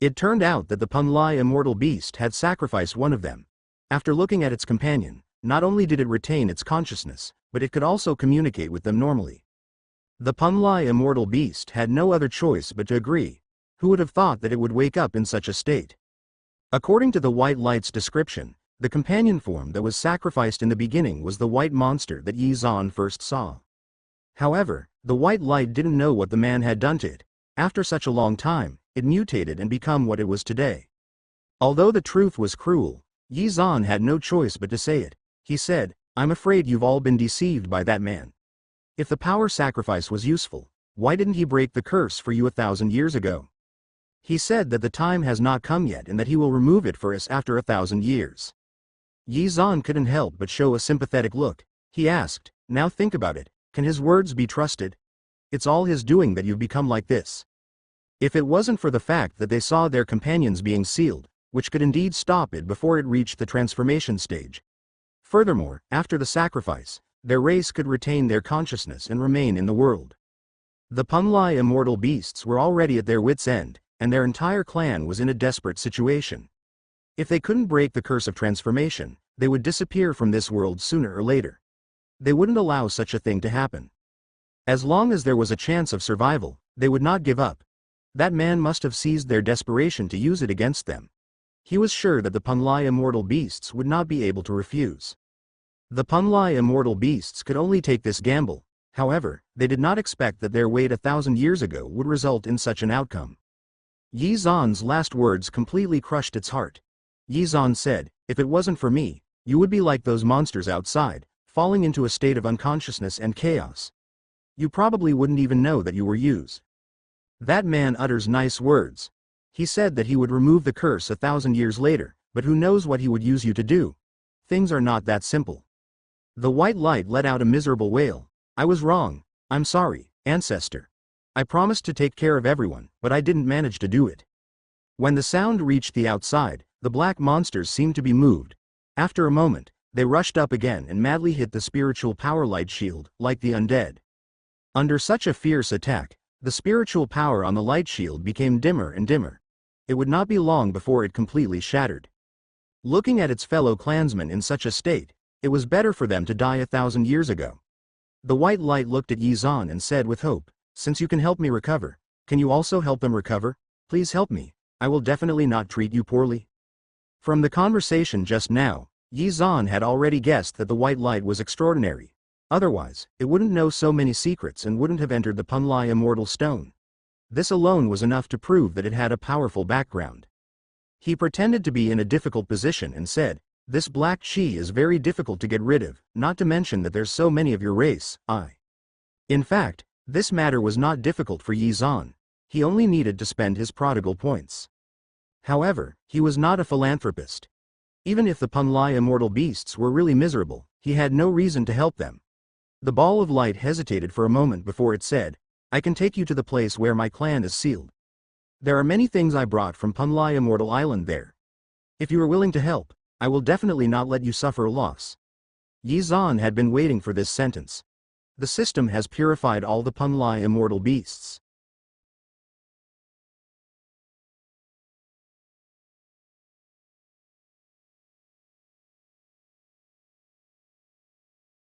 It turned out that the Punlai Immortal Beast had sacrificed one of them. After looking at its companion, not only did it retain its consciousness, but it could also communicate with them normally. The Punlai Immortal Beast had no other choice but to agree. Who would have thought that it would wake up in such a state? According to the white light's description, the companion form that was sacrificed in the beginning was the white monster that Yi Zan first saw. However, the white light didn't know what the man had done to it. After such a long time, it mutated and become what it was today. Although the truth was cruel, Yi Zan had no choice but to say it. He said, "I'm afraid you've all been deceived by that man. If the power sacrifice was useful, why didn't he break the curse for you 1,000 years ago? He said that the time has not come yet and that he will remove it for us after 1,000 years. Yi Zan couldn't help but show a sympathetic look. He asked, "Now think about it. Can his words be trusted? It's all his doing that you've become like this. If it wasn't for the fact that they saw their companions being sealed, which could indeed stop it before it reached the transformation stage. Furthermore, after the sacrifice, their race could retain their consciousness and remain in the world." The Punlai Immortal Beasts were already at their wits' end, and their entire clan was in a desperate situation. If they couldn't break the curse of transformation, they would disappear from this world sooner or later. They wouldn't allow such a thing to happen. As long as there was a chance of survival, they would not give up. That man must have seized their desperation to use it against them. He was sure that the Punlai immortal beasts would not be able to refuse. The Punlai immortal beasts could only take this gamble. However, they did not expect that their wait 1,000 years ago would result in such an outcome. Yi Zan's last words completely crushed its heart. Yi Zan said, "If it wasn't for me, you would be like those monsters outside, falling into a state of unconsciousness and chaos. You probably wouldn't even know that you were used." That man utters nice words. He said that he would remove the curse 1,000 years later, but who knows what he would use you to do? Things are not that simple. The white light let out a miserable wail. "I was wrong. I'm sorry, ancestor. I promised to take care of everyone, but I didn't manage to do it." When the sound reached the outside, the black monsters seemed to be moved. After a moment, they rushed up again and madly hit the spiritual power light shield, like the undead. Under such a fierce attack, the spiritual power on the light shield became dimmer and dimmer. It would not be long before it completely shattered. Looking at its fellow clansmen in such a state, it was better for them to die 1,000 years ago. The white light looked at Yi Zan and said with hope, "Since you can help me recover, can you also help them recover? Please help me. I will definitely not treat you poorly." From the conversation just now, Yi Zan had already guessed that the white light was extraordinary. Otherwise, it wouldn't know so many secrets and wouldn't have entered the Punlai immortal stone. This alone was enough to prove that it had a powerful background. He pretended to be in a difficult position and said, "This black chi is very difficult to get rid of, not to mention that there's so many of your race, In fact, this matter was not difficult for Yi Zan. He only needed to spend his prodigal points. However, he was not a philanthropist. Even if the Punlai immortal beasts were really miserable, he had no reason to help them. The ball of light hesitated for a moment before it said, "I can take you to the place where my clan is sealed. There are many things I brought from Punlai Immortal Island there. If you are willing to help, I will definitely not let you suffer a loss." Yi Zan had been waiting for this sentence. The system has purified all the Punlai immortal beasts.